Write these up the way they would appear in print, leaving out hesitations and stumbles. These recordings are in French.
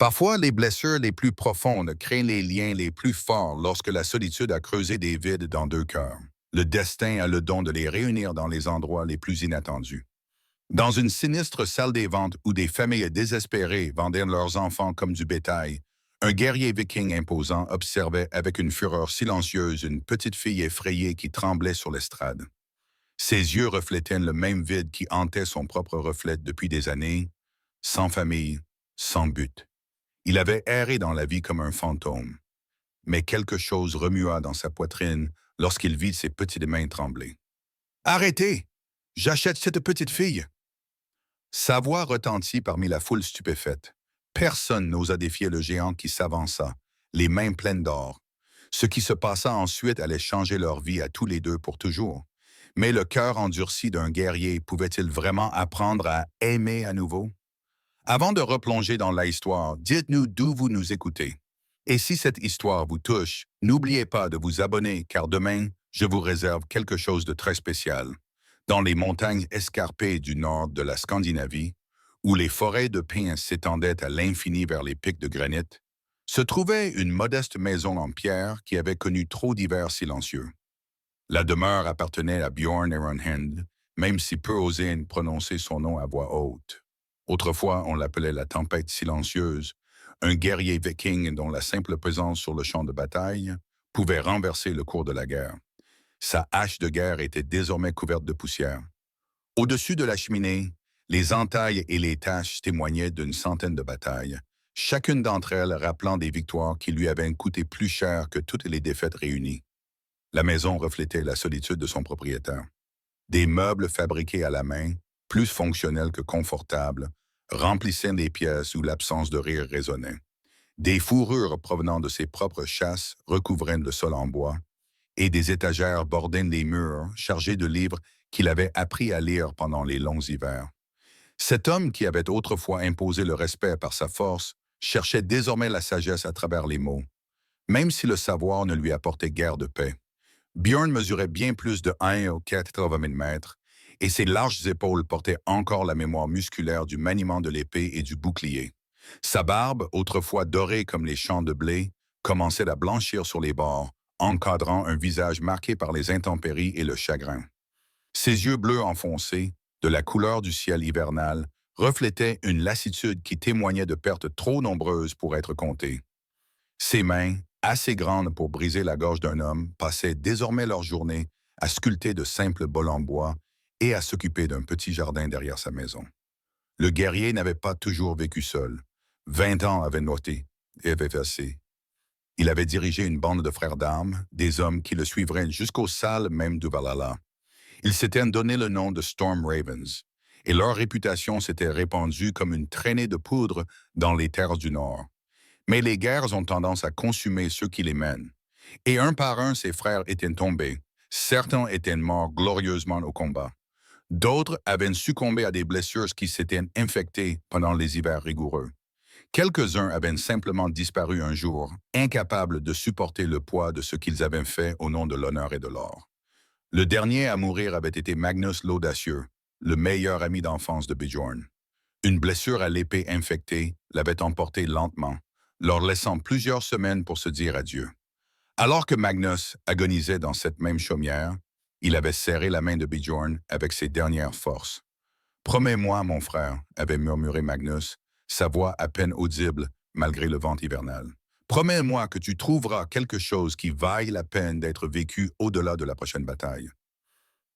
Parfois, les blessures les plus profondes créent les liens les plus forts lorsque la solitude a creusé des vides dans deux cœurs. Le destin a le don de les réunir dans les endroits les plus inattendus. Dans une sinistre salle des ventes où des familles désespérées vendaient leurs enfants comme du bétail, un guerrier viking imposant observait avec une fureur silencieuse une petite fille effrayée qui tremblait sur l'estrade. Ses yeux reflétaient le même vide qui hantait son propre reflet depuis des années, sans famille, sans but. Il avait erré dans la vie comme un fantôme, mais quelque chose remua dans sa poitrine lorsqu'il vit ses petites mains trembler. Arrêtez! J'achète cette petite fille! Sa voix retentit parmi la foule stupéfaite. Personne n'osa défier le géant qui s'avança, les mains pleines d'or. Ce qui se passa ensuite allait changer leur vie à tous les deux pour toujours. Mais le cœur endurci d'un guerrier pouvait-il vraiment apprendre à aimer à nouveau? Avant de replonger dans l'histoire, dites-nous d'où vous nous écoutez. Et si cette histoire vous touche, n'oubliez pas de vous abonner car demain, je vous réserve quelque chose de très spécial. Dans les montagnes escarpées du nord de la Scandinavie, où les forêts de pins s'étendaient à l'infini vers les pics de granit, se trouvait une modeste maison en pierre qui avait connu trop d'hivers silencieux. La demeure appartenait à Bjorn Ehrenhand, même si peu osaient prononcer son nom à voix haute. Autrefois, on l'appelait la tempête silencieuse, un guerrier viking dont la simple présence sur le champ de bataille pouvait renverser le cours de la guerre. Sa hache de guerre était désormais couverte de poussière. Au-dessus de la cheminée, les entailles et les taches témoignaient d'une centaine de batailles, chacune d'entre elles rappelant des victoires qui lui avaient coûté plus cher que toutes les défaites réunies. La maison reflétait la solitude de son propriétaire. Des meubles fabriqués à la main, plus fonctionnels que confortables, remplissaient les pièces où l'absence de rire résonnait. Des fourrures provenant de ses propres chasses recouvraient le sol en bois, et des étagères bordaient les murs chargés de livres qu'il avait appris à lire pendant les longs hivers. Cet homme qui avait autrefois imposé le respect par sa force cherchait désormais la sagesse à travers les mots, même si le savoir ne lui apportait guère de paix. Bjorn mesurait bien plus de 1,80 mètres et ses larges épaules portaient encore la mémoire musculaire du maniement de l'épée et du bouclier. Sa barbe, autrefois dorée comme les champs de blé, commençait à blanchir sur les bords, encadrant un visage marqué par les intempéries et le chagrin. Ses yeux bleus enfoncés, de la couleur du ciel hivernal, reflétaient une lassitude qui témoignait de pertes trop nombreuses pour être comptées. Ses mains, assez grandes pour briser la gorge d'un homme, passaient désormais leur journée à sculpter de simples bols en bois et à s'occuper d'un petit jardin derrière sa maison. Le guerrier n'avait pas toujours vécu seul. 20 ans avaient noté et avaient versé. Il avait dirigé une bande de frères d'armes, des hommes qui le suivraient jusqu'aux salles même du Valhalla. Ils s'étaient donné le nom de Storm Ravens, et leur réputation s'était répandue comme une traînée de poudre dans les terres du Nord. Mais les guerres ont tendance à consumer ceux qui les mènent. Et un par un, ses frères étaient tombés. Certains étaient morts glorieusement au combat. D'autres avaient succombé à des blessures qui s'étaient infectées pendant les hivers rigoureux. Quelques-uns avaient simplement disparu un jour, incapables de supporter le poids de ce qu'ils avaient fait au nom de l'honneur et de l'or. Le dernier à mourir avait été Magnus l'Audacieux, le meilleur ami d'enfance de Bjorn. Une blessure à l'épée infectée l'avait emporté lentement, leur laissant plusieurs semaines pour se dire adieu. Alors que Magnus agonisait dans cette même chaumière, il avait serré la main de Bjorn avec ses dernières forces. « Promets-moi, mon frère, » avait murmuré Magnus, sa voix à peine audible malgré le vent hivernal. « Promets-moi que tu trouveras quelque chose qui vaille la peine d'être vécu au-delà de la prochaine bataille. »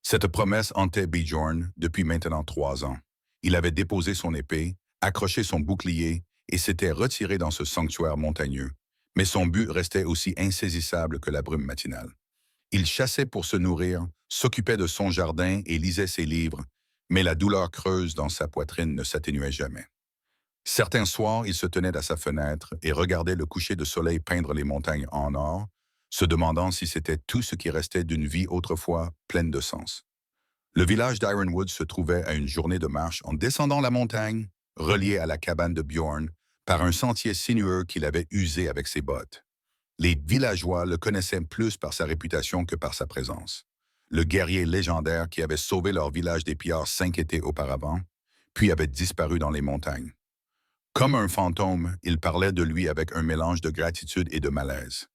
Cette promesse hantait Bjorn depuis maintenant 3 ans. Il avait déposé son épée, accroché son bouclier et s'était retiré dans ce sanctuaire montagneux. Mais son but restait aussi insaisissable que la brume matinale. Il chassait pour se nourrir, s'occupait de son jardin et lisait ses livres, mais la douleur creuse dans sa poitrine ne s'atténuait jamais. Certains soirs, il se tenait à sa fenêtre et regardait le coucher de soleil peindre les montagnes en or, se demandant si c'était tout ce qui restait d'une vie autrefois pleine de sens. Le village d'Ironwood se trouvait à une journée de marche en descendant la montagne, relié à la cabane de Bjorn, par un sentier sinueux qu'il avait usé avec ses bottes. Les villageois le connaissaient plus par sa réputation que par sa présence. Le guerrier légendaire qui avait sauvé leur village des pillards 5 étés auparavant, puis avait disparu dans les montagnes. Comme un fantôme, il parlait de lui avec un mélange de gratitude et de malaise.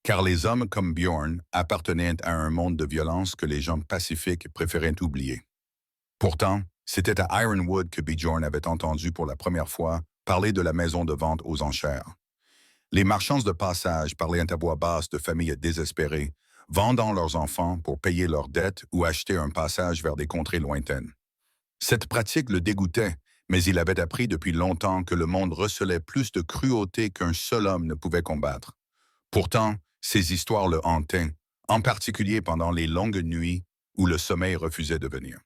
Car les hommes comme Bjorn appartenaient à un monde de violence que les gens pacifiques préféraient oublier. Pourtant, c'était à Ironwood que Bjorn avait entendu pour la première fois parler de la maison de vente aux enchères. Les marchands de passage parlaient à voix basse de familles désespérées, vendant leurs enfants pour payer leurs dettes ou acheter un passage vers des contrées lointaines. Cette pratique le dégoûtait, mais il avait appris depuis longtemps que le monde recelait plus de cruauté qu'un seul homme ne pouvait combattre. Pourtant, ces histoires le hantaient, en particulier pendant les longues nuits où le sommeil refusait de venir.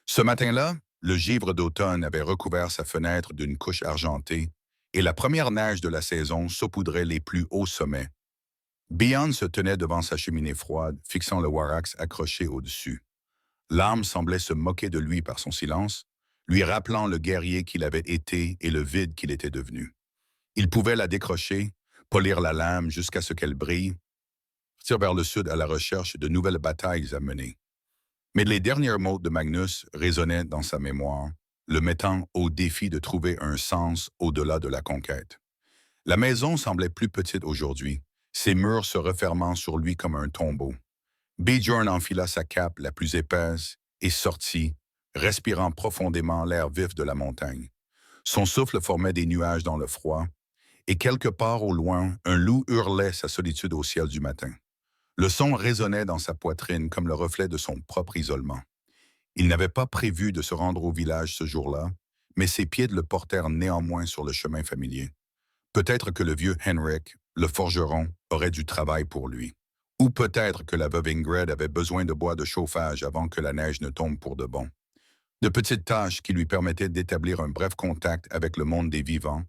Ce matin-là, le givre d'automne avait recouvert sa fenêtre d'une couche argentée et la première neige de la saison saupoudrait les plus hauts sommets. Beyond se tenait devant sa cheminée froide, fixant le warax accroché au-dessus. L'âme semblait se moquer de lui par son silence, lui rappelant le guerrier qu'il avait été et le vide qu'il était devenu. Il pouvait la décrocher, polir la lame jusqu'à ce qu'elle brille, partir vers le sud à la recherche de nouvelles batailles à mener. Mais les derniers mots de Magnus résonnaient dans sa mémoire, le mettant au défi de trouver un sens au-delà de la conquête. La maison semblait plus petite aujourd'hui, ses murs se refermant sur lui comme un tombeau. Bjorn enfila sa cape la plus épaisse et sortit, respirant profondément l'air vif de la montagne. Son souffle formait des nuages dans le froid, et quelque part au loin, un loup hurlait sa solitude au ciel du matin. Le son résonnait dans sa poitrine comme le reflet de son propre isolement. Il n'avait pas prévu de se rendre au village ce jour-là, mais ses pieds le portèrent néanmoins sur le chemin familier. Peut-être que le vieux Henrik, le forgeron, aurait du travail pour lui. Ou peut-être que la veuve Ingrid avait besoin de bois de chauffage avant que la neige ne tombe pour de bon. De petites tâches qui lui permettaient d'établir un bref contact avec le monde des vivants,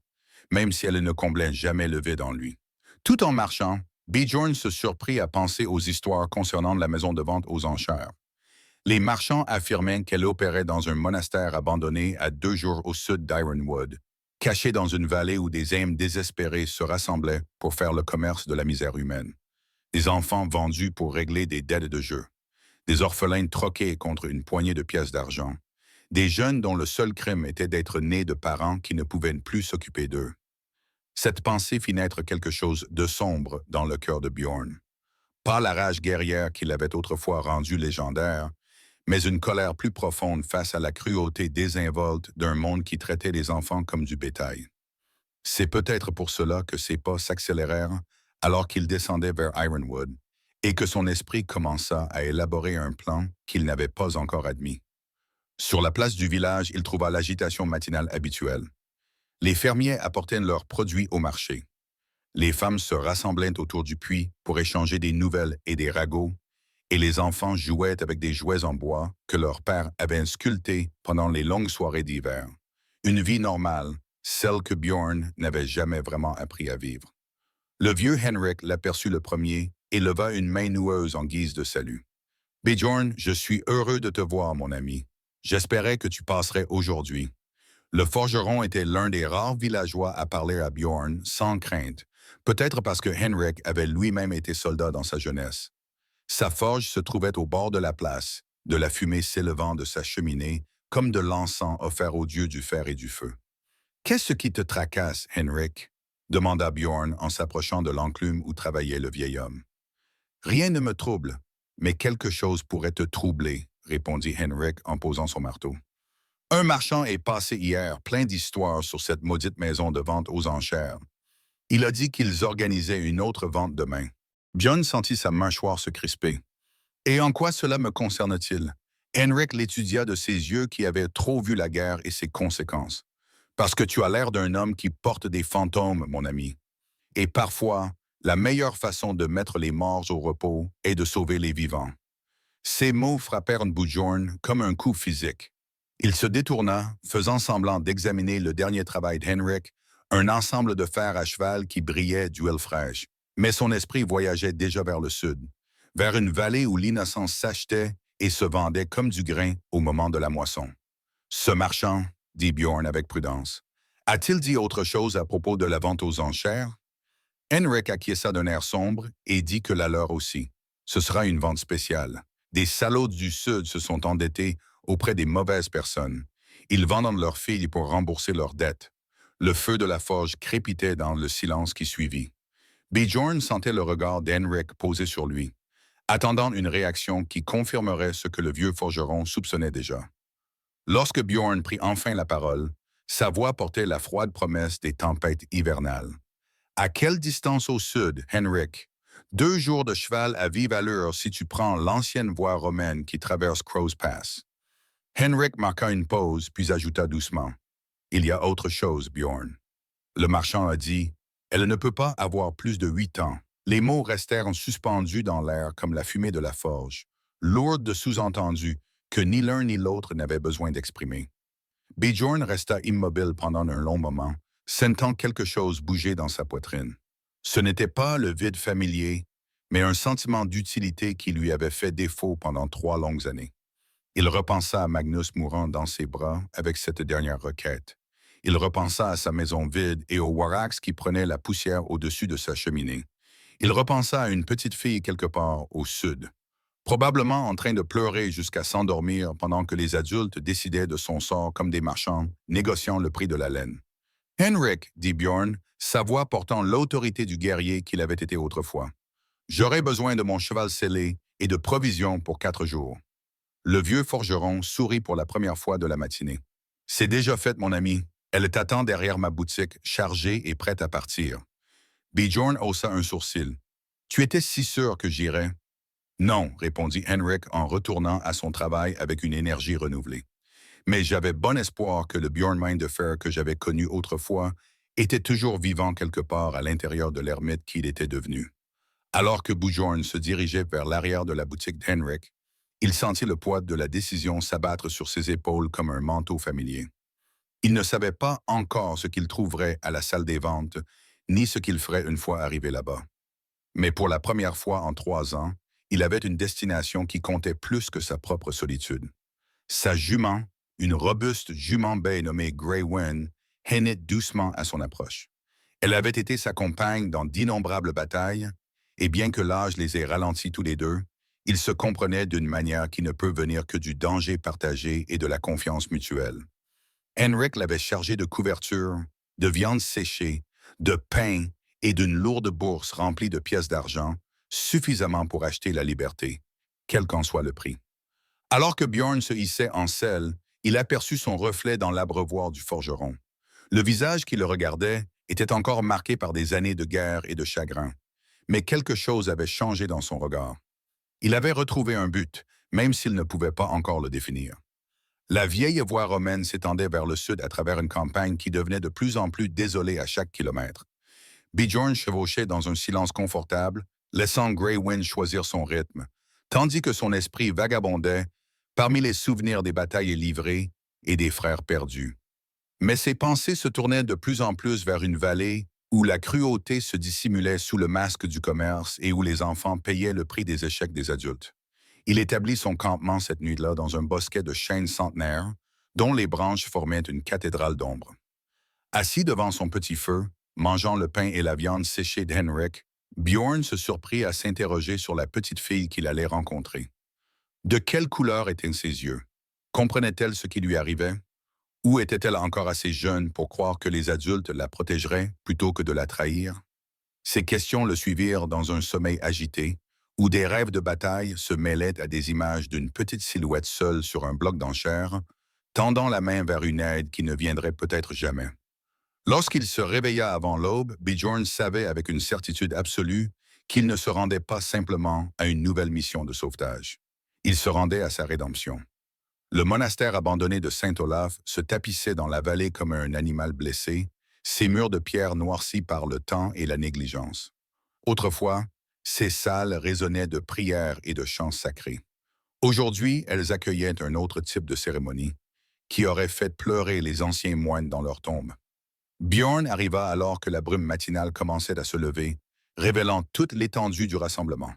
même si elle ne comblait jamais le vide en lui. Tout en marchant, Bjorn se surprit à penser aux histoires concernant la maison de vente aux enchères. Les marchands affirmaient qu'elle opérait dans un monastère abandonné à 2 jours au sud d'Ironwood, caché dans une vallée où des âmes désespérées se rassemblaient pour faire le commerce de la misère humaine. Des enfants vendus pour régler des dettes de jeu, des orphelins troqués contre une poignée de pièces d'argent, des jeunes dont le seul crime était d'être nés de parents qui ne pouvaient plus s'occuper d'eux. Cette pensée fit naître quelque chose de sombre dans le cœur de Bjorn. Pas la rage guerrière qui l'avait autrefois rendu légendaire, mais une colère plus profonde face à la cruauté désinvolte d'un monde qui traitait les enfants comme du bétail. C'est peut-être pour cela que ses pas s'accélérèrent alors qu'il descendait vers Ironwood, et que son esprit commença à élaborer un plan qu'il n'avait pas encore admis. Sur la place du village, il trouva l'agitation matinale habituelle. Les fermiers apportaient leurs produits au marché. Les femmes se rassemblaient autour du puits pour échanger des nouvelles et des ragots, et les enfants jouaient avec des jouets en bois que leur père avait sculptés pendant les longues soirées d'hiver. Une vie normale, celle que Bjorn n'avait jamais vraiment appris à vivre. Le vieux Henrik l'aperçut le premier et leva une main noueuse en guise de salut. « Bjorn, je suis heureux de te voir, mon ami. J'espérais que tu passerais aujourd'hui. » Le forgeron était l'un des rares villageois à parler à Bjorn sans crainte, peut-être parce que Henrik avait lui-même été soldat dans sa jeunesse. Sa forge se trouvait au bord de la place, de la fumée s'élevant de sa cheminée comme de l'encens offert aux dieux du fer et du feu. « Qu'est-ce qui te tracasse, Henrik ?» demanda Bjorn en s'approchant de l'enclume où travaillait le vieil homme. « Rien ne me trouble, mais quelque chose pourrait te troubler, » répondit Henrik en posant son marteau. « Un marchand est passé hier, plein d'histoires sur cette maudite maison de vente aux enchères. Il a dit qu'ils organisaient une autre vente demain. » Bjorn sentit sa mâchoire se crisper. « Et en quoi cela me concerne-t-il » Henrik l'étudia de ses yeux qui avaient trop vu la guerre et ses conséquences. « Parce que tu as l'air d'un homme qui porte des fantômes, mon ami. Et parfois, la meilleure façon de mettre les morts au repos est de sauver les vivants. » Ces mots frappèrent Bjorn comme un coup physique. Il se détourna, faisant semblant d'examiner le dernier travail d'Henrik, un ensemble de fer à cheval qui brillait d'huile fraîche. Mais son esprit voyageait déjà vers le sud, vers une vallée où l'innocence s'achetait et se vendait comme du grain au moment de la moisson. « Ce marchand, » dit Bjorn avec prudence, « a-t-il dit autre chose à propos de la vente aux enchères ?» Henrik acquiesça d'un air sombre et dit que la leur aussi. Ce sera une vente spéciale. Des salauds du Sud se sont endettés auprès des mauvaises personnes. Ils vendent leurs filles pour rembourser leurs dettes. Le feu de la forge crépitait dans le silence qui suivit. Bjorn sentait le regard d'Henrik posé sur lui, attendant une réaction qui confirmerait ce que le vieux forgeron soupçonnait déjà. Lorsque Bjorn prit enfin la parole, sa voix portait la froide promesse des tempêtes hivernales. À quelle distance au sud, Henrik? 2 jours de cheval à vive allure si tu prends l'ancienne voie romaine qui traverse Crow's Pass. Henrik marqua une pause, puis ajouta doucement. Il y a autre chose, Bjorn. Le marchand a dit, elle ne peut pas avoir plus de 8 ans. Les mots restèrent suspendus dans l'air comme la fumée de la forge, lourde de sous-entendus que ni l'un ni l'autre n'avaient besoin d'exprimer. Bjorn resta immobile pendant un long moment, sentant quelque chose bouger dans sa poitrine. Ce n'était pas le vide familier, mais un sentiment d'utilité qui lui avait fait défaut pendant 3 longues années. Il repensa à Magnus mourant dans ses bras avec cette dernière requête. Il repensa à sa maison vide et au Warax qui prenait la poussière au-dessus de sa cheminée. Il repensa à une petite fille quelque part au sud, probablement en train de pleurer jusqu'à s'endormir pendant que les adultes décidaient de son sort comme des marchands, négociant le prix de la laine. Henrik, dit Bjorn, sa voix portant l'autorité du guerrier qu'il avait été autrefois. J'aurai besoin de mon cheval scellé et de provisions pour 4 jours. Le vieux forgeron sourit pour la première fois de la matinée. C'est déjà fait, mon ami. Elle t'attend derrière ma boutique, chargée et prête à partir. Bjorn haussa un sourcil. Tu étais si sûr que j'irais? Non, répondit Henrik en retournant à son travail avec une énergie renouvelée. Mais j'avais bon espoir que le Bjorn de fer que j'avais connu autrefois était toujours vivant quelque part à l'intérieur de l'ermite qu'il était devenu. Alors que Bjorn se dirigeait vers l'arrière de la boutique d'Henrik, il sentit le poids de la décision s'abattre sur ses épaules comme un manteau familier. Il ne savait pas encore ce qu'il trouverait à la salle des ventes, ni ce qu'il ferait une fois arrivé là-bas. Mais pour la première fois en 3 ans, il avait une destination qui comptait plus que sa propre solitude. Sa jument, une robuste jument baie nommée Grey Wind, hennit doucement à son approche. Elle avait été sa compagne dans d'innombrables batailles, et bien que l'âge les ait ralentis tous les deux, ils se comprenaient d'une manière qui ne peut venir que du danger partagé et de la confiance mutuelle. Henrik l'avait chargée de couvertures, de viande séchée, de pain et d'une lourde bourse remplie de pièces d'argent, suffisamment pour acheter la liberté, quel qu'en soit le prix. Alors que Bjorn se hissait en selle, il aperçut son reflet dans l'abreuvoir du forgeron. Le visage qui le regardait était encore marqué par des années de guerre et de chagrin, mais quelque chose avait changé dans son regard. Il avait retrouvé un but, même s'il ne pouvait pas encore le définir. La vieille voie romaine s'étendait vers le sud à travers une campagne qui devenait de plus en plus désolée à chaque kilomètre. Bjorn chevauchait dans un silence confortable, laissant Grey Wind choisir son rythme, tandis que son esprit vagabondait parmi les souvenirs des batailles livrées et des frères perdus. Mais ses pensées se tournaient de plus en plus vers une vallée où la cruauté se dissimulait sous le masque du commerce et où les enfants payaient le prix des échecs des adultes. Il établit son campement cette nuit-là dans un bosquet de chênes centenaires, dont les branches formaient une cathédrale d'ombre. Assis devant son petit feu, mangeant le pain et la viande séchée d'Henrik, Bjorn se surprit à s'interroger sur la petite fille qu'il allait rencontrer. De quelle couleur étaient ses yeux? Comprenait-elle ce qui lui arrivait? Ou était-elle encore assez jeune pour croire que les adultes la protégeraient plutôt que de la trahir? Ces questions le suivirent dans un sommeil agité, où des rêves de bataille se mêlaient à des images d'une petite silhouette seule sur un bloc d'enchères, tendant la main vers une aide qui ne viendrait peut-être jamais. Lorsqu'il se réveilla avant l'aube, Bjorn savait avec une certitude absolue qu'il ne se rendait pas simplement à une nouvelle mission de sauvetage. Il se rendait à sa rédemption. Le monastère abandonné de Saint-Olaf se tapissait dans la vallée comme un animal blessé, ses murs de pierre noircis par le temps et la négligence. Autrefois, ces salles résonnaient de prières et de chants sacrés. Aujourd'hui, elles accueillaient un autre type de cérémonie, qui aurait fait pleurer les anciens moines dans leurs tombes. Bjorn arriva alors que la brume matinale commençait à se lever, révélant toute l'étendue du rassemblement.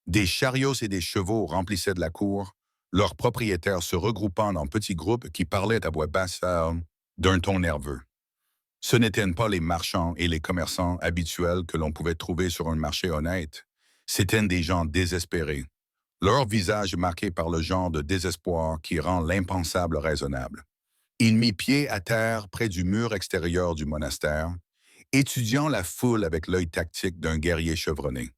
Des chariots et des chevaux remplissaient de la cour, leurs propriétaires se regroupant en petits groupes qui parlaient à voix basse d'un ton nerveux. Ce n'étaient pas les marchands et les commerçants habituels que l'on pouvait trouver sur un marché honnête. C'étaient des gens désespérés, leur visage marqué par le genre de désespoir qui rend l'impensable raisonnable. Il mit pied à terre près du mur extérieur du monastère, étudiant la foule avec l'œil tactique d'un guerrier chevronné.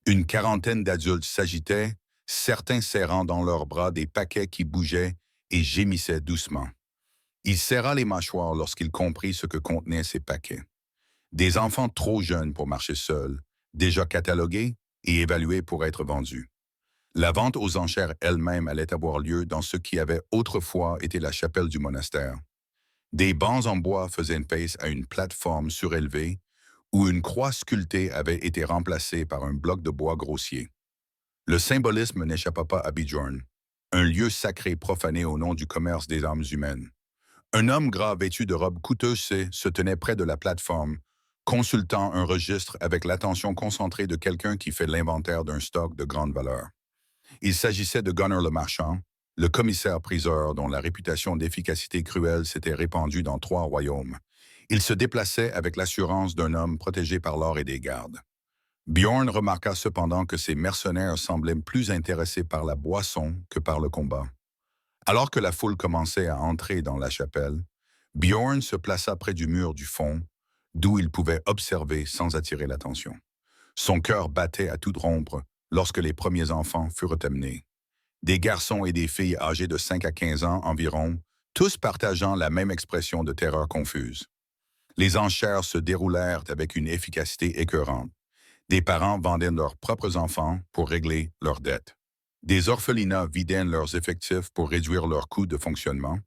Une quarantaine d'adultes s'agitaient, certains serrant dans leurs bras des paquets qui bougeaient et gémissaient doucement. Il serra les mâchoires lorsqu'il comprit ce que contenaient ces paquets. Des enfants trop jeunes pour marcher seuls, déjà catalogués et évalués pour être vendus. La vente aux enchères elle-même allait avoir lieu dans ce qui avait autrefois été la chapelle du monastère. Des bancs en bois faisaient face à une plateforme surélevée où une croix sculptée avait été remplacée par un bloc de bois grossier. Le symbolisme n'échappa pas à Bjorn, un lieu sacré profané au nom du commerce des âmes humaines. Un homme gras vêtu de robes coûteuses se tenait près de la plateforme, consultant un registre avec l'attention concentrée de quelqu'un qui fait l'inventaire d'un stock de grande valeur. Il s'agissait de Gunnar le Marchand, le commissaire-priseur dont la réputation d'efficacité cruelle s'était répandue dans 3 royaumes. Il se déplaçait avec l'assurance d'un homme protégé par l'or et des gardes. Bjorn remarqua cependant que ces mercenaires semblaient plus intéressés par la boisson que par le combat. Alors que la foule commençait à entrer dans la chapelle, Bjorn se plaça près du mur du fond, d'où il pouvait observer sans attirer l'attention. Son cœur battait à toute rompre lorsque les premiers enfants furent amenés. Des garçons et des filles âgés de 5 à 15 ans environ, tous partageant la même expression de terreur confuse. Les enchères se déroulèrent avec une efficacité écœurante. Des parents vendaient leurs propres enfants pour régler leurs dettes. Des orphelinats vidaient leurs effectifs pour réduire leurs coûts de fonctionnement,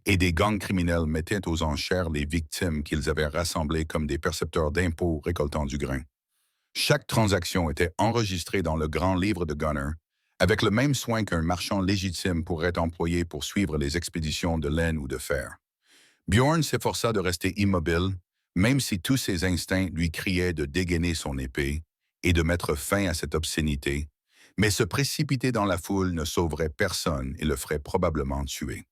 et des gangs criminels mettaient aux enchères les victimes qu'ils avaient rassemblées comme des percepteurs d'impôts récoltant du grain. Chaque transaction était enregistrée dans le grand livre de Gunnar, avec le même soin qu'un marchand légitime pourrait employer pour suivre les expéditions de laine ou de fer. Bjorn s'efforça de rester immobile, même si tous ses instincts lui criaient de dégainer son épée et de mettre fin à cette obscénité, mais se précipiter dans la foule ne sauverait personne et le ferait probablement tuer.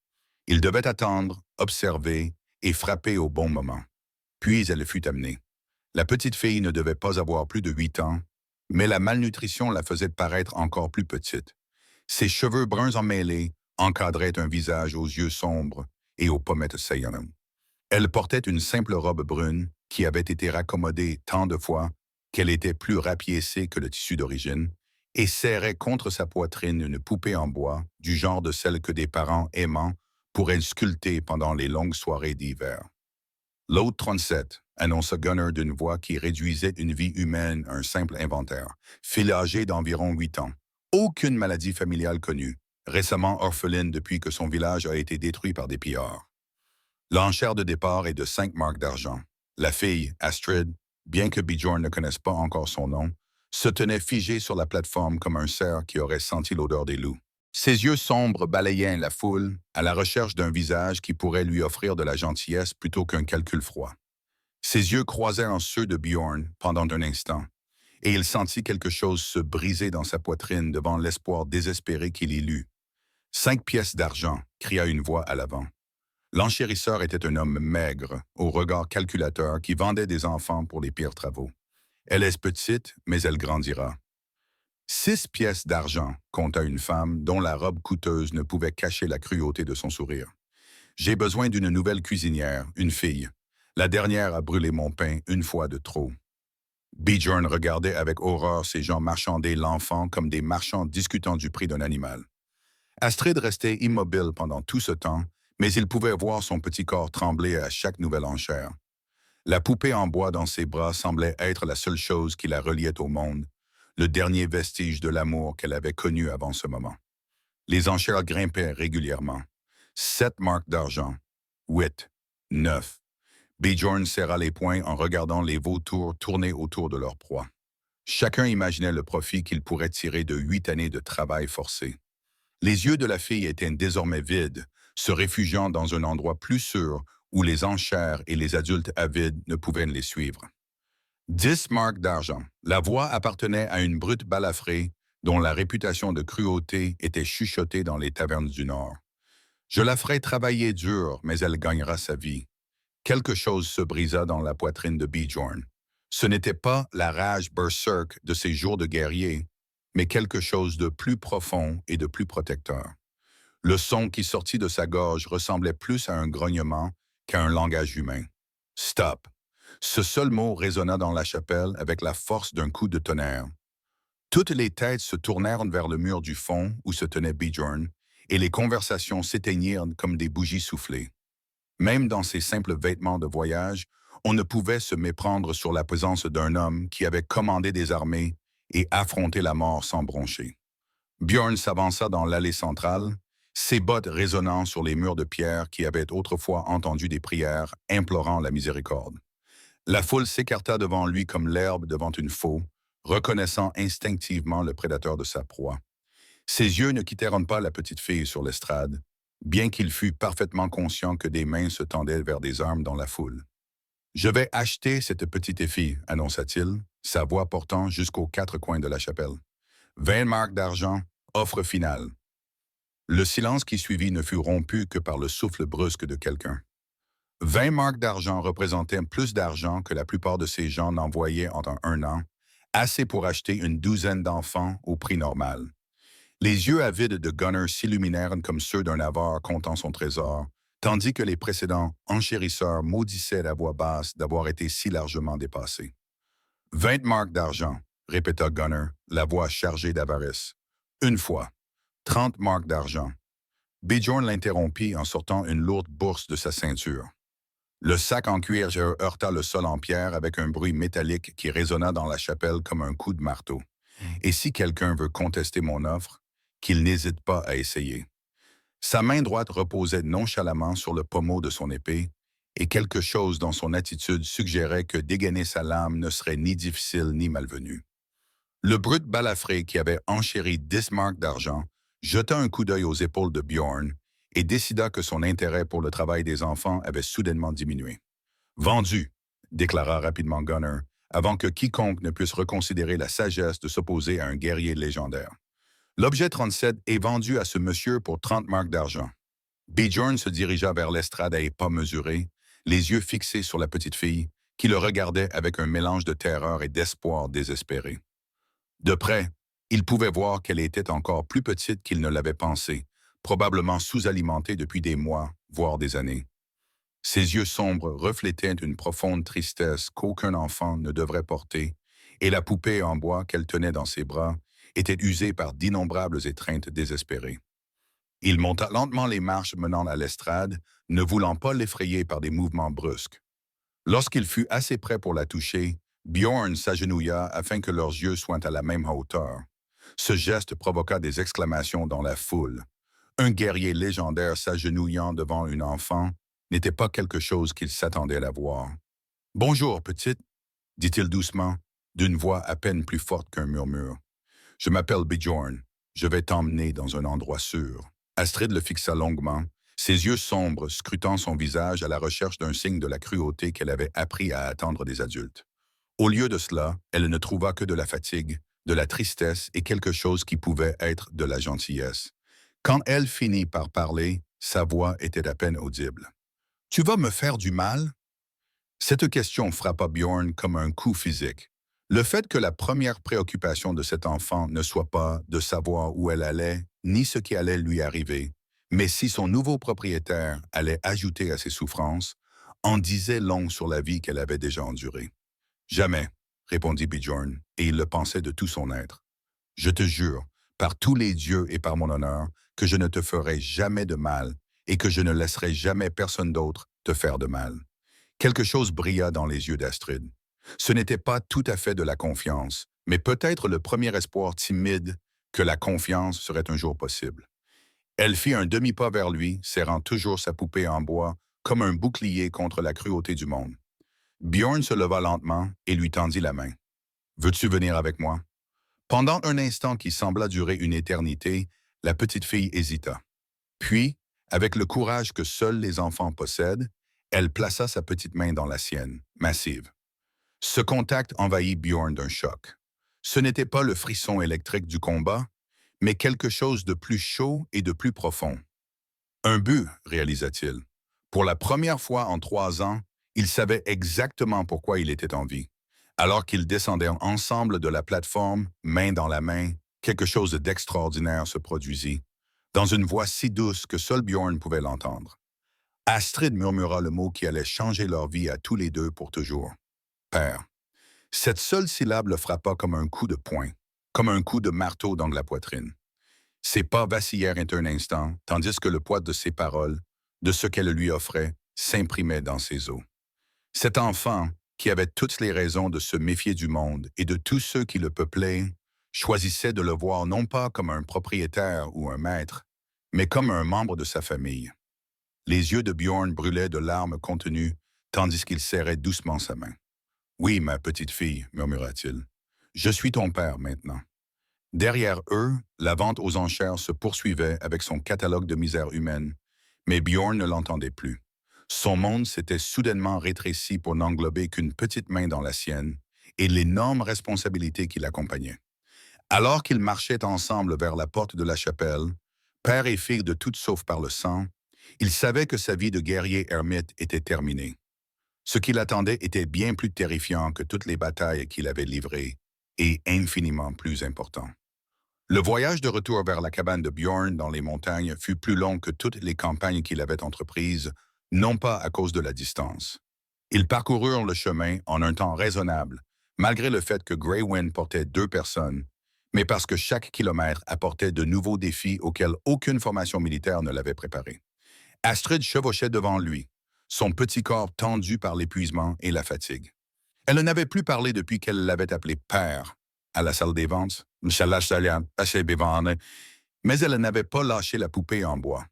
Il devait attendre, observer et frapper au bon moment. Puis elle fut amenée. La petite fille ne devait pas avoir plus de 8 ans, mais la malnutrition la faisait paraître encore plus petite. Ses cheveux bruns emmêlés encadraient un visage aux yeux sombres et aux pommettes saillantes. Elle portait une simple robe brune qui avait été raccommodée tant de fois qu'elle était plus rapiécée que le tissu d'origine et serrait contre sa poitrine une poupée en bois du genre de celle que des parents aimants pourraient sculpter pendant les longues soirées d'hiver. L'autre 37, annonça Gunnar d'une voix qui réduisait une vie humaine à un simple inventaire. Fille âgée d'environ 8 ans. Aucune maladie familiale connue. Récemment orpheline depuis que son village a été détruit par des pillards. L'enchère de départ est de 5 marks d'argent. La fille, Astrid, bien que Bjorn ne connaisse pas encore son nom, se tenait figée sur la plateforme comme un cerf qui aurait senti l'odeur des loups. Ses yeux sombres balayaient la foule à la recherche d'un visage qui pourrait lui offrir de la gentillesse plutôt qu'un calcul froid. Ses yeux croisèrent en ceux de Bjorn pendant un instant, et il sentit quelque chose se briser dans sa poitrine devant l'espoir désespéré qu'il y lut. 5 pièces d'argent, cria une voix à l'avant. L'enchérisseur était un homme maigre, au regard calculateur, qui vendait des enfants pour les pires travaux. Elle est petite, mais elle grandira. 6 pièces d'argent, compta une femme dont la robe coûteuse ne pouvait cacher la cruauté de son sourire. J'ai besoin d'une nouvelle cuisinière, une fille. La dernière a brûlé mon pain une fois de trop. Bjorn regardait avec horreur ces gens marchander l'enfant comme des marchands discutant du prix d'un animal. Astrid restait immobile pendant tout ce temps, mais il pouvait voir son petit corps trembler à chaque nouvelle enchère. La poupée en bois dans ses bras semblait être la seule chose qui la reliait au monde, le dernier vestige de l'amour qu'elle avait connu avant ce moment. Les enchères grimpaient régulièrement. 7 marks d'argent. 8. 9. Bjorn serra les poings en regardant les vautours tourner autour de leur proie. Chacun imaginait le profit qu'il pourrait tirer de 8 années de travail forcé. Les yeux de la fille étaient désormais vides, se réfugiant dans un endroit plus sûr où les enchères et les adultes avides ne pouvaient les suivre. 10 marks d'argent. La voix appartenait à une brute balafrée dont la réputation de cruauté était chuchotée dans les tavernes du Nord. Je la ferai travailler dur, mais elle gagnera sa vie. Quelque chose se brisa dans la poitrine de Bjorn. Ce n'était pas la rage berserk de ses jours de guerrier, mais quelque chose de plus profond et de plus protecteur. Le son qui sortit de sa gorge ressemblait plus à un grognement qu'à un langage humain. Stop. Ce seul mot résonna dans la chapelle avec la force d'un coup de tonnerre. Toutes les têtes se tournèrent vers le mur du fond où se tenait Bjorn, et les conversations s'éteignirent comme des bougies soufflées. Même dans ses simples vêtements de voyage, on ne pouvait se méprendre sur la présence d'un homme qui avait commandé des armées et affronté la mort sans broncher. Bjorn s'avança dans l'allée centrale, ses bottes résonnant sur les murs de pierre qui avaient autrefois entendu des prières implorant la miséricorde. La foule s'écarta devant lui comme l'herbe devant une faux, reconnaissant instinctivement le prédateur de sa proie. Ses yeux ne quittèrent pas la petite fille sur l'estrade, bien qu'il fût parfaitement conscient que des mains se tendaient vers des armes dans la foule. « Je vais acheter cette petite fille, annonça-t-il, sa voix portant jusqu'aux quatre coins de la chapelle. 20 marks d'argent, offre finale. » Le silence qui suivit ne fut rompu que par le souffle brusque de quelqu'un. 20 marks d'argent représentaient plus d'argent que la plupart de ces gens n'envoyaient en un an, assez pour acheter une douzaine d'enfants au prix normal. Les yeux avides de Gunner s'illuminèrent comme ceux d'un avare comptant son trésor, tandis que les précédents enchérisseurs maudissaient à voix basse d'avoir été si largement dépassés. 20 marks d'argent, répéta Gunner, la voix chargée d'avarice. Une fois. 30 marks d'argent. Bjorn l'interrompit en sortant une lourde bourse de sa ceinture. Le sac en cuir heurta le sol en pierre avec un bruit métallique qui résonna dans la chapelle comme un coup de marteau. Et si quelqu'un veut contester mon offre, qu'il n'hésite pas à essayer. Sa main droite reposait nonchalamment sur le pommeau de son épée, et quelque chose dans son attitude suggérait que dégainer sa lame ne serait ni difficile ni malvenu. Le brute balafré qui avait enchéri 10 marks d'argent jeta un coup d'œil aux épaules de Bjorn et décida que son intérêt pour le travail des enfants avait soudainement diminué. « Vendu !» déclara rapidement Gunner, avant que quiconque ne puisse reconsidérer la sagesse de s'opposer à un guerrier légendaire. L'objet 37 est vendu à ce monsieur pour 30 marks d'argent. Bjorn se dirigea vers l'estrade à pas mesurés, les yeux fixés sur la petite fille, qui le regardait avec un mélange de terreur et d'espoir désespéré. De près, il pouvait voir qu'elle était encore plus petite qu'il ne l'avait pensé, probablement sous-alimentée depuis des mois, voire des années. Ses yeux sombres reflétaient une profonde tristesse qu'aucun enfant ne devrait porter, et la poupée en bois qu'elle tenait dans ses bras était usée par d'innombrables étreintes désespérées. Il monta lentement les marches menant à l'estrade, ne voulant pas l'effrayer par des mouvements brusques. Lorsqu'il fut assez près pour la toucher, Bjorn s'agenouilla afin que leurs yeux soient à la même hauteur. Ce geste provoqua des exclamations dans la foule. Un guerrier légendaire s'agenouillant devant une enfant n'était pas quelque chose qu'il s'attendait à voir. « Bonjour, petite, » dit-il doucement, d'une voix à peine plus forte qu'un murmure. « Je m'appelle Bjorn. Je vais t'emmener dans un endroit sûr. » Astrid le fixa longuement, ses yeux sombres scrutant son visage à la recherche d'un signe de la cruauté qu'elle avait appris à attendre des adultes. Au lieu de cela, elle ne trouva que de la fatigue, de la tristesse et quelque chose qui pouvait être de la gentillesse. Quand elle finit par parler, sa voix était à peine audible. « Tu vas me faire du mal ?» Cette question frappa Bjorn comme un coup physique. Le fait que la première préoccupation de cet enfant ne soit pas de savoir où elle allait, ni ce qui allait lui arriver, mais si son nouveau propriétaire allait ajouter à ses souffrances, en disait long sur la vie qu'elle avait déjà endurée. « Jamais, » répondit Bjorn, et il le pensait de tout son être. « Je te jure, par tous les dieux et par mon honneur, que je ne te ferai jamais de mal et que je ne laisserai jamais personne d'autre te faire de mal. » Quelque chose brilla dans les yeux d'Astrid. Ce n'était pas tout à fait de la confiance, mais peut-être le premier espoir timide que la confiance serait un jour possible. Elle fit un demi-pas vers lui, serrant toujours sa poupée en bois, comme un bouclier contre la cruauté du monde. Bjorn se leva lentement et lui tendit la main. « Veux-tu venir avec moi? » Pendant un instant qui sembla durer une éternité, la petite fille hésita. Puis, avec le courage que seuls les enfants possèdent, elle plaça sa petite main dans la sienne, massive. Ce contact envahit Bjorn d'un choc. Ce n'était pas le frisson électrique du combat, mais quelque chose de plus chaud et de plus profond. Un but, réalisa-t-il. Pour la première fois en 3 ans, il savait exactement pourquoi il était en vie. Alors qu'ils descendaient ensemble de la plateforme, main dans la main, quelque chose d'extraordinaire se produisit. dans une voix si douce que seul Bjorn pouvait l'entendre. Astrid murmura le mot qui allait changer leur vie à tous les deux pour toujours. Père. Cette seule syllabe le frappa comme un coup de poing, comme un coup de marteau dans la poitrine. Ses pas vacillèrent un instant, tandis que le poids de ses paroles, de ce qu'elle lui offrait, s'imprimait dans ses os. Cet enfant, qui avait toutes les raisons de se méfier du monde et de tous ceux qui le peuplaient, choisissait de le voir non pas comme un propriétaire ou un maître, mais comme un membre de sa famille. Les yeux de Bjorn brûlaient de larmes contenues, tandis qu'il serrait doucement sa main. « Oui, ma petite fille, murmura-t-il. Je suis ton père maintenant. » Derrière eux, la vente aux enchères se poursuivait avec son catalogue de misères humaines, mais Bjorn ne l'entendait plus. Son monde s'était soudainement rétréci pour n'englober qu'une petite main dans la sienne et l'énorme responsabilité qui l'accompagnait. Alors qu'ils marchaient ensemble vers la porte de la chapelle, père et fille de toutes sauf par le sang, il savait que sa vie de guerrier ermite était terminée. Ce qui l'attendait était bien plus terrifiant que toutes les batailles qu'il avait livrées et infiniment plus important. Le voyage de retour vers la cabane de Bjorn dans les montagnes fut plus long que toutes les campagnes qu'il avait entreprises, non pas à cause de la distance. Ils parcoururent le chemin en un temps raisonnable, malgré le fait que Grey Wind portait 2 personnes, mais parce que chaque kilomètre apportait de nouveaux défis auxquels aucune formation militaire ne l'avait préparé. Astrid chevauchait devant lui, son petit corps tendu par l'épuisement et la fatigue. Elle n'avait plus parlé depuis qu'elle l'avait appelé « père » à la salle des ventes, mais elle n'avait pas lâché la poupée en bois.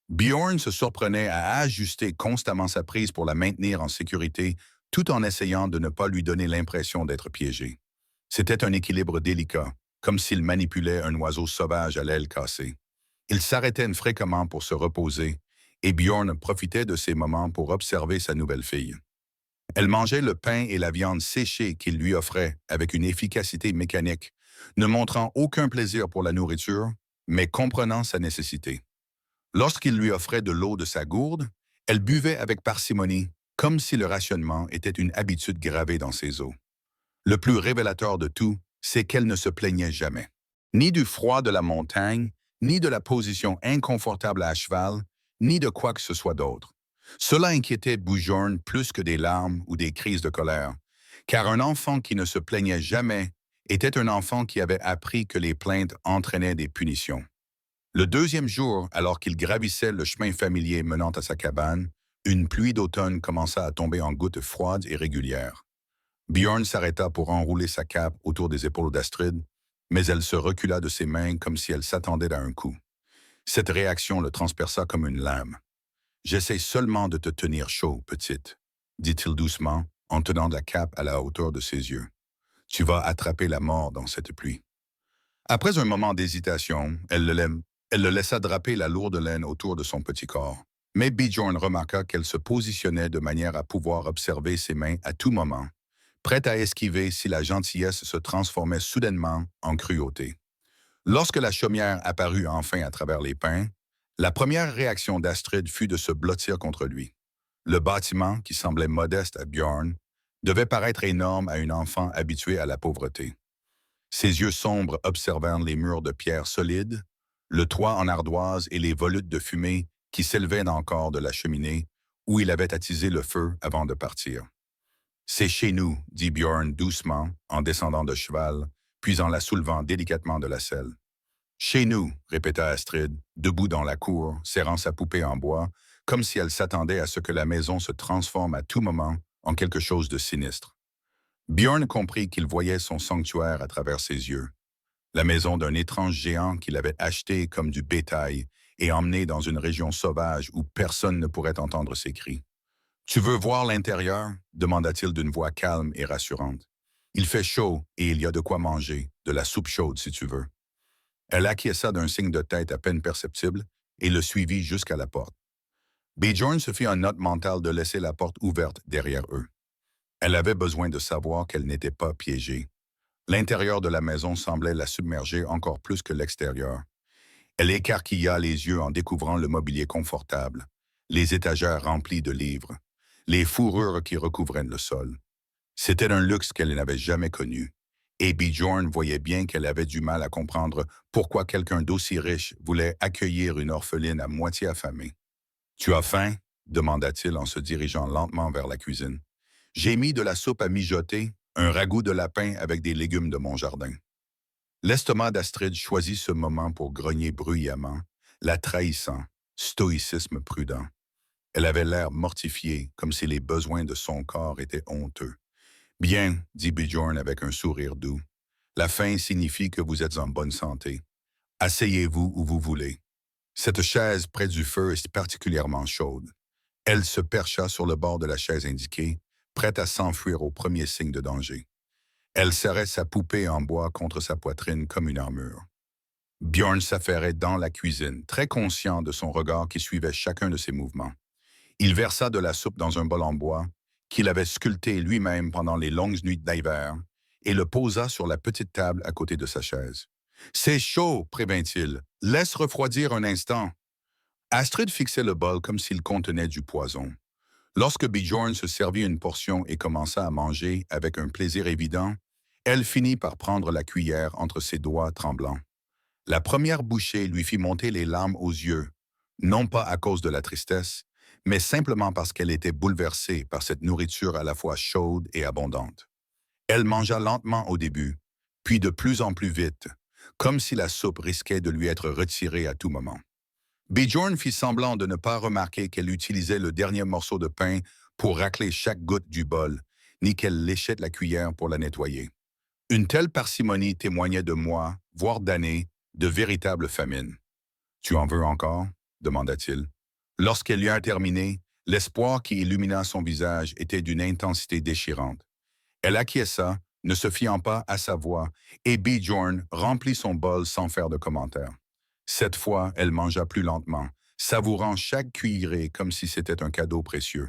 Bjorn se surprenait à ajuster constamment sa prise pour la maintenir en sécurité, tout en essayant de ne pas lui donner l'impression d'être piégé. C'était un équilibre délicat, comme s'il manipulait un oiseau sauvage à l'aile cassée. Il s'arrêtait fréquemment pour se reposer, et Bjorn profitait de ces moments pour observer sa nouvelle fille. Elle mangeait le pain et la viande séchée qu'il lui offrait avec une efficacité mécanique, ne montrant aucun plaisir pour la nourriture, mais comprenant sa nécessité. Lorsqu'il lui offrait de l'eau de sa gourde, elle buvait avec parcimonie, comme si le rationnement était une habitude gravée dans ses os. Le plus révélateur de tout, c'est qu'elle ne se plaignait jamais. Ni du froid de la montagne, ni de la position inconfortable à cheval, ni de quoi que ce soit d'autre. Cela inquiétait Bjorn plus que des larmes ou des crises de colère, car un enfant qui ne se plaignait jamais était un enfant qui avait appris que les plaintes entraînaient des punitions. Le deuxième jour, alors qu'il gravissait le chemin familier menant à sa cabane, une pluie d'automne commença à tomber en gouttes froides et régulières. Bjorn s'arrêta pour enrouler sa cape autour des épaules d'Astrid, mais elle se recula de ses mains comme si elle s'attendait à un coup. Cette réaction le transperça comme une lame. « J'essaie seulement de te tenir chaud, petite, » dit-il doucement, en tenant la cape à la hauteur de ses yeux. « Tu vas attraper la mort dans cette pluie. » Après un moment d'hésitation, elle le laissa draper la lourde laine autour de son petit corps. Mais Bjorn remarqua qu'elle se positionnait de manière à pouvoir observer ses mains à tout moment, prête à esquiver si la gentillesse se transformait soudainement en cruauté. Lorsque la chaumière apparut enfin à travers les pins, la première réaction d'Astrid fut de se blottir contre lui. Le bâtiment, qui semblait modeste à Bjorn, devait paraître énorme à une enfant habituée à la pauvreté. Ses yeux sombres observèrent les murs de pierre solides, le toit en ardoise et les volutes de fumée qui s'élevaient encore de la cheminée où il avait attisé le feu avant de partir. « C'est chez nous, » dit Bjorn doucement, en descendant de cheval, puis en la soulevant délicatement de la selle. « Chez nous, » répéta Astrid, debout dans la cour, serrant sa poupée en bois, comme si elle s'attendait à ce que la maison se transforme à tout moment en quelque chose de sinistre. Bjorn comprit qu'il voyait son sanctuaire à travers ses yeux, la maison d'un étrange géant qu'il avait acheté comme du bétail et emmené dans une région sauvage où personne ne pourrait entendre ses cris. « Tu veux voir l'intérieur » demanda-t-il d'une voix calme et rassurante. « Il fait chaud et il y a de quoi manger, de la soupe chaude si tu veux. » Elle acquiesça d'un signe de tête à peine perceptible et le suivit jusqu'à la porte. Bjorn se fit un note mental de laisser la porte ouverte derrière eux. Elle avait besoin de savoir qu'elle n'était pas piégée. L'intérieur de la maison semblait la submerger encore plus que l'extérieur. Elle écarquilla les yeux en découvrant le mobilier confortable, les étagères remplies de livres, les fourrures qui recouvraient le sol. C'était un luxe qu'elle n'avait jamais connu, et Bjorn voyait bien qu'elle avait du mal à comprendre pourquoi quelqu'un d'aussi riche voulait accueillir une orpheline à moitié affamée. Tu as faim? Demanda-t-il en se dirigeant lentement vers la cuisine. J'ai mis de la soupe à mijoter, un ragoût de lapin avec des légumes de mon jardin. L'estomac d'Astrid choisit ce moment pour grogner bruyamment, la trahissant, stoïcisme prudent. Elle avait l'air mortifiée, comme si les besoins de son corps étaient honteux. Bien, dit Bjorn avec un sourire doux. La faim signifie que vous êtes en bonne santé. Asseyez-vous où vous voulez. Cette chaise près du feu est particulièrement chaude. Elle se percha sur le bord de la chaise indiquée, prête à s'enfuir au premier signe de danger. Elle serrait sa poupée en bois contre sa poitrine comme une armure. Bjorn s'affairait dans la cuisine, très conscient de son regard qui suivait chacun de ses mouvements. Il versa de la soupe dans un bol en bois, qu'il avait sculpté lui-même pendant les longues nuits d'hiver, et le posa sur la petite table à côté de sa chaise. « C'est chaud, prévint-il. Laisse refroidir un instant. » Astrid fixait le bol comme s'il contenait du poison. Lorsque Bjorn se servit une portion et commença à manger avec un plaisir évident, elle finit par prendre la cuillère entre ses doigts tremblants. La première bouchée lui fit monter les larmes aux yeux, non pas à cause de la tristesse, mais simplement parce qu'elle était bouleversée par cette nourriture à la fois chaude et abondante. Elle mangea lentement au début, puis de plus en plus vite, comme si la soupe risquait de lui être retirée à tout moment. Bjorn fit semblant de ne pas remarquer qu'elle utilisait le dernier morceau de pain pour racler chaque goutte du bol, ni qu'elle léchait la cuillère pour la nettoyer. Une telle parcimonie témoignait de mois, voire d'années, de véritable famine. « Tu en veux encore ?» demanda-t-il. Lorsqu'elle eut terminé, l'espoir qui illumina son visage était d'une intensité déchirante. Elle acquiesça, ne se fiant pas à sa voix, et Bjorn remplit son bol sans faire de commentaire. Cette fois, elle mangea plus lentement, savourant chaque cuillerée comme si c'était un cadeau précieux.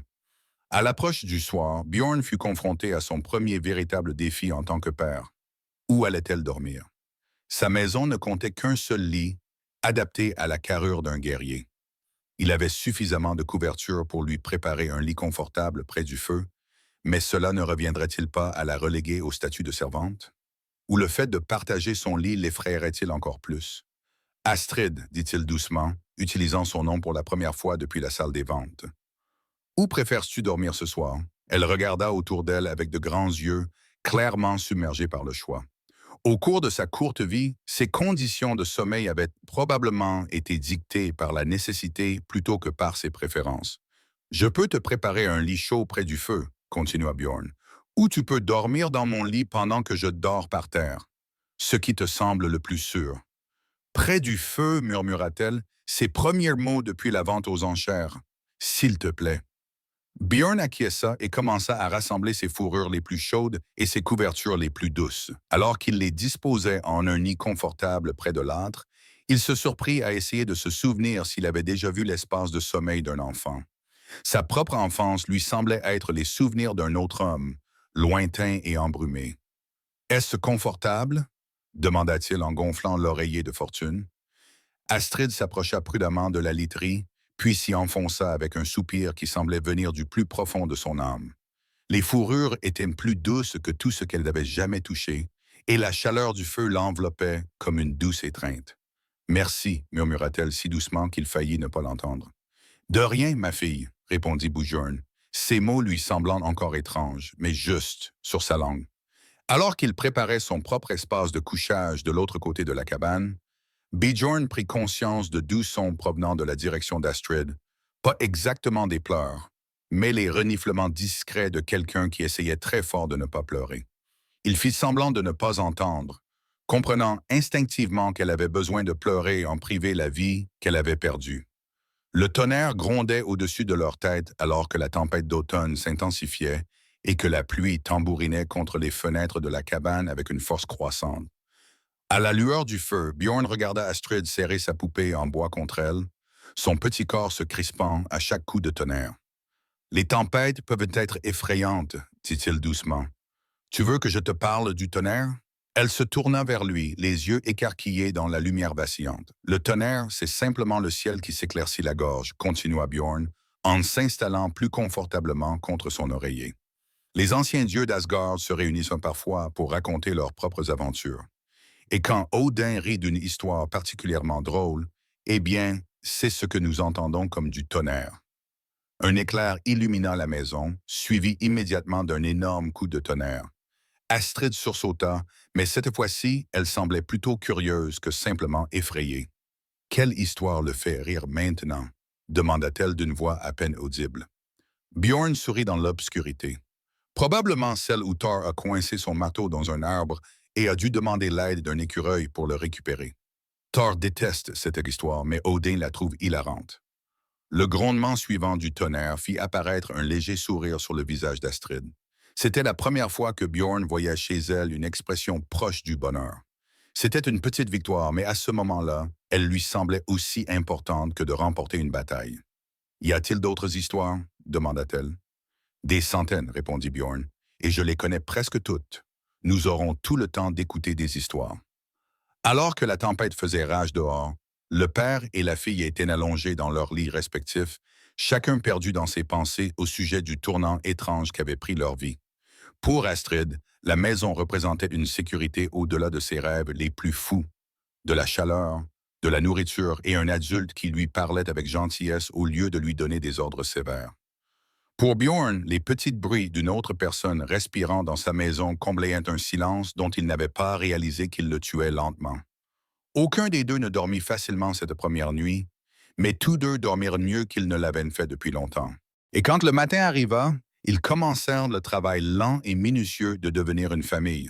À l'approche du soir, Bjorn fut confronté à son premier véritable défi en tant que père. Où allait-elle dormir? Sa maison ne comptait qu'un seul lit, adapté à la carrure d'un guerrier. Il avait suffisamment de couverture pour lui préparer un lit confortable près du feu, mais cela ne reviendrait-il pas à la reléguer au statut de servante? Ou le fait de partager son lit l'effraierait-il encore plus? « Astrid, dit-il doucement, utilisant son nom pour la première fois depuis la salle des ventes. « Où préfères-tu dormir ce soir? » Elle regarda autour d'elle avec de grands yeux, clairement submergés par le choix. Au cours de sa courte vie, ses conditions de sommeil avaient probablement été dictées par la nécessité plutôt que par ses préférences. « Je peux te préparer un lit chaud près du feu, » continua Bjorn, « ou tu peux dormir dans mon lit pendant que je dors par terre. Ce qui te semble le plus sûr. » « Près du feu, murmura-t-elle, ses premiers mots depuis la vente aux enchères. « S'il te plaît. » Bjorn acquiesça et commença à rassembler ses fourrures les plus chaudes et ses couvertures les plus douces. Alors qu'il les disposait en un nid confortable près de l'âtre, il se surprit à essayer de se souvenir s'il avait déjà vu l'espace de sommeil d'un enfant. Sa propre enfance lui semblait être les souvenirs d'un autre homme, lointain et embrumé. « Est-ce confortable? » demanda-t-il en gonflant l'oreiller de fortune. Astrid s'approcha prudemment de la literie, puis s'y enfonça avec un soupir qui semblait venir du plus profond de son âme. Les fourrures étaient plus douces que tout ce qu'elle n'avait jamais touché, et la chaleur du feu l'enveloppait comme une douce étreinte. « Merci, murmura-t-elle si doucement qu'il faillit ne pas l'entendre. « De rien, ma fille, répondit Bjorn, ces mots lui semblant encore étranges, mais justes, sur sa langue. Alors qu'il préparait son propre espace de couchage de l'autre côté de la cabane, Bjorn prit conscience de doux sons provenant de la direction d'Astrid, pas exactement des pleurs, mais les reniflements discrets de quelqu'un qui essayait très fort de ne pas pleurer. Il fit semblant de ne pas entendre, comprenant instinctivement qu'elle avait besoin de pleurer et en priver la vie qu'elle avait perdue. Le tonnerre grondait au-dessus de leur tête alors que la tempête d'automne s'intensifiait et que la pluie tambourinait contre les fenêtres de la cabane avec une force croissante. À la lueur du feu, Bjorn regarda Astrid serrer sa poupée en bois contre elle, son petit corps se crispant à chaque coup de tonnerre. « Les tempêtes peuvent être effrayantes, » dit-il doucement. « Tu veux que je te parle du tonnerre? » Elle se tourna vers lui, les yeux écarquillés dans la lumière vacillante. « Le tonnerre, c'est simplement le ciel qui s'éclaircit la gorge, » continua Bjorn, en s'installant plus confortablement contre son oreiller. Les anciens dieux d'Asgard se réunissent parfois pour raconter leurs propres aventures. Et quand Odin rit d'une histoire particulièrement drôle, eh bien, c'est ce que nous entendons comme du tonnerre. Un éclair illumina la maison, suivi immédiatement d'un énorme coup de tonnerre. Astrid sursauta, mais cette fois-ci, elle semblait plutôt curieuse que simplement effrayée. Quelle histoire le fait rire maintenant? Demanda-t-elle d'une voix à peine audible. Bjorn sourit dans l'obscurité. Probablement celle où Thor a coincé son marteau dans un arbre et a dû demander l'aide d'un écureuil pour le récupérer. Thor déteste cette histoire, mais Odin la trouve hilarante. Le grondement suivant du tonnerre fit apparaître un léger sourire sur le visage d'Astrid. C'était la première fois que Bjorn voyait chez elle une expression proche du bonheur. C'était une petite victoire, mais à ce moment-là, elle lui semblait aussi importante que de remporter une bataille. « Y a-t-il d'autres histoires » demanda-t-elle. « Des centaines » répondit Bjorn, « et je les connais presque toutes. Nous aurons tout le temps d'écouter des histoires. » Alors que la tempête faisait rage dehors, le père et la fille étaient allongés dans leurs lits respectifs, chacun perdu dans ses pensées au sujet du tournant étrange qu'avait pris leur vie. Pour Astrid, la maison représentait une sécurité au-delà de ses rêves les plus fous, de la chaleur, de la nourriture et un adulte qui lui parlait avec gentillesse au lieu de lui donner des ordres sévères. Pour Bjorn, les petits bruits d'une autre personne respirant dans sa maison comblaient un silence dont il n'avait pas réalisé qu'il le tuait lentement. Aucun des deux ne dormit facilement cette première nuit, mais tous deux dormirent mieux qu'ils ne l'avaient fait depuis longtemps. Et quand le matin arriva, ils commencèrent le travail lent et minutieux de devenir une famille.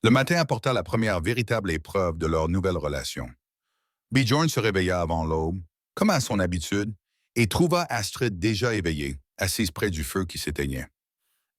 Le matin apporta la première véritable épreuve de leur nouvelle relation. Bjorn se réveilla avant l'aube, comme à son habitude, et trouva Astrid déjà éveillée, assise près du feu qui s'éteignait.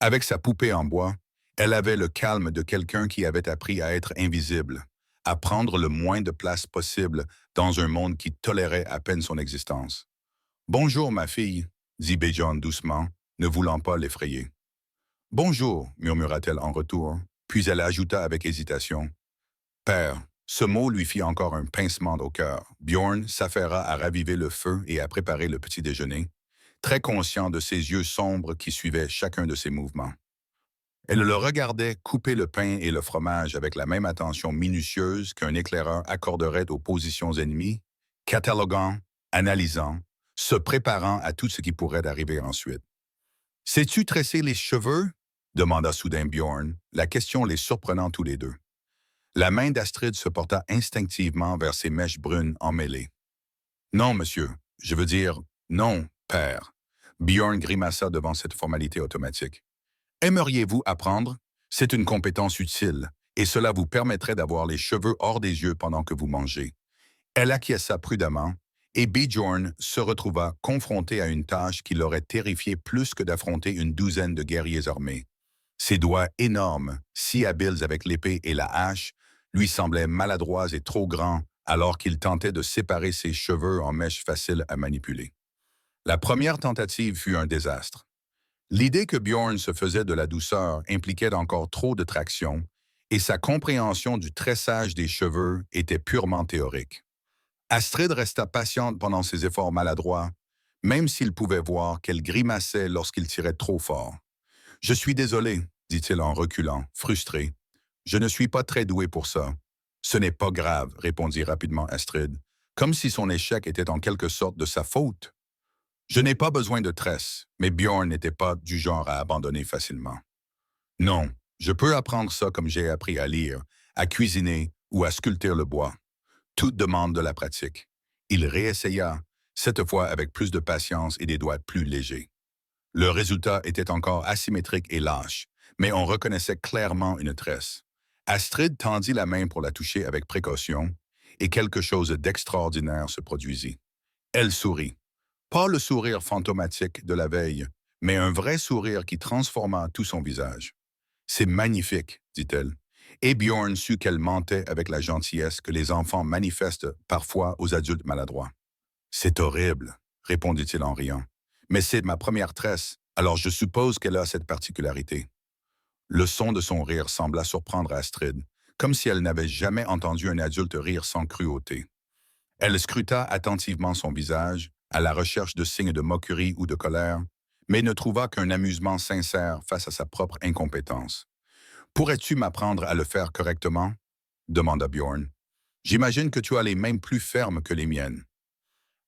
Avec sa poupée en bois, elle avait le calme de quelqu'un qui avait appris à être invisible, à prendre le moins de place possible dans un monde qui tolérait à peine son existence. « Bonjour, ma fille » dit Bjorn doucement, ne voulant pas l'effrayer. « Bonjour » murmura-t-elle en retour, puis elle ajouta avec hésitation. « Père ». Ce mot lui fit encore un pincement au cœur. Bjorn s'affaira à raviver le feu et à préparer le petit déjeuner, très conscient de ses yeux sombres qui suivaient chacun de ses mouvements. Elle le regardait couper le pain et le fromage avec la même attention minutieuse qu'un éclaireur accorderait aux positions ennemies, cataloguant, analysant, se préparant à tout ce qui pourrait arriver ensuite. « Sais-tu tresser les cheveux » demanda soudain Bjorn, la question les surprenant tous les deux. La main d'Astrid se porta instinctivement vers ses mèches brunes emmêlées. « Non, monsieur. Je veux dire, non, père. » Bjorn grimaça devant cette formalité automatique. « Aimeriez-vous apprendre? C'est une compétence utile, et cela vous permettrait d'avoir les cheveux hors des yeux pendant que vous mangez. » Elle acquiesça prudemment, et Bjorn se retrouva confronté à une tâche qui l'aurait terrifié plus que d'affronter une douzaine de guerriers armés. Ses doigts énormes, si habiles avec l'épée et la hache, lui semblaient maladroits et trop grands alors qu'il tentait de séparer ses cheveux en mèches faciles à manipuler. La première tentative fut un désastre. L'idée que Bjorn se faisait de la douceur impliquait encore trop de traction, et sa compréhension du tressage des cheveux était purement théorique. Astrid resta patiente pendant ses efforts maladroits, même s'il pouvait voir qu'elle grimaçait lorsqu'il tirait trop fort. « Je suis désolé, » dit-il en reculant, frustré. « Je ne suis pas très doué pour ça. »« Ce n'est pas grave, » répondit rapidement Astrid, comme si son échec était en quelque sorte de sa faute. « Je n'ai pas besoin de tresse, mais Bjorn n'était pas du genre à abandonner facilement. »« Non, je peux apprendre ça comme j'ai appris à lire, à cuisiner ou à sculpter le bois. Tout demande de la pratique. » Il réessaya, cette fois avec plus de patience et des doigts plus légers. Le résultat était encore asymétrique et lâche, mais on reconnaissait clairement une tresse. Astrid tendit la main pour la toucher avec précaution, et quelque chose d'extraordinaire se produisit. Elle sourit. Pas le sourire fantomatique de la veille, mais un vrai sourire qui transforma tout son visage. « C'est magnifique, » dit-elle, et Bjorn sut qu'elle mentait avec la gentillesse que les enfants manifestent parfois aux adultes maladroits. « C'est horrible, » répondit-il en riant. « Mais c'est ma première tresse, alors je suppose qu'elle a cette particularité. » Le son de son rire sembla surprendre Astrid, comme si elle n'avait jamais entendu un adulte rire sans cruauté. Elle scruta attentivement son visage, à la recherche de signes de moquerie ou de colère, mais ne trouva qu'un amusement sincère face à sa propre incompétence. Pourrais-tu m'apprendre à le faire correctement? Demanda Bjorn. J'imagine que tu as les mains plus fermes que les miennes.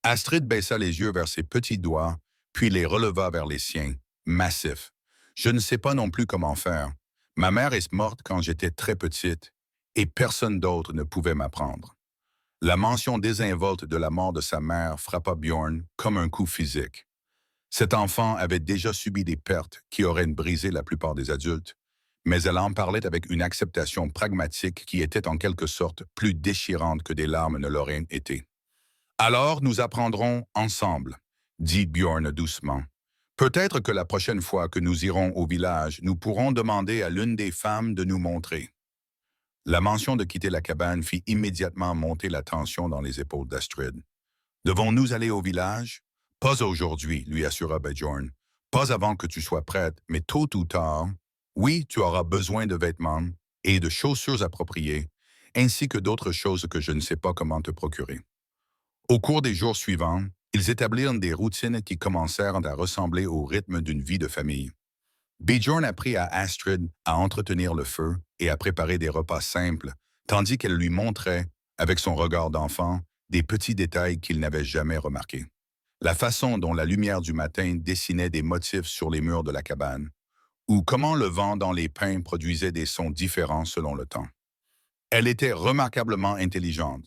Astrid baissa les yeux vers ses petits doigts, puis les releva vers les siens, massifs. Je ne sais pas non plus comment faire. Ma mère est morte quand j'étais très petite, et personne d'autre ne pouvait m'apprendre. La mention désinvolte de la mort de sa mère frappa Bjorn comme un coup physique. Cet enfant avait déjà subi des pertes qui auraient brisé la plupart des adultes, mais elle en parlait avec une acceptation pragmatique qui était en quelque sorte plus déchirante que des larmes ne l'auraient été. Alors nous apprendrons ensemble, dit Bjorn doucement. Peut-être que la prochaine fois que nous irons au village, nous pourrons demander à l'une des femmes de nous montrer. La mention de quitter la cabane fit immédiatement monter la tension dans les épaules d'Astrid. Devons-nous aller au village? Pas aujourd'hui, lui assura Bjorn. Pas avant que tu sois prête, mais tôt ou tard. Oui, tu auras besoin de vêtements et de chaussures appropriées, ainsi que d'autres choses que je ne sais pas comment te procurer. Au cours des jours suivants, ils établirent des routines qui commencèrent à ressembler au rythme d'une vie de famille. Bjorn apprit à Astrid à entretenir le feu et à préparer des repas simples, tandis qu'elle lui montrait, avec son regard d'enfant, des petits détails qu'il n'avait jamais remarqués. La façon dont la lumière du matin dessinait des motifs sur les murs de la cabane, ou comment le vent dans les pins produisait des sons différents selon le temps. Elle était remarquablement intelligente,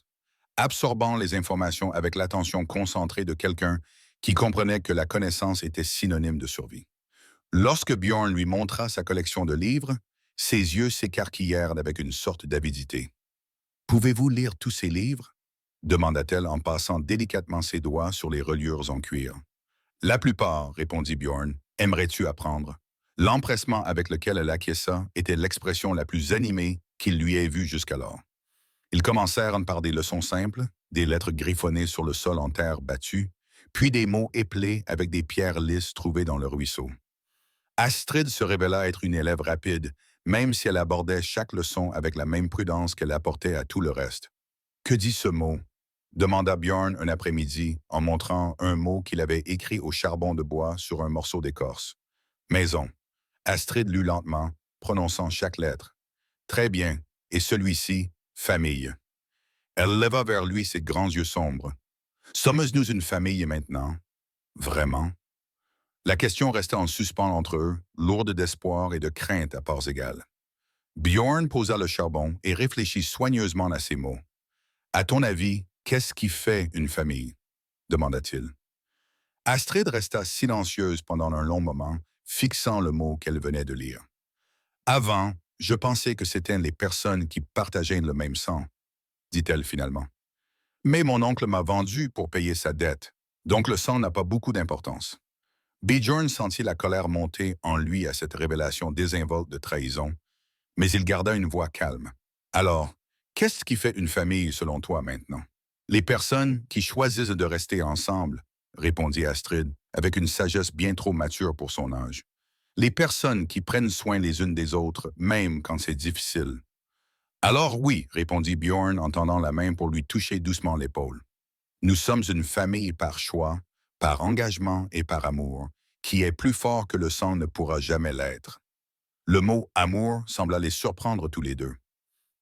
absorbant les informations avec l'attention concentrée de quelqu'un qui comprenait que la connaissance était synonyme de survie. Lorsque Bjorn lui montra sa collection de livres, ses yeux s'écarquillèrent avec une sorte d'avidité. « Pouvez-vous lire tous ces livres? » demanda-t-elle en passant délicatement ses doigts sur les reliures en cuir. « La plupart, répondit Bjorn. Aimerais-tu apprendre? » L'empressement avec lequel elle acquiesça était l'expression la plus animée qu'il lui ait vue jusqu'alors. Ils commencèrent par des leçons simples, des lettres griffonnées sur le sol en terre battue, puis des mots épelés avec des pierres lisses trouvées dans le ruisseau. Astrid se révéla être une élève rapide, même si elle abordait chaque leçon avec la même prudence qu'elle apportait à tout le reste. « Que dit ce mot? » demanda Bjorn un après-midi en montrant un mot qu'il avait écrit au charbon de bois sur un morceau d'écorce. « Maison. » Astrid lut lentement, prononçant chaque lettre. « Très bien. Et celui-ci, famille. » Elle leva vers lui ses grands yeux sombres. « Sommes-nous une famille maintenant? Vraiment? » La question restait en suspens entre eux, lourde d'espoir et de crainte à parts égales. Bjorn posa le charbon et réfléchit soigneusement à ces mots. « À ton avis, qu'est-ce qui fait une famille? » demanda-t-il. Astrid resta silencieuse pendant un long moment, fixant le mot qu'elle venait de lire. « Avant, je pensais que c'étaient les personnes qui partageaient le même sang, dit-elle finalement. Mais mon oncle m'a vendu pour payer sa dette, donc le sang n'a pas beaucoup d'importance. » Bjorn sentit la colère monter en lui à cette révélation désinvolte de trahison, mais il garda une voix calme. « Alors, qu'est-ce qui fait une famille selon toi maintenant? » « Les personnes qui choisissent de rester ensemble, répondit Astrid, avec une sagesse bien trop mature pour son âge. Les personnes qui prennent soin les unes des autres, même quand c'est difficile. Alors oui, répondit Bjorn en tendant la main pour lui toucher doucement l'épaule. Nous sommes une famille par choix, par engagement et par amour, qui est plus fort que le sang ne pourra jamais l'être. Le mot « amour » sembla les surprendre tous les deux.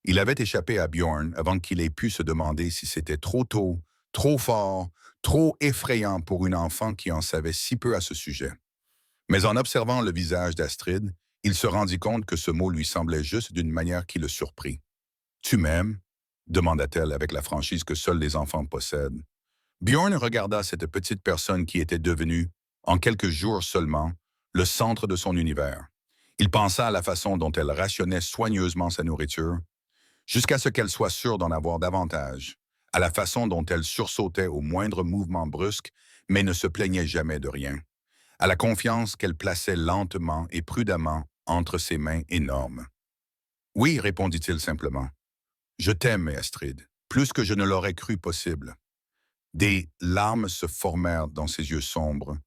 Il avait échappé à Bjorn avant qu'il ait pu se demander si c'était trop tôt, trop fort, trop effrayant pour une enfant qui en savait si peu à ce sujet. Mais en observant le visage d'Astrid, il se rendit compte que ce mot lui semblait juste d'une manière qui le surprit. « Tu m'aimes » demanda-t-elle avec la franchise que seuls les enfants possèdent. Bjorn regarda cette petite personne qui était devenue, en quelques jours seulement, le centre de son univers. Il pensa à la façon dont elle rationnait soigneusement sa nourriture, jusqu'à ce qu'elle soit sûre d'en avoir davantage, à la façon dont elle sursautait au moindre mouvement brusque, mais ne se plaignait jamais de rien, à la confiance qu'elle plaçait lentement et prudemment entre ses mains énormes. « Oui, répondit-il simplement. Je t'aime, Astrid, plus que je ne l'aurais cru possible. » Des larmes se formèrent dans ses yeux sombres,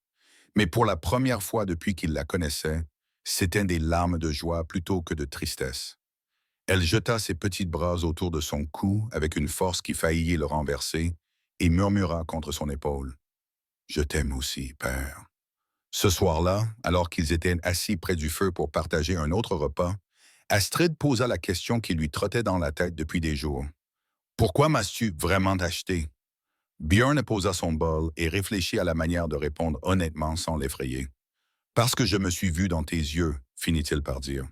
mais pour la première fois depuis qu'il la connaissait, c'étaient des larmes de joie plutôt que de tristesse. Elle jeta ses petits bras autour de son cou avec une force qui faillit le renverser et murmura contre son épaule. « Je t'aime aussi, père. » Ce soir-là, alors qu'ils étaient assis près du feu pour partager un autre repas, Astrid posa la question qui lui trottait dans la tête depuis des jours. Pourquoi m'as-tu vraiment acheté? Björn posa son bol et réfléchit à la manière de répondre honnêtement sans l'effrayer. Parce que je me suis vu dans tes yeux, finit-il par dire.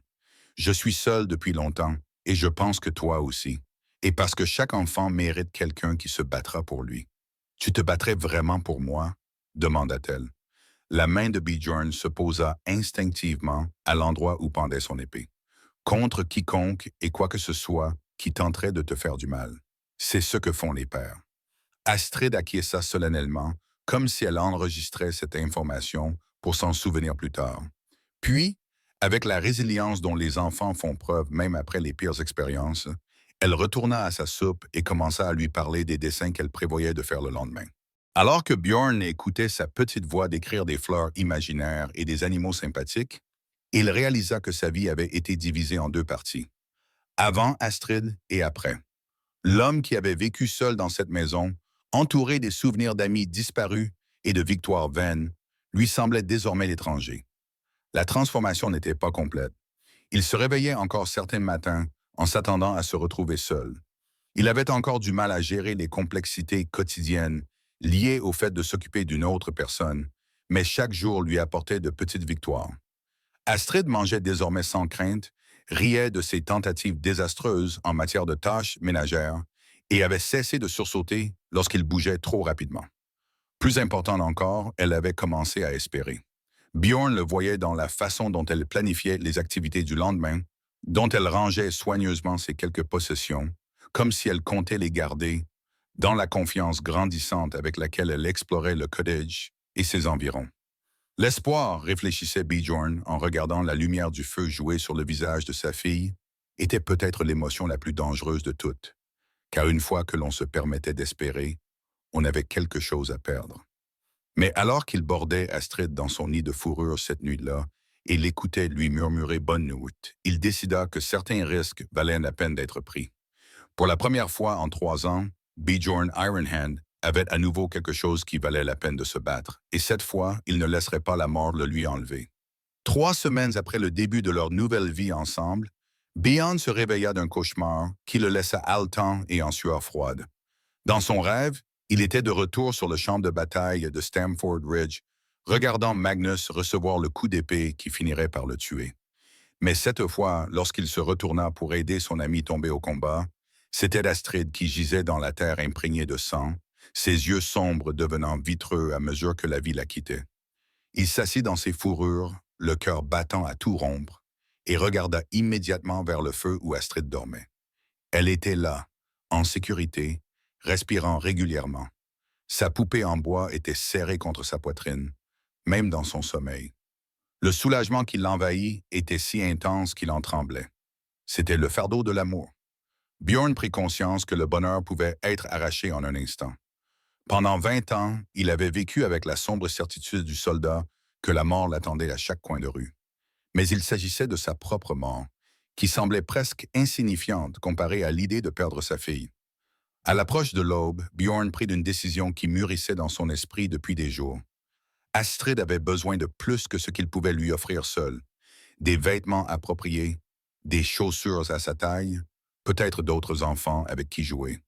Je suis seul depuis longtemps, et je pense que toi aussi. Et parce que chaque enfant mérite quelqu'un qui se battra pour lui. Tu te battrais vraiment pour moi? Demanda-t-elle. La main de Bjorn se posa instinctivement à l'endroit où pendait son épée. Contre quiconque et quoi que ce soit qui tenterait de te faire du mal. C'est ce que font les pères. Astrid acquiesça solennellement, comme si elle enregistrait cette information pour s'en souvenir plus tard. Puis, avec la résilience dont les enfants font preuve même après les pires expériences, elle retourna à sa soupe et commença à lui parler des dessins qu'elle prévoyait de faire le lendemain. Alors que Bjorn écoutait sa petite voix décrire des fleurs imaginaires et des animaux sympathiques, il réalisa que sa vie avait été divisée en deux parties. Avant Astrid et après. L'homme qui avait vécu seul dans cette maison, entouré des souvenirs d'amis disparus et de victoires vaines, lui semblait désormais l'étranger. La transformation n'était pas complète. Il se réveillait encore certains matins en s'attendant à se retrouver seul. Il avait encore du mal à gérer les complexités quotidiennes liées au fait de s'occuper d'une autre personne, mais chaque jour lui apportait de petites victoires. Astrid mangeait désormais sans crainte, riait de ses tentatives désastreuses en matière de tâches ménagères et avait cessé de sursauter lorsqu'il bougeait trop rapidement. Plus important encore, elle avait commencé à espérer. Bjorn le voyait dans la façon dont elle planifiait les activités du lendemain, dont elle rangeait soigneusement ses quelques possessions, comme si elle comptait les garder, dans la confiance grandissante avec laquelle elle explorait le cottage et ses environs. L'espoir, réfléchissait Bjorn en regardant la lumière du feu jouer sur le visage de sa fille, était peut-être l'émotion la plus dangereuse de toutes, car une fois que l'on se permettait d'espérer, on avait quelque chose à perdre. Mais alors qu'il bordait Astrid dans son nid de fourrure cette nuit-là et l'écoutait lui murmurer bonne nuit, il décida que certains risques valaient la peine d'être pris. Pour la première fois en 3 ans, Bjorn Ironhand avait à nouveau quelque chose qui valait la peine de se battre, et cette fois, il ne laisserait pas la mort le lui enlever. 3 semaines après le début de leur nouvelle vie ensemble, Bjorn se réveilla d'un cauchemar qui le laissa haletant et en sueur froide. Dans son rêve, il était de retour sur le champ de bataille de Stamford Ridge, regardant Magnus recevoir le coup d'épée qui finirait par le tuer. Mais cette fois, lorsqu'il se retourna pour aider son ami tombé au combat, c'était Astrid qui gisait dans la terre imprégnée de sang, ses yeux sombres devenant vitreux à mesure que la vie la quittait. Il s'assit dans ses fourrures, le cœur battant à tout rompre, et regarda immédiatement vers le feu où Astrid dormait. Elle était là, en sécurité, respirant régulièrement. Sa poupée en bois était serrée contre sa poitrine, même dans son sommeil. Le soulagement qui l'envahit était si intense qu'il en tremblait. C'était le fardeau de l'amour. Bjorn prit conscience que le bonheur pouvait être arraché en un instant. Pendant 20 ans, il avait vécu avec la sombre certitude du soldat que la mort l'attendait à chaque coin de rue. Mais il s'agissait de sa propre mort, qui semblait presque insignifiante comparée à l'idée de perdre sa fille. À l'approche de l'aube, Bjorn prit une décision qui mûrissait dans son esprit depuis des jours. Astrid avait besoin de plus que ce qu'il pouvait lui offrir seul. Des vêtements appropriés, des chaussures à sa taille, peut-être d'autres enfants avec qui jouer.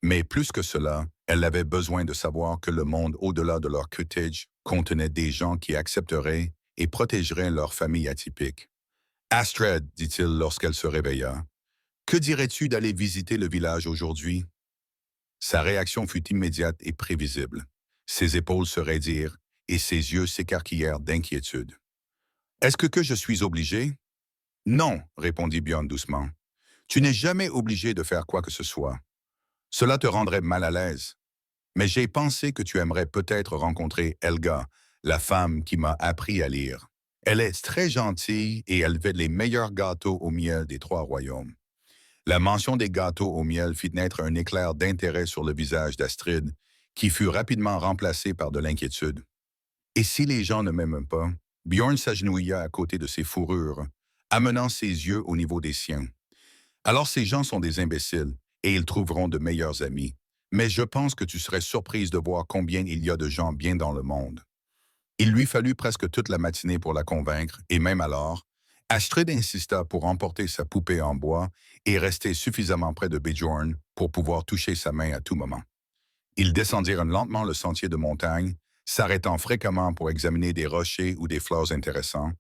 Mais plus que cela, elle avait besoin de savoir que le monde au-delà de leur cottage contenait des gens qui accepteraient et protégeraient leur famille atypique. Astrid, dit-il lorsqu'elle se réveilla, que dirais-tu d'aller visiter le village aujourd'hui? Sa réaction fut immédiate et prévisible. Ses épaules se raidirent et ses yeux s'écarquillèrent d'inquiétude. Est-ce que je suis obligé? Non, répondit Bjorn doucement. Tu n'es jamais obligé de faire quoi que ce soit. Cela te rendrait mal à l'aise. Mais j'ai pensé que tu aimerais peut-être rencontrer Helga, la femme qui m'a appris à lire. Elle est très gentille et elle fait les meilleurs gâteaux au miel des 3 royaumes. La mention des gâteaux au miel fit naître un éclair d'intérêt sur le visage d'Astrid, qui fut rapidement remplacé par de l'inquiétude. Et si les gens ne m'aiment pas? Bjorn s'agenouilla à côté de ses fourrures, amenant ses yeux au niveau des siens. Alors ces gens sont des imbéciles, et ils trouveront de meilleurs amis. Mais je pense que tu serais surprise de voir combien il y a de gens bien dans le monde. Il lui fallut presque toute la matinée pour la convaincre, et même alors, Astrid insista pour emporter sa poupée en bois et rester suffisamment près de Bjorn pour pouvoir toucher sa main à tout moment. Ils descendirent lentement le sentier de montagne, s'arrêtant fréquemment pour examiner des rochers ou des fleurs intéressants,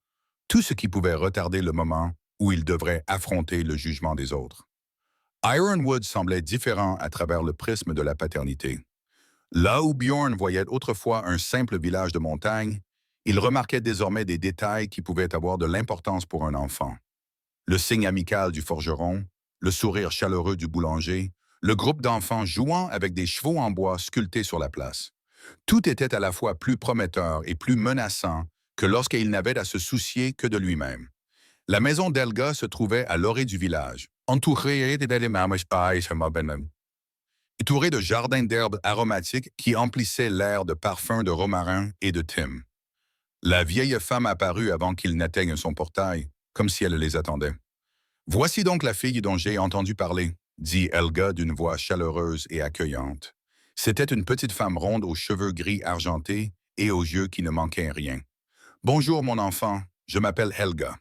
tout ce qui pouvait retarder le moment où ils devraient affronter le jugement des autres. Ironwood semblait différent à travers le prisme de la paternité. Là où Bjorn voyait autrefois un simple village de montagne, il remarquait désormais des détails qui pouvaient avoir de l'importance pour un enfant. Le signe amical du forgeron, le sourire chaleureux du boulanger, le groupe d'enfants jouant avec des chevaux en bois sculptés sur la place. Tout était à la fois plus prometteur et plus menaçant que lorsqu'il n'avait à se soucier que de lui-même. La maison d'Helga se trouvait à l'orée du village, entourée de jardins d'herbes aromatiques qui emplissaient l'air de parfums de romarin et de thym. La vieille femme apparut avant qu'il n'atteigne son portail, comme si elle les attendait. « Voici donc la fille dont j'ai entendu parler », dit Helga d'une voix chaleureuse et accueillante. C'était une petite femme ronde aux cheveux gris argentés et aux yeux qui ne manquaient rien. « Bonjour, mon enfant, je m'appelle Helga. »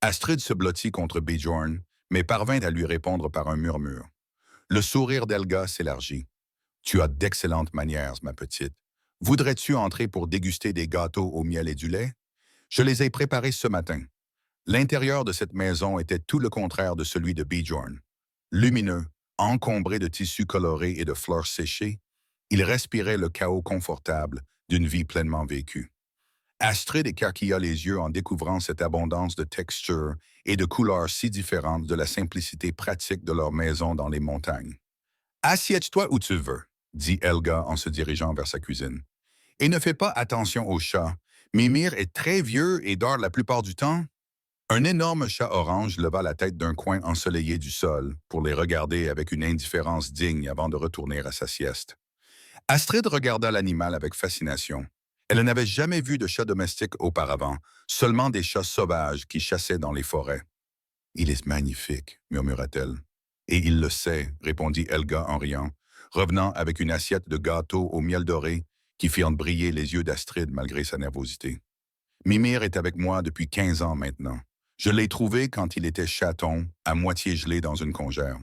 Astrid se blottit contre Bjorn, mais parvint à lui répondre par un murmure. Le sourire d'Helga s'élargit. « Tu as d'excellentes manières, ma petite. Voudrais-tu entrer pour déguster des gâteaux au miel et du lait? Je les ai préparés ce matin. » L'intérieur de cette maison était tout le contraire de celui de Bjorn. Lumineux, encombré de tissus colorés et de fleurs séchées, il respirait le chaos confortable d'une vie pleinement vécue. Astrid écarquilla les yeux en découvrant cette abondance de textures et de couleurs si différentes de la simplicité pratique de leur maison dans les montagnes. « Assieds-toi où tu veux, » dit Helga en se dirigeant vers sa cuisine. « Et ne fais pas attention au chat. Mimir est très vieux et dort la plupart du temps. » Un énorme chat orange leva la tête d'un coin ensoleillé du sol pour les regarder avec une indifférence digne avant de retourner à sa sieste. Astrid regarda l'animal avec fascination. Elle n'avait jamais vu de chat domestique auparavant, seulement des chats sauvages qui chassaient dans les forêts. « Il est magnifique, » murmura-t-elle. « Et il le sait, » répondit Helga en riant, revenant avec une assiette de gâteaux au miel doré qui firent briller les yeux d'Astrid malgré sa nervosité. « Mimir est avec moi depuis 15 ans maintenant. Je l'ai trouvé quand il était chaton, à moitié gelé dans une congère. »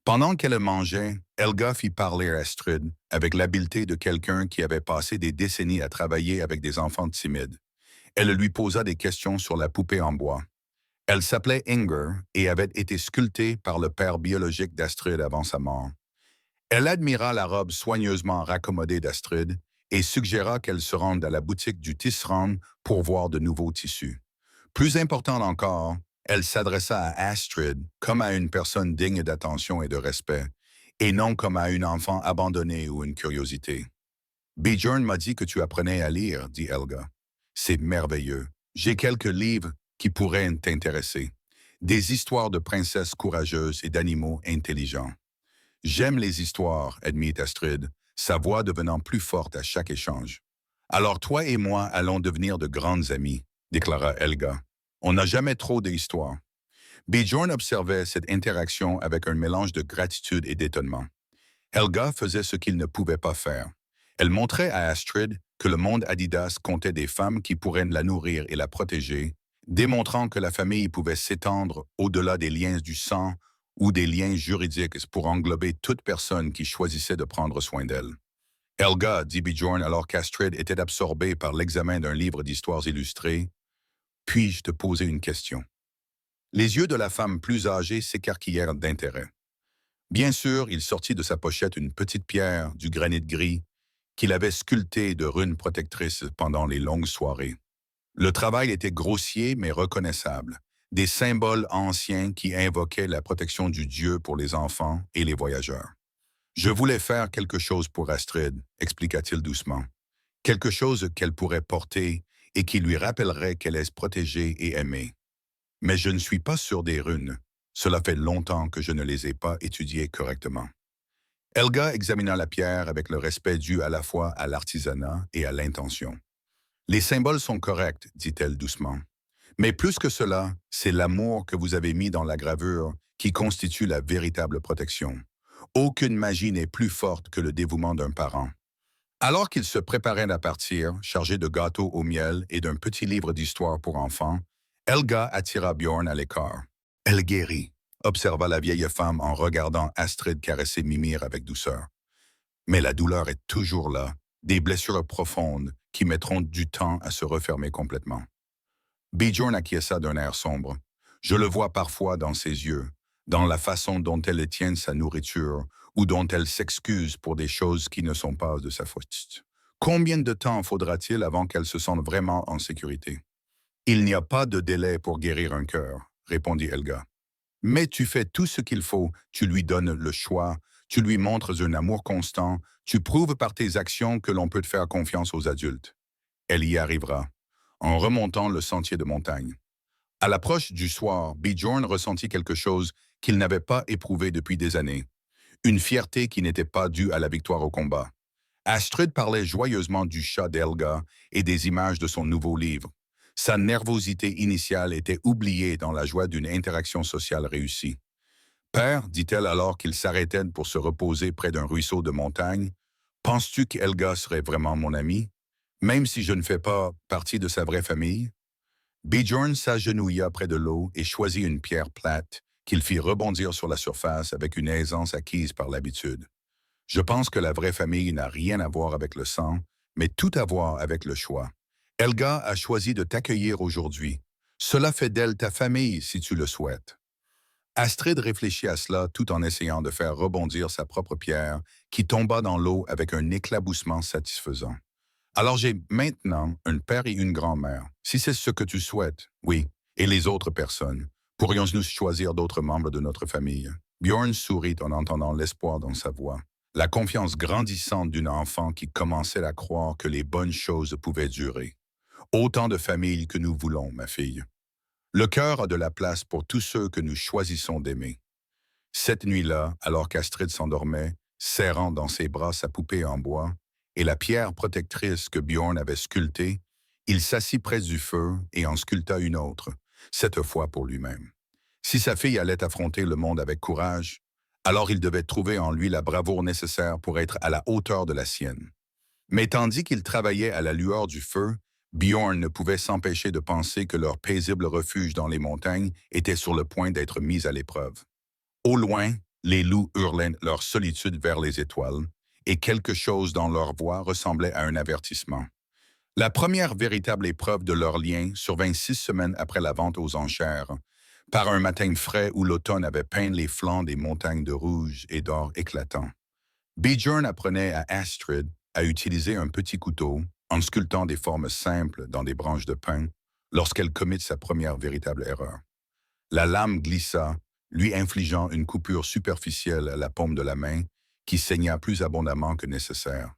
Pendant qu'elle mangeait, Helga fit parler Astrid avec l'habileté de quelqu'un qui avait passé des décennies à travailler avec des enfants timides. Elle lui posa des questions sur la poupée en bois. Elle s'appelait Inger et avait été sculptée par le père biologique d'Astrid avant sa mort. Elle admira la robe soigneusement raccommodée d'Astrid et suggéra qu'elle se rende à la boutique du tisserand pour voir de nouveaux tissus. Plus important encore, elle s'adressa à Astrid comme à une personne digne d'attention et de respect, et non comme à une enfant abandonnée ou une curiosité. « Bjorn m'a dit que tu apprenais à lire, » dit Helga. « C'est merveilleux. J'ai quelques livres qui pourraient t'intéresser. Des histoires de princesses courageuses et d'animaux intelligents. »« J'aime les histoires, » admit Astrid, sa voix devenant plus forte à chaque échange. « Alors toi et moi allons devenir de grandes amies, » déclara Helga. « On n'a jamais trop d'histoires. » Bjorn observait cette interaction avec un mélange de gratitude et d'étonnement. Helga faisait ce qu'il ne pouvait pas faire. Elle montrait à Astrid que le monde Adidas comptait des femmes qui pourraient la nourrir et la protéger, démontrant que la famille pouvait s'étendre au-delà des liens du sang ou des liens juridiques pour englober toute personne qui choisissait de prendre soin d'elle. « Helga, » dit Bjorn alors qu'Astrid était absorbée par l'examen d'un livre d'histoires illustrées, « puis-je te poser une question? » Les yeux de la femme plus âgée s'écarquillèrent d'intérêt. Bien sûr, il sortit de sa pochette une petite pierre du granit gris qu'il avait sculptée de runes protectrices pendant les longues soirées. Le travail était grossier mais reconnaissable, des symboles anciens qui invoquaient la protection du Dieu pour les enfants et les voyageurs. « Je voulais faire quelque chose pour Astrid, » expliqua-t-il doucement. « Quelque chose qu'elle pourrait porter et qui lui rappellerait qu'elle est protégée et aimée. Mais je ne suis pas sûr des runes. Cela fait longtemps que je ne les ai pas étudiées correctement. » Helga examina la pierre avec le respect dû à la fois à l'artisanat et à l'intention. « Les symboles sont corrects, » dit-elle doucement. « Mais plus que cela, c'est l'amour que vous avez mis dans la gravure qui constitue la véritable protection. Aucune magie n'est plus forte que le dévouement d'un parent. » Alors qu'ils se préparaient à partir, chargés de gâteaux au miel et d'un petit livre d'histoire pour enfants, Helga attira Bjorn à l'écart. Elle guérit, observa la vieille femme en regardant Astrid caresser Mimir avec douceur. Mais la douleur est toujours là, des blessures profondes qui mettront du temps à se refermer complètement. Bjorn acquiesça d'un air sombre. Je le vois parfois dans ses yeux, dans la façon dont elle tient sa nourriture ou dont elle s'excuse pour des choses qui ne sont pas de sa faute. Combien de temps faudra-t-il avant qu'elle se sente vraiment en sécurité? Il n'y a pas de délai pour guérir un cœur, répondit Helga. Mais tu fais tout ce qu'il faut, tu lui donnes le choix, tu lui montres un amour constant, tu prouves par tes actions que l'on peut te faire confiance aux adultes. Elle y arrivera, en remontant le sentier de montagne. À l'approche du soir, Bjorn ressentit quelque chose qu'il n'avait pas éprouvé depuis des années. Une fierté qui n'était pas due à la victoire au combat. Astrid parlait joyeusement du chat d'Helga et des images de son nouveau livre. Sa nervosité initiale était oubliée dans la joie d'une interaction sociale réussie. Père, dit-elle alors qu'il s'arrêtait pour se reposer près d'un ruisseau de montagne, penses-tu qu'Helga serait vraiment mon amie, même si je ne fais pas partie de sa vraie famille? Bjorn s'agenouilla près de l'eau et choisit une pierre plate qu'il fit rebondir sur la surface avec une aisance acquise par l'habitude. Je pense que la vraie famille n'a rien à voir avec le sang, mais tout à voir avec le choix. Helga a choisi de t'accueillir aujourd'hui. Cela fait d'elle ta famille si tu le souhaites. Astrid réfléchit à cela tout en essayant de faire rebondir sa propre pierre qui tomba dans l'eau avec un éclaboussement satisfaisant. Alors j'ai maintenant un père et une grand-mère. Si c'est ce que tu souhaites, oui, et les autres personnes, pourrions-nous choisir d'autres membres de notre famille? Bjorn sourit en entendant l'espoir dans sa voix. La confiance grandissante d'une enfant qui commençait à croire que les bonnes choses pouvaient durer. Autant de familles que nous voulons, ma fille. Le cœur a de la place pour tous ceux que nous choisissons d'aimer. Cette nuit-là, alors qu'Astrid s'endormait, serrant dans ses bras sa poupée en bois, et la pierre protectrice que Bjorn avait sculptée, il s'assit près du feu et en sculpta une autre, cette fois pour lui-même. Si sa fille allait affronter le monde avec courage, alors il devait trouver en lui la bravoure nécessaire pour être à la hauteur de la sienne. Mais tandis qu'il travaillait à la lueur du feu, Bjorn ne pouvait s'empêcher de penser que leur paisible refuge dans les montagnes était sur le point d'être mis à l'épreuve. Au loin, les loups hurlaient leur solitude vers les étoiles, et quelque chose dans leur voix ressemblait à un avertissement. La première véritable épreuve de leur lien survint 6 semaines après la vente aux enchères, par un matin frais où l'automne avait peint les flancs des montagnes de rouge et d'or éclatants. Bjorn apprenait à Astrid à utiliser un petit couteau en sculptant des formes simples dans des branches de pin lorsqu'elle commit sa première véritable erreur. La lame glissa, lui infligeant une coupure superficielle à la paume de la main qui saigna plus abondamment que nécessaire.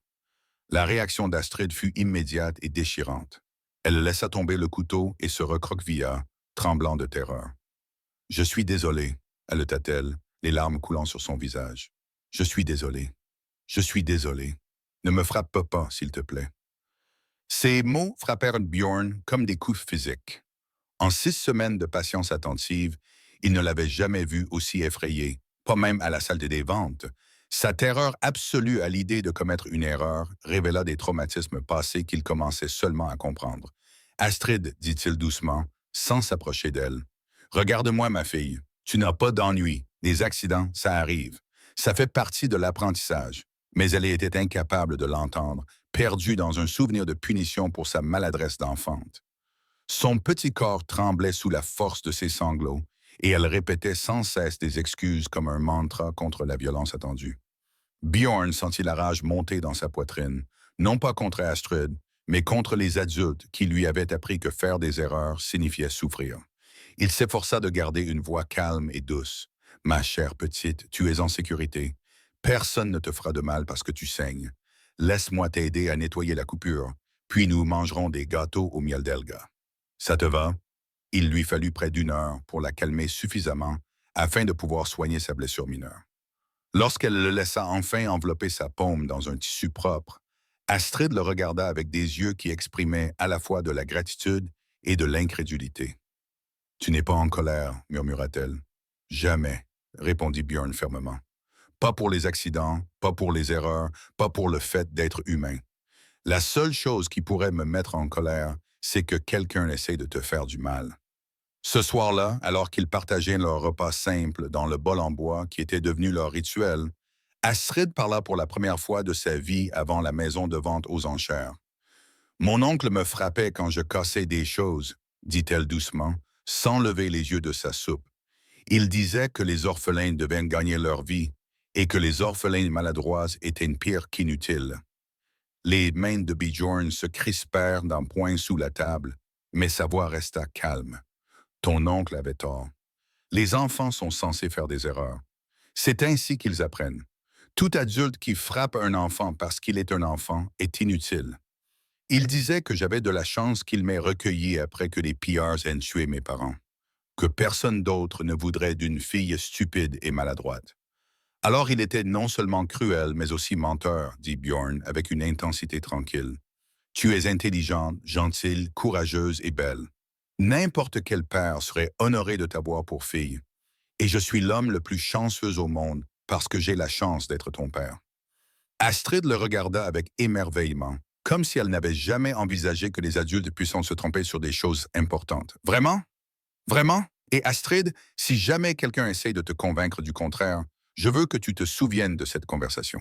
La réaction d'Astrid fut immédiate et déchirante. Elle laissa tomber le couteau et se recroquevilla, tremblant de terreur. « Je suis désolé, haleta-t-elle, les larmes coulant sur son visage. « Je suis désolé. Je suis désolé. Ne me frappe pas, s'il te plaît. » Ces mots frappèrent Bjorn comme des coups physiques. En 6 semaines de patience attentive, il ne l'avait jamais vu aussi effrayé, pas même à la salle des ventes. Sa terreur absolue à l'idée de commettre une erreur révéla des traumatismes passés qu'il commençait seulement à comprendre. « Astrid, dit-il doucement, sans s'approcher d'elle, regarde-moi, ma fille. Tu n'as pas d'ennui. Des accidents, ça arrive. Ça fait partie de l'apprentissage. » Mais elle était incapable de l'entendre, perdue dans un souvenir de punition pour sa maladresse d'enfante. Son petit corps tremblait sous la force de ses sanglots, et elle répétait sans cesse des excuses comme un mantra contre la violence attendue. Bjorn sentit la rage monter dans sa poitrine, non pas contre Astrid, mais contre les adultes qui lui avaient appris que faire des erreurs signifiait souffrir. Il s'efforça de garder une voix calme et douce. « Ma chère petite, tu es en sécurité. Personne ne te fera de mal parce que tu saignes. Laisse-moi t'aider à nettoyer la coupure, puis nous mangerons des gâteaux au miel d'Helga. Ça te va? » Il lui fallut près d'1 heure pour la calmer suffisamment afin de pouvoir soigner sa blessure mineure. Lorsqu'elle le laissa enfin envelopper sa paume dans un tissu propre, Astrid le regarda avec des yeux qui exprimaient à la fois de la gratitude et de l'incrédulité. « Tu n'es pas en colère, murmura-t-elle. « Jamais, répondit Bjorn fermement. Pas pour les accidents, pas pour les erreurs, pas pour le fait d'être humain. La seule chose qui pourrait me mettre en colère, c'est que quelqu'un essaie de te faire du mal. Ce soir-là, alors qu'ils partageaient leur repas simple dans le bol en bois qui était devenu leur rituel, Astrid parla pour la première fois de sa vie avant la maison de vente aux enchères. Mon oncle me frappait quand je cassais des choses, dit-elle doucement, sans lever les yeux de sa soupe. Il disait que les orphelins devaient gagner leur vie et que les orphelins maladroits étaient pires qu'inutiles. Les mains de Bjorn se crispèrent d'un poing sous la table, mais sa voix resta calme. Ton oncle avait tort. Les enfants sont censés faire des erreurs. C'est ainsi qu'ils apprennent. Tout adulte qui frappe un enfant parce qu'il est un enfant est inutile. Il disait que j'avais de la chance qu'il m'ait recueilli après que les pillards aient tué mes parents, que personne d'autre ne voudrait d'une fille stupide et maladroite. Alors il était non seulement cruel, mais aussi menteur, dit Bjorn avec une intensité tranquille. Tu es intelligente, gentille, courageuse et belle. N'importe quel père serait honoré de t'avoir pour fille. Et je suis l'homme le plus chanceux au monde parce que j'ai la chance d'être ton père. Astrid le regarda avec émerveillement, comme si elle n'avait jamais envisagé que les adultes puissent se tromper sur des choses importantes. Vraiment? Vraiment? Et Astrid, si jamais quelqu'un essaie de te convaincre du contraire, je veux que tu te souviennes de cette conversation.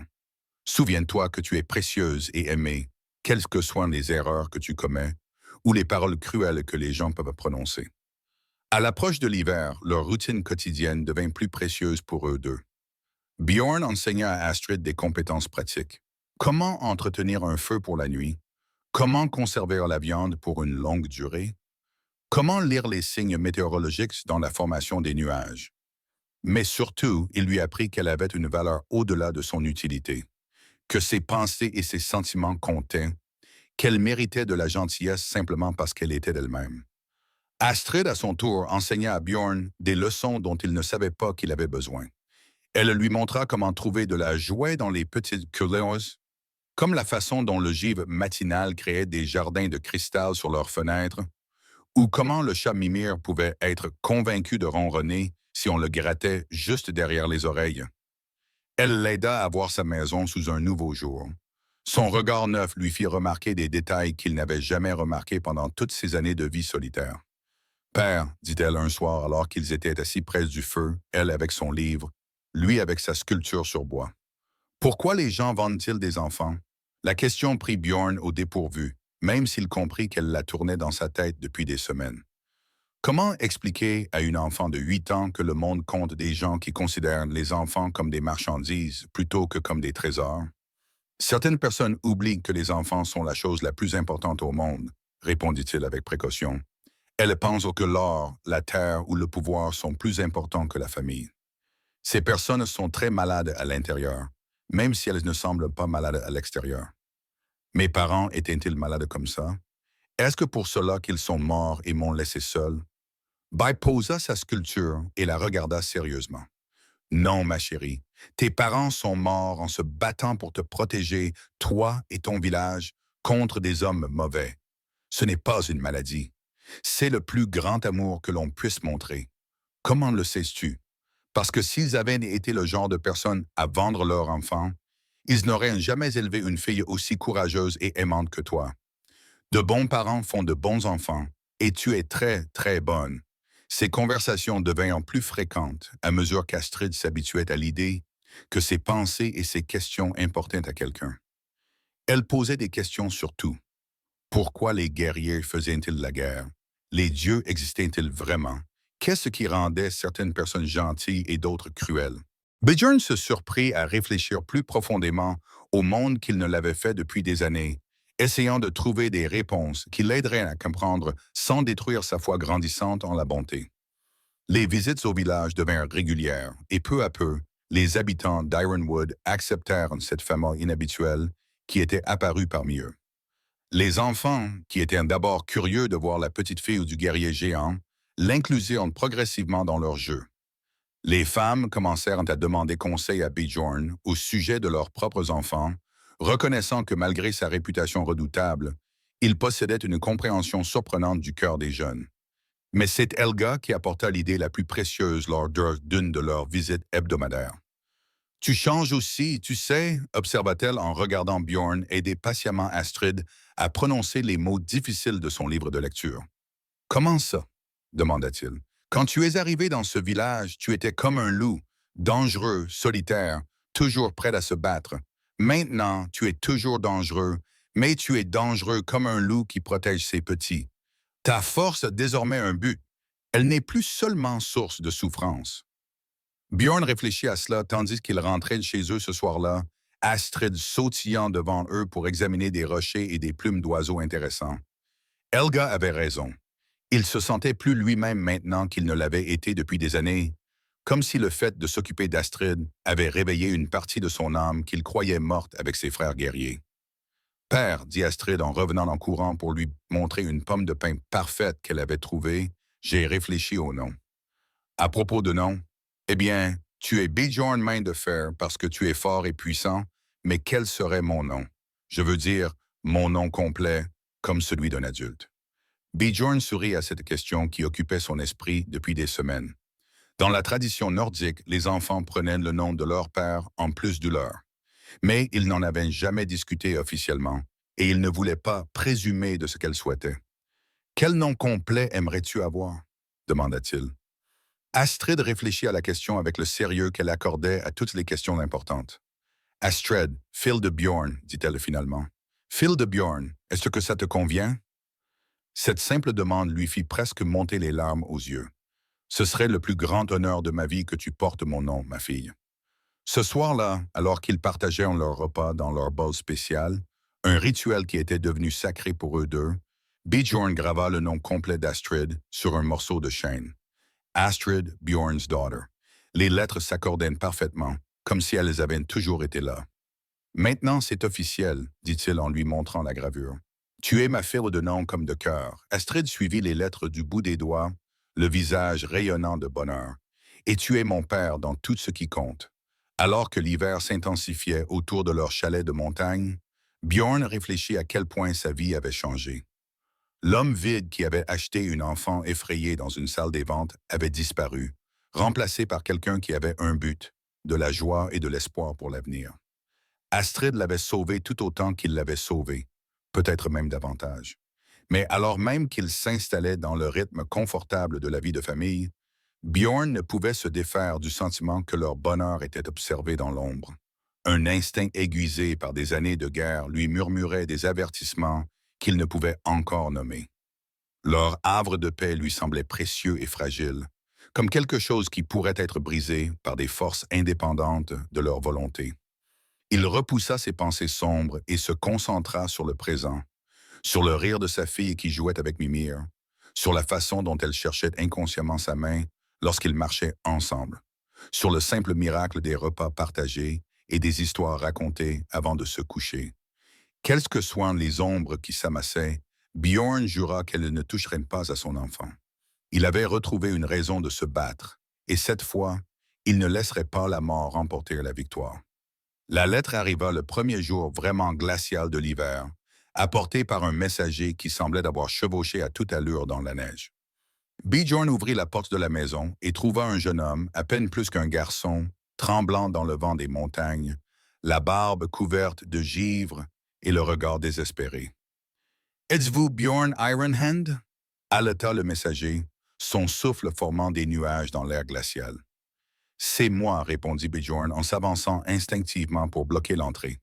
Souviens-toi que tu es précieuse et aimée, quelles que soient les erreurs que tu commets ou les paroles cruelles que les gens peuvent prononcer. À l'approche de l'hiver, leur routine quotidienne devint plus précieuse pour eux deux. Bjorn enseigna à Astrid des compétences pratiques. Comment entretenir un feu pour la nuit? Comment conserver la viande pour une longue durée? Comment lire les signes météorologiques dans la formation des nuages? Mais surtout, il lui apprit qu'elle avait une valeur au-delà de son utilité, que ses pensées et ses sentiments comptaient, qu'elle méritait de la gentillesse simplement parce qu'elle était d'elle-même. Astrid, à son tour, enseigna à Bjorn des leçons dont il ne savait pas qu'il avait besoin. Elle lui montra comment trouver de la joie dans les petites choses, comme la façon dont le givre matinal créait des jardins de cristal sur leurs fenêtres, ou comment le chat Mimir pouvait être convaincu de ronronner si on le grattait juste derrière les oreilles. Elle l'aida à voir sa maison sous un nouveau jour. Son regard neuf lui fit remarquer des détails qu'il n'avait jamais remarqués pendant toutes ses années de vie solitaire. « Père, dit-elle un soir alors qu'ils étaient assis près du feu, elle avec son livre, lui avec sa sculpture sur bois. Pourquoi les gens vendent-ils des enfants? La question prit Bjorn au dépourvu, même s'il comprit qu'elle la tournait dans sa tête depuis des semaines. Comment expliquer à une enfant de 8 ans que le monde compte des gens qui considèrent les enfants comme des marchandises plutôt que comme des trésors? Certaines personnes oublient que les enfants sont la chose la plus importante au monde, répondit-il avec précaution. Elles pensent que l'or, la terre ou le pouvoir sont plus importants que la famille. Ces personnes sont très malades à l'intérieur, même si elles ne semblent pas malades à l'extérieur. Mes parents étaient-ils malades comme ça? Est-ce que pour cela qu'ils sont morts et m'ont laissé seul? Bai posa sa sculpture et la regarda sérieusement. Non, ma chérie, tes parents sont morts en se battant pour te protéger, toi et ton village, contre des hommes mauvais. Ce n'est pas une maladie. C'est le plus grand amour que l'on puisse montrer. Comment le sais-tu? Parce que s'ils avaient été le genre de personnes à vendre leur enfant, ils n'auraient jamais élevé une fille aussi courageuse et aimante que toi. De bons parents font de bons enfants, et tu es très, très bonne. Ces conversations devinrent plus fréquentes à mesure qu'Astrid s'habituait à l'idée que ses pensées et ses questions importaient à quelqu'un. Elle posait des questions sur tout. Pourquoi les guerriers faisaient-ils la guerre? Les dieux existaient-ils vraiment? Qu'est-ce qui rendait certaines personnes gentilles et d'autres cruelles? Bjorn se surprit à réfléchir plus profondément au monde qu'il ne l'avait fait depuis des années, essayant de trouver des réponses qui l'aideraient à comprendre sans détruire sa foi grandissante en la bonté. Les visites au village devinrent régulières et peu à peu, les habitants d'Ironwood acceptèrent cette famille inhabituelle qui était apparue parmi eux. Les enfants, qui étaient d'abord curieux de voir la petite fille du guerrier géant, l'inclusirent progressivement dans leur jeu. Les femmes commencèrent à demander conseil à Bjorn au sujet de leurs propres enfants, reconnaissant que malgré sa réputation redoutable, il possédait une compréhension surprenante du cœur des jeunes. Mais c'est Helga qui apporta l'idée la plus précieuse lors d'une de leurs visites hebdomadaires. Tu changes aussi, tu sais, observa-t-elle en regardant Bjorn aider patiemment Astrid à prononcer les mots difficiles de son livre de lecture. Comment ça? Demanda-t-il. Quand tu es arrivé dans ce village, tu étais comme un loup, dangereux, solitaire, toujours prêt à se battre. Maintenant, tu es toujours dangereux, mais tu es dangereux comme un loup qui protège ses petits. Ta force a désormais un but. Elle n'est plus seulement source de souffrance. Bjorn réfléchit à cela tandis qu'il rentrait chez eux ce soir-là, Astrid sautillant devant eux pour examiner des rochers et des plumes d'oiseaux intéressants. Helga avait raison. Il se sentait plus lui-même maintenant qu'il ne l'avait été depuis des années, comme si le fait de s'occuper d'Astrid avait réveillé une partie de son âme qu'il croyait morte avec ses frères guerriers. Père, dit Astrid en revenant en courant pour lui montrer une pomme de pin parfaite qu'elle avait trouvée, j'ai réfléchi au nom. À propos de nom, eh bien, tu es Bjorn Main de Fer parce que tu es fort et puissant, mais quel serait mon nom? Je veux dire, mon nom complet, comme celui d'un adulte. Bjorn sourit à cette question qui occupait son esprit depuis des semaines. Dans la tradition nordique, les enfants prenaient le nom de leur père en plus du leur. Mais ils n'en avaient jamais discuté officiellement, et ils ne voulaient pas présumer de ce qu'elle souhaitait. Quel nom complet aimerais-tu avoir? Demanda-t-il. Astrid réfléchit à la question avec le sérieux qu'elle accordait à toutes les questions importantes. Astrid, Phil de Bjorn, dit-elle finalement. Phil de Bjorn, est-ce que ça te convient? Cette simple demande lui fit presque monter les larmes aux yeux. Ce serait le plus grand honneur de ma vie que tu portes mon nom, ma fille. Ce soir-là, alors qu'ils partageaient leur repas dans leur bol spécial, un rituel qui était devenu sacré pour eux deux, Bjorn grava le nom complet d'Astrid sur un morceau de chêne. Astrid, Bjorn's daughter. Les lettres s'accordaient parfaitement, comme si elles avaient toujours été là. Maintenant, c'est officiel, dit-il en lui montrant la gravure. Tu es ma fille de nom comme de cœur. Astrid suivit les lettres du bout des doigts, le visage rayonnant de bonheur. Et tu es mon père dans tout ce qui compte. Alors que l'hiver s'intensifiait autour de leur chalet de montagne, Bjorn réfléchit à quel point sa vie avait changé. L'homme vide qui avait acheté une enfant effrayée dans une salle des ventes avait disparu, remplacé par quelqu'un qui avait un but, de la joie et de l'espoir pour l'avenir. Astrid l'avait sauvé tout autant qu'il l'avait sauvé, peut-être même davantage. Mais alors même qu'il s'installait dans le rythme confortable de la vie de famille, Bjorn ne pouvait se défaire du sentiment que leur bonheur était observé dans l'ombre. Un instinct aiguisé par des années de guerre lui murmurait des avertissements qu'il ne pouvait encore nommer. Leur havre de paix lui semblait précieux et fragile, comme quelque chose qui pourrait être brisé par des forces indépendantes de leur volonté. Il repoussa ses pensées sombres et se concentra sur le présent, sur le rire de sa fille qui jouait avec Mimir, sur la façon dont elle cherchait inconsciemment sa main lorsqu'ils marchaient ensemble, sur le simple miracle des repas partagés et des histoires racontées avant de se coucher. Quelles que soient les ombres qui s'amassaient, Bjorn jura qu'elle ne toucherait pas à son enfant. Il avait retrouvé une raison de se battre, et cette fois, il ne laisserait pas la mort remporter la victoire. La lettre arriva le premier jour vraiment glacial de l'hiver, apportée par un messager qui semblait avoir chevauché à toute allure dans la neige. Bjorn ouvrit la porte de la maison et trouva un jeune homme, à peine plus qu'un garçon, tremblant dans le vent des montagnes, la barbe couverte de givre et le regard désespéré. « Êtes-vous Bjorn Ironhand » haleta le messager, son souffle formant des nuages dans l'air glacial. « C'est moi » répondit Bjorn en s'avançant instinctivement pour bloquer l'entrée.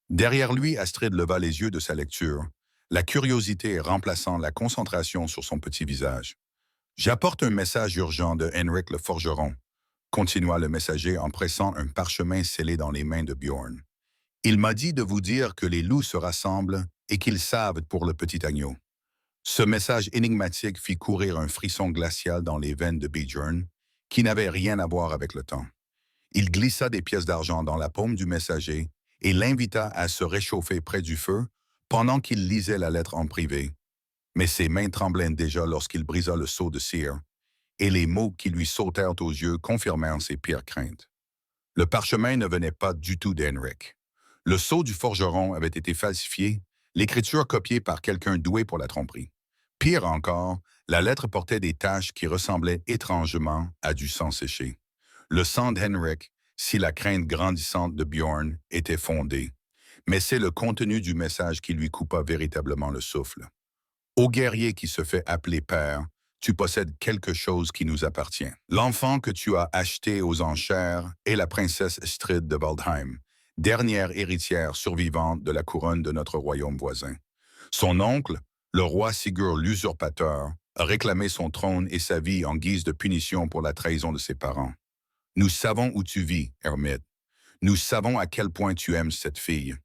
Derrière lui, Astrid leva les yeux de sa lecture, la curiosité remplaçant la concentration sur son petit visage. « J'apporte un message urgent de Henrik le forgeron » continua le messager en pressant un parchemin scellé dans les mains de Bjorn. « Il m'a dit de vous dire que les loups se rassemblent et qu'ils savent pour le petit agneau. » Ce message énigmatique fit courir un frisson glacial dans les veines de Bjorn, qui n'avait rien à voir avec le temps. Il glissa des pièces d'argent dans la paume du messager et l'invita à se réchauffer près du feu pendant qu'il lisait la lettre en privé. Mais ses mains tremblaient déjà lorsqu'il brisa le seau de cire, et les mots qui lui sautèrent aux yeux confirmèrent ses pires craintes. Le parchemin ne venait pas du tout d'Henrik. Le sceau du forgeron avait été falsifié, l'écriture copiée par quelqu'un doué pour la tromperie. Pire encore, la lettre portait des taches qui ressemblaient étrangement à du sang séché. Le sang d'Henrik, si la crainte grandissante de Bjorn était fondée. Mais c'est le contenu du message qui lui coupa véritablement le souffle. Ô guerrier qui se fait appeler père, tu possèdes quelque chose qui nous appartient. L'enfant que tu as acheté aux enchères est la princesse Estrid de Waldheim, dernière héritière survivante de la couronne de notre royaume voisin. Son oncle, le roi Sigurd l'usurpateur, a réclamé son trône et sa vie en guise de punition pour la trahison de ses parents. Nous savons où tu vis, ermite. Nous savons à quel point tu aimes cette fille.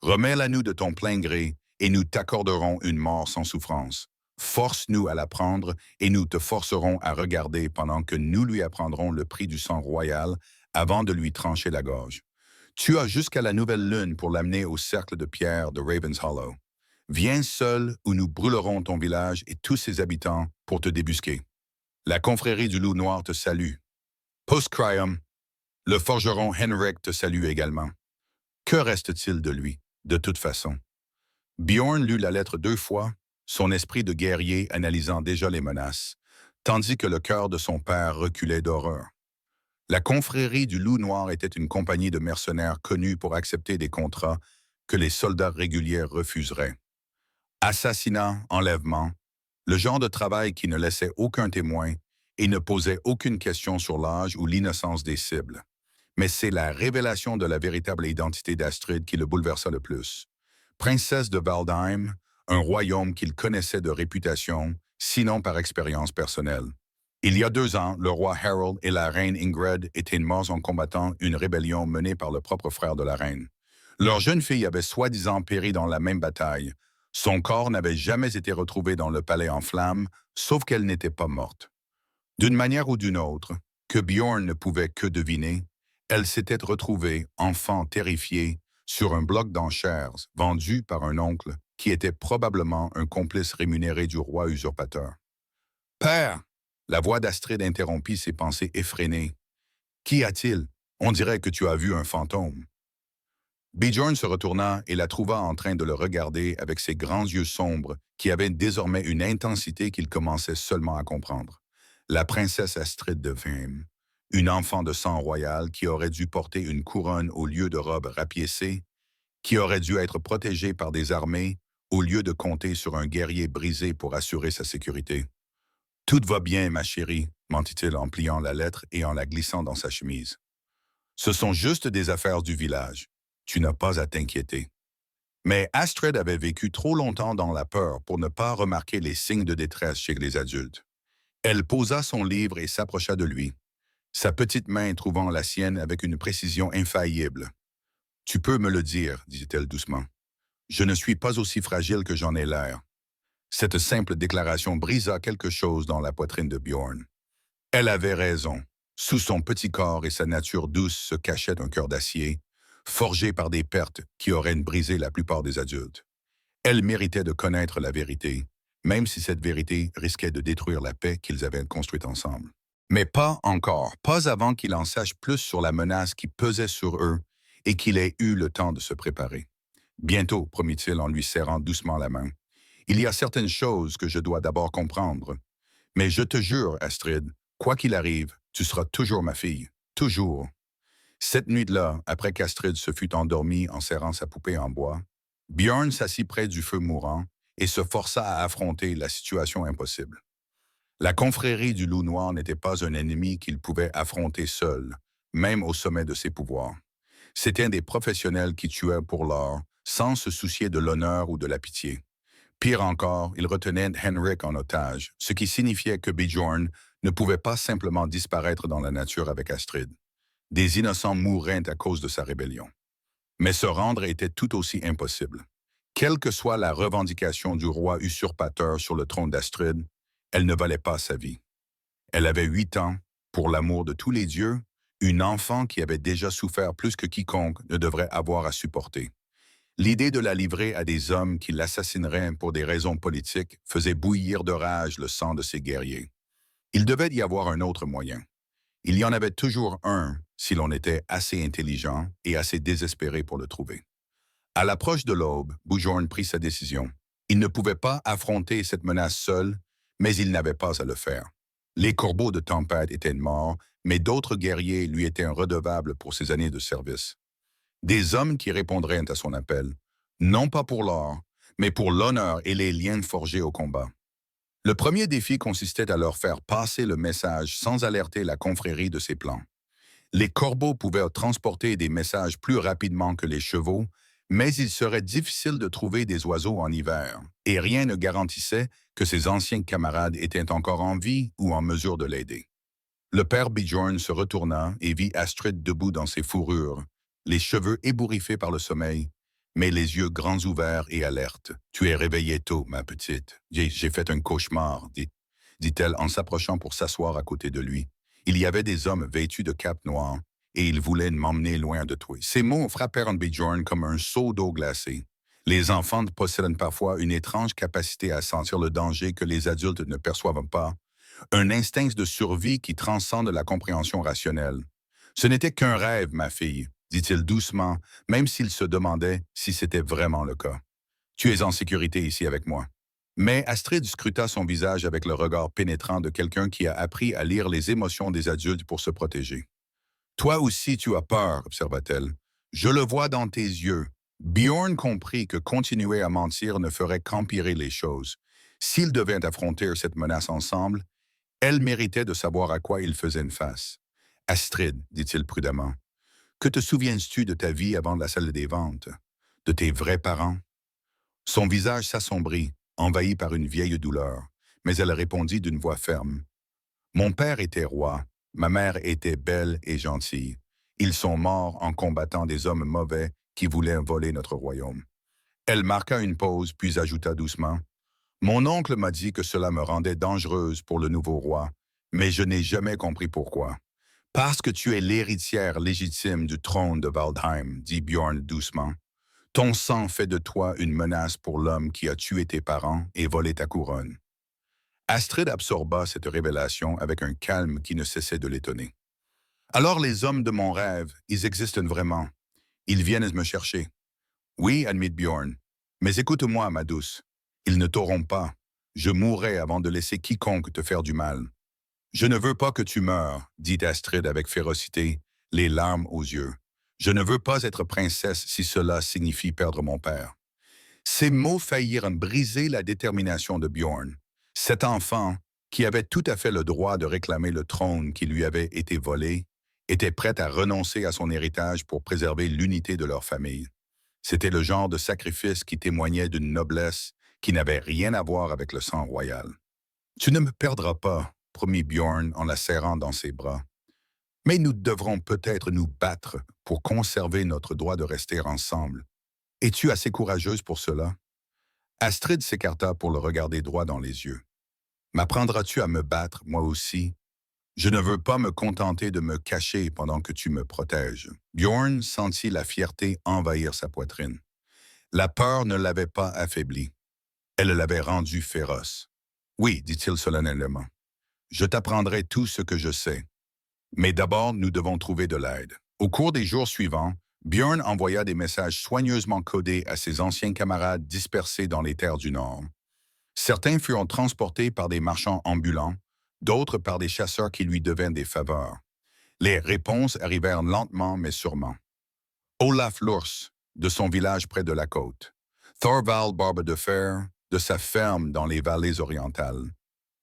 Remets-la nous de ton plein gré, et nous t'accorderons une mort sans souffrance. Force-nous à la prendre, et nous te forcerons à regarder pendant que nous lui apprendrons le prix du sang royal avant de lui trancher la gorge. Tu as jusqu'à la nouvelle lune pour l'amener au cercle de pierre de Ravens Hollow. Viens seul ou nous brûlerons ton village et tous ses habitants pour te débusquer. La confrérie du Loup Noir te salue. Postcrium, le forgeron Henrik te salue également. Que reste-t-il de lui, de toute façon? Bjorn lut la lettre 2 fois, son esprit de guerrier analysant déjà les menaces, tandis que le cœur de son père reculait d'horreur. La confrérie du Loup Noir était une compagnie de mercenaires connue pour accepter des contrats que les soldats réguliers refuseraient. Assassinat, enlèvement, le genre de travail qui ne laissait aucun témoin et ne posait aucune question sur l'âge ou l'innocence des cibles. Mais c'est la révélation de la véritable identité d'Astrid qui le bouleversa le plus. Princesse de Waldheim, un royaume qu'il connaissait de réputation, sinon par expérience personnelle. Il y a 2 ans, le roi Harold et la reine Ingrid étaient morts en combattant une rébellion menée par le propre frère de la reine. Leur jeune fille avait soi-disant péri dans la même bataille. Son corps n'avait jamais été retrouvé dans le palais en flammes, sauf qu'elle n'était pas morte. D'une manière ou d'une autre, que Bjorn ne pouvait que deviner, elle s'était retrouvée, enfant terrifiée, sur un bloc d'enchères vendu par un oncle qui était probablement un complice rémunéré du roi usurpateur. « Père !» La voix d'Astrid interrompit ses pensées effrénées. « Qu'y a-t-il? On dirait que tu as vu un fantôme. » Bjorn se retourna et la trouva en train de le regarder avec ses grands yeux sombres qui avaient désormais une intensité qu'il commençait seulement à comprendre. La princesse Astrid de Waldheim, une enfant de sang royal qui aurait dû porter une couronne au lieu de robe rapiécée, qui aurait dû être protégée par des armées au lieu de compter sur un guerrier brisé pour assurer sa sécurité. « Tout va bien, ma chérie, mentit-il en pliant la lettre et en la glissant dans sa chemise. Ce sont juste des affaires du village. Tu n'as pas à t'inquiéter. » Mais Astrid avait vécu trop longtemps dans la peur pour ne pas remarquer les signes de détresse chez les adultes. Elle posa son livre et s'approcha de lui, sa petite main trouvant la sienne avec une précision infaillible. « Tu peux me le dire, dit-elle doucement. Je ne suis pas aussi fragile que j'en ai l'air. » Cette simple déclaration brisa quelque chose dans la poitrine de Bjorn. Elle avait raison. Sous son petit corps et sa nature douce se cachait un cœur d'acier, forgé par des pertes qui auraient brisé la plupart des adultes. Elle méritait de connaître la vérité, même si cette vérité risquait de détruire la paix qu'ils avaient construite ensemble. Mais pas encore, pas avant qu'il en sache plus sur la menace qui pesait sur eux et qu'il ait eu le temps de se préparer. « Bientôt, promit-il en lui serrant doucement la main. Il y a certaines choses que je dois d'abord comprendre. Mais je te jure, Astrid, quoi qu'il arrive, tu seras toujours ma fille. Toujours. » Cette nuit-là, après qu'Astrid se fut endormie en serrant sa poupée en bois, Bjorn s'assit près du feu mourant et se força à affronter la situation impossible. La confrérie du Loup Noir n'était pas un ennemi qu'il pouvait affronter seul, même au sommet de ses pouvoirs. C'étaient des professionnels qui tuaient pour l'or, sans se soucier de l'honneur ou de la pitié. Pire encore, ils retenaient Henrik en otage, ce qui signifiait que Bjorn ne pouvait pas simplement disparaître dans la nature avec Astrid. Des innocents mourraient à cause de sa rébellion. Mais se rendre était tout aussi impossible. Quelle que soit la revendication du roi usurpateur sur le trône d'Astrid, elle ne valait pas sa vie. Elle avait 8 ans, pour l'amour de tous les dieux, une enfant qui avait déjà souffert plus que quiconque ne devrait avoir à supporter. L'idée de la livrer à des hommes qui l'assassineraient pour des raisons politiques faisait bouillir de rage le sang de ses guerriers. Il devait y avoir un autre moyen. Il y en avait toujours un si l'on était assez intelligent et assez désespéré pour le trouver. À l'approche de l'aube, Bjorn prit sa décision. Il ne pouvait pas affronter cette menace seul, mais il n'avait pas à le faire. Les corbeaux de tempête étaient morts, mais d'autres guerriers lui étaient redevables pour ses années de service. Des hommes qui répondraient à son appel, non pas pour l'or, mais pour l'honneur et les liens forgés au combat. Le premier défi consistait à leur faire passer le message sans alerter la confrérie de ses plans. Les corbeaux pouvaient transporter des messages plus rapidement que les chevaux, mais il serait difficile de trouver des oiseaux en hiver, et rien ne garantissait que ses anciens camarades étaient encore en vie ou en mesure de l'aider. Le père Bjorn se retourna et vit Astrid debout dans ses fourrures, les cheveux ébouriffés par le sommeil, mais les yeux grands ouverts et alertes. « Tu es réveillée tôt, ma petite. J'ai fait un cauchemar, dit-elle en s'approchant pour s'asseoir à côté de lui. Il y avait des hommes vêtus de capes noires, et ils voulaient m'emmener loin de toi. » Ces mots frappèrent Bjorn comme un seau d'eau glacée. Les enfants possèdent parfois une étrange capacité à sentir le danger que les adultes ne perçoivent pas, un instinct de survie qui transcende la compréhension rationnelle. « Ce n'était qu'un rêve, ma fille, » dit-il doucement, même s'il se demandait si c'était vraiment le cas. « Tu es en sécurité ici avec moi. » Mais Astrid scruta son visage avec le regard pénétrant de quelqu'un qui a appris à lire les émotions des adultes pour se protéger. « Toi aussi tu as peur, observa-t-elle. Je le vois dans tes yeux. » Bjorn comprit que continuer à mentir ne ferait qu'empirer les choses. S'ils devaient affronter cette menace ensemble, elle méritait de savoir à quoi il faisait une face. « Astrid, dit-il prudemment, que te souviens-tu de ta vie avant la salle des ventes? De tes vrais parents? » Son visage s'assombrit, envahi par une vieille douleur, mais elle répondit d'une voix ferme. « Mon père était roi, ma mère était belle et gentille. Ils sont morts en combattant des hommes mauvais qui voulaient voler notre royaume. » Elle marqua une pause, puis ajouta doucement. « Mon oncle m'a dit que cela me rendait dangereuse pour le nouveau roi, mais je n'ai jamais compris pourquoi. »« Parce que tu es l'héritière légitime du trône de Waldheim, » dit Bjorn doucement. « Ton sang fait de toi une menace pour l'homme qui a tué tes parents et volé ta couronne. » Astrid absorba cette révélation avec un calme qui ne cessait de l'étonner. « Alors les hommes de mon rêve, ils existent vraiment. Ils viennent me chercher. »« Oui, admit Bjorn. Mais écoute-moi, ma douce. Ils ne t'auront pas. Je mourrai avant de laisser quiconque te faire du mal. »« Je ne veux pas que tu meures, » dit Astrid avec férocité, les larmes aux yeux. « Je ne veux pas être princesse si cela signifie perdre mon père. » Ces mots faillirent briser la détermination de Bjorn. Cet enfant, qui avait tout à fait le droit de réclamer le trône qui lui avait été volé, était prêt à renoncer à son héritage pour préserver l'unité de leur famille. C'était le genre de sacrifice qui témoignait d'une noblesse qui n'avait rien à voir avec le sang royal. « Tu ne me perdras pas, » promit Bjorn en la serrant dans ses bras. « Mais nous devrons peut-être nous battre pour conserver notre droit de rester ensemble. Es-tu assez courageuse pour cela? » Astrid s'écarta pour le regarder droit dans les yeux. « M'apprendras-tu à me battre, moi aussi? Je ne veux pas me contenter de me cacher pendant que tu me protèges. » Bjorn sentit la fierté envahir sa poitrine. La peur ne l'avait pas affaibli. Elle l'avait rendu féroce. « Oui, dit-il solennellement. Je t'apprendrai tout ce que je sais. Mais d'abord, nous devons trouver de l'aide. » Au cours des jours suivants, Bjorn envoya des messages soigneusement codés à ses anciens camarades dispersés dans les terres du Nord. Certains furent transportés par des marchands ambulants, d'autres par des chasseurs qui lui devaient des faveurs. Les réponses arrivèrent lentement mais sûrement. Olaf l'ours, de son village près de la côte. Thorvald Barbe de Fer, de sa ferme dans les vallées orientales.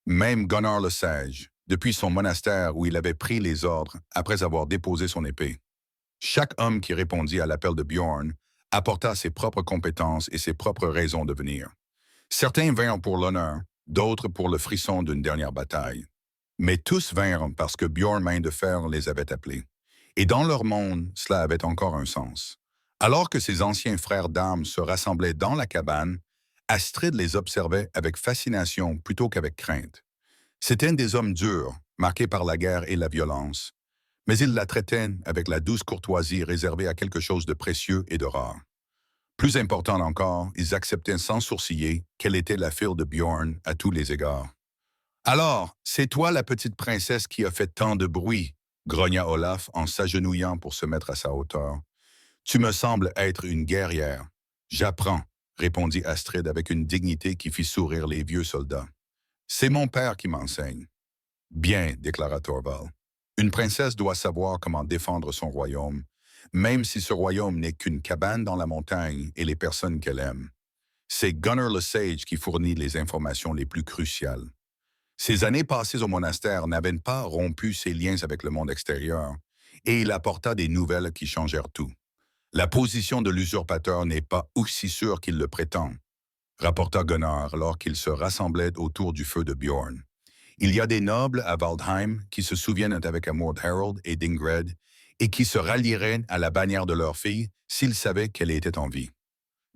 Même Gunnar le Sage, depuis son monastère où il avait pris les ordres après avoir déposé son épée. Chaque homme qui répondit à l'appel de Bjorn apporta ses propres compétences et ses propres raisons de venir. Certains vinrent pour l'honneur, d'autres pour le frisson d'une dernière bataille. Mais tous vinrent parce que Bjorn Main de Fer les avait appelés. Et dans leur monde, cela avait encore un sens. Alors que ses anciens frères d'armes se rassemblaient dans la cabane, Astrid les observait avec fascination plutôt qu'avec crainte. C'étaient des hommes durs, marqués par la guerre et la violence, mais ils la traitaient avec la douce courtoisie réservée à quelque chose de précieux et de rare. Plus important encore, ils acceptaient sans sourciller qu'elle était la fille de Bjorn à tous les égards. « Alors, c'est toi la petite princesse qui a fait tant de bruit » grogna Olaf en s'agenouillant pour se mettre à sa hauteur. « Tu me sembles être une guerrière. »« J'apprends, » répondit Astrid avec une dignité qui fit sourire les vieux soldats. « C'est mon père qui m'enseigne. » Bien, déclara Torvald. Une princesse doit savoir comment défendre son royaume, même si ce royaume n'est qu'une cabane dans la montagne et les personnes qu'elle aime. C'est Gunnar le Sage qui fournit les informations les plus cruciales. Ses années passées au monastère n'avaient pas rompu ses liens avec le monde extérieur, et il apporta des nouvelles qui changèrent tout. La position de l'usurpateur n'est pas aussi sûre qu'il le prétend, rapporta Gunnar alors qu'ils se rassemblaient autour du feu de Bjorn. Il y a des nobles à Waldheim qui se souviennent avec amour d'Harold et d'Ingred et qui se rallieraient à la bannière de leur fille s'ils savaient qu'elle était en vie.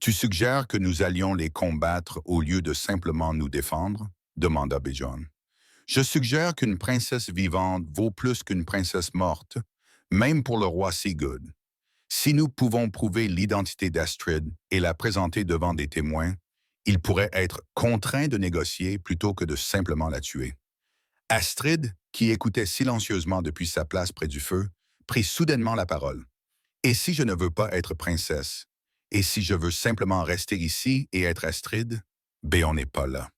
Tu suggères que nous allions les combattre au lieu de simplement nous défendre? Demanda Bjorn. Je suggère qu'une princesse vivante vaut plus qu'une princesse morte, même pour le roi Sigurd. Si nous pouvons prouver l'identité d'Astrid et la présenter devant des témoins, il pourrait être contraint de négocier plutôt que de simplement la tuer. Astrid, qui écoutait silencieusement depuis sa place près du feu, prit soudainement la parole. Et si je ne veux pas être princesse? Et si je veux simplement rester ici et être Astrid? Ben on n'est pas là.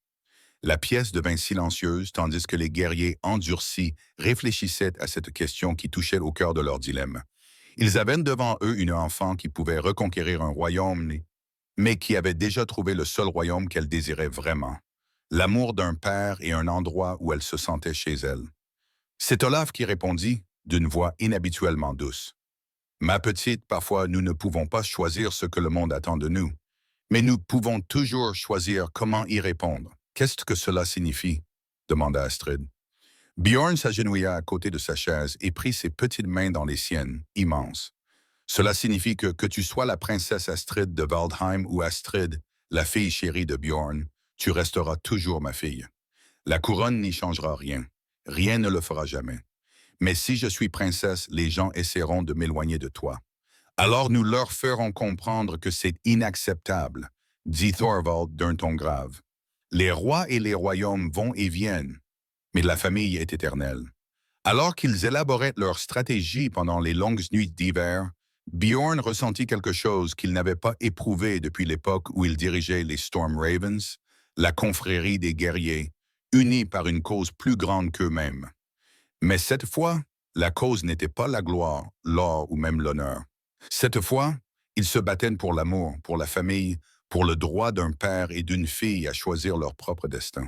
La pièce devint silencieuse tandis que les guerriers endurcis réfléchissaient à cette question qui touchait au cœur de leur dilemme. Ils avaient devant eux une enfant qui pouvait reconquérir un royaume, mais qui avait déjà trouvé le seul royaume qu'elle désirait vraiment, l'amour d'un père et un endroit où elle se sentait chez elle. C'est Olaf qui répondit, d'une voix inhabituellement douce. Ma petite, parfois nous ne pouvons pas choisir ce que le monde attend de nous, mais nous pouvons toujours choisir comment y répondre. Qu'est-ce que cela signifie? Demanda Astrid. Bjorn s'agenouilla à côté de sa chaise et prit ses petites mains dans les siennes, immenses. Cela signifie que tu sois la princesse Astrid de Waldheim ou Astrid, la fille chérie de Bjorn, tu resteras toujours ma fille. La couronne n'y changera rien. Rien ne le fera jamais. Mais si je suis princesse, les gens essaieront de m'éloigner de toi. Alors nous leur ferons comprendre que c'est inacceptable, dit Thorvald d'un ton grave. Les rois et les royaumes vont et viennent, mais la famille est éternelle. Alors qu'ils élaboraient leur stratégie pendant les longues nuits d'hiver, Bjorn ressentit quelque chose qu'il n'avait pas éprouvé depuis l'époque où il dirigeait les Storm Ravens, la confrérie des guerriers, unis par une cause plus grande qu'eux-mêmes. Mais cette fois, la cause n'était pas la gloire, l'or ou même l'honneur. Cette fois, ils se battaient pour l'amour, pour la famille, pour le droit d'un père et d'une fille à choisir leur propre destin.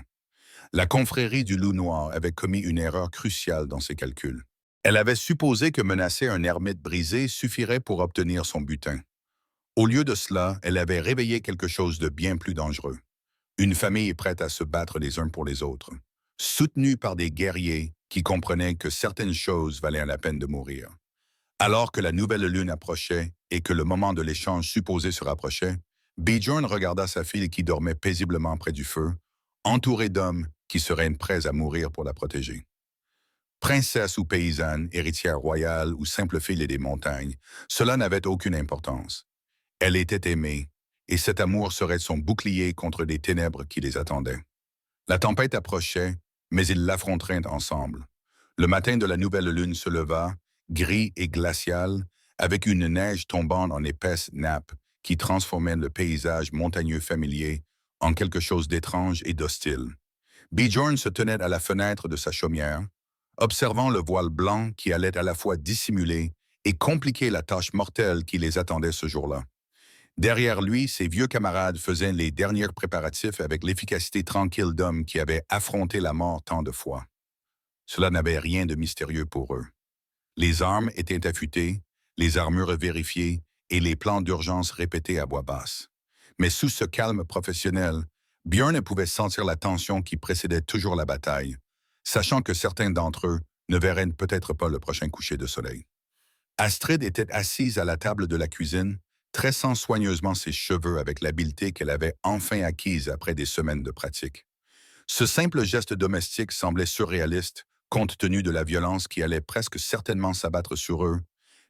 La confrérie du Loup Noir avait commis une erreur cruciale dans ses calculs. Elle avait supposé que menacer un ermite brisé suffirait pour obtenir son butin. Au lieu de cela, elle avait réveillé quelque chose de bien plus dangereux. Une famille prête à se battre les uns pour les autres, soutenue par des guerriers qui comprenaient que certaines choses valaient la peine de mourir. Alors que la nouvelle lune approchait et que le moment de l'échange supposé se rapprochait, Bjorn regarda sa fille qui dormait paisiblement près du feu, entourée d'hommes qui seraient prêts à mourir pour la protéger. Princesse ou paysanne, héritière royale ou simple fille des montagnes, cela n'avait aucune importance. Elle était aimée, et cet amour serait son bouclier contre les ténèbres qui les attendaient. La tempête approchait, mais ils l'affronteraient ensemble. Le matin de la nouvelle lune se leva, gris et glacial, avec une neige tombant en épaisse nappe qui transformait le paysage montagneux familier en quelque chose d'étrange et d'hostile. Bjorn se tenait à la fenêtre de sa chaumière, observant le voile blanc qui allait à la fois dissimuler et compliquer la tâche mortelle qui les attendait ce jour-là. Derrière lui, ses vieux camarades faisaient les derniers préparatifs avec l'efficacité tranquille d'hommes qui avaient affronté la mort tant de fois. Cela n'avait rien de mystérieux pour eux. Les armes étaient affûtées, les armures vérifiées et les plans d'urgence répétés à voix basse. Mais sous ce calme professionnel, Bjorn pouvait sentir la tension qui précédait toujours la bataille, sachant que certains d'entre eux ne verraient peut-être pas le prochain coucher de soleil. Astrid était assise à la table de la cuisine, tressant soigneusement ses cheveux avec l'habileté qu'elle avait enfin acquise après des semaines de pratique. Ce simple geste domestique semblait surréaliste, compte tenu de la violence qui allait presque certainement s'abattre sur eux,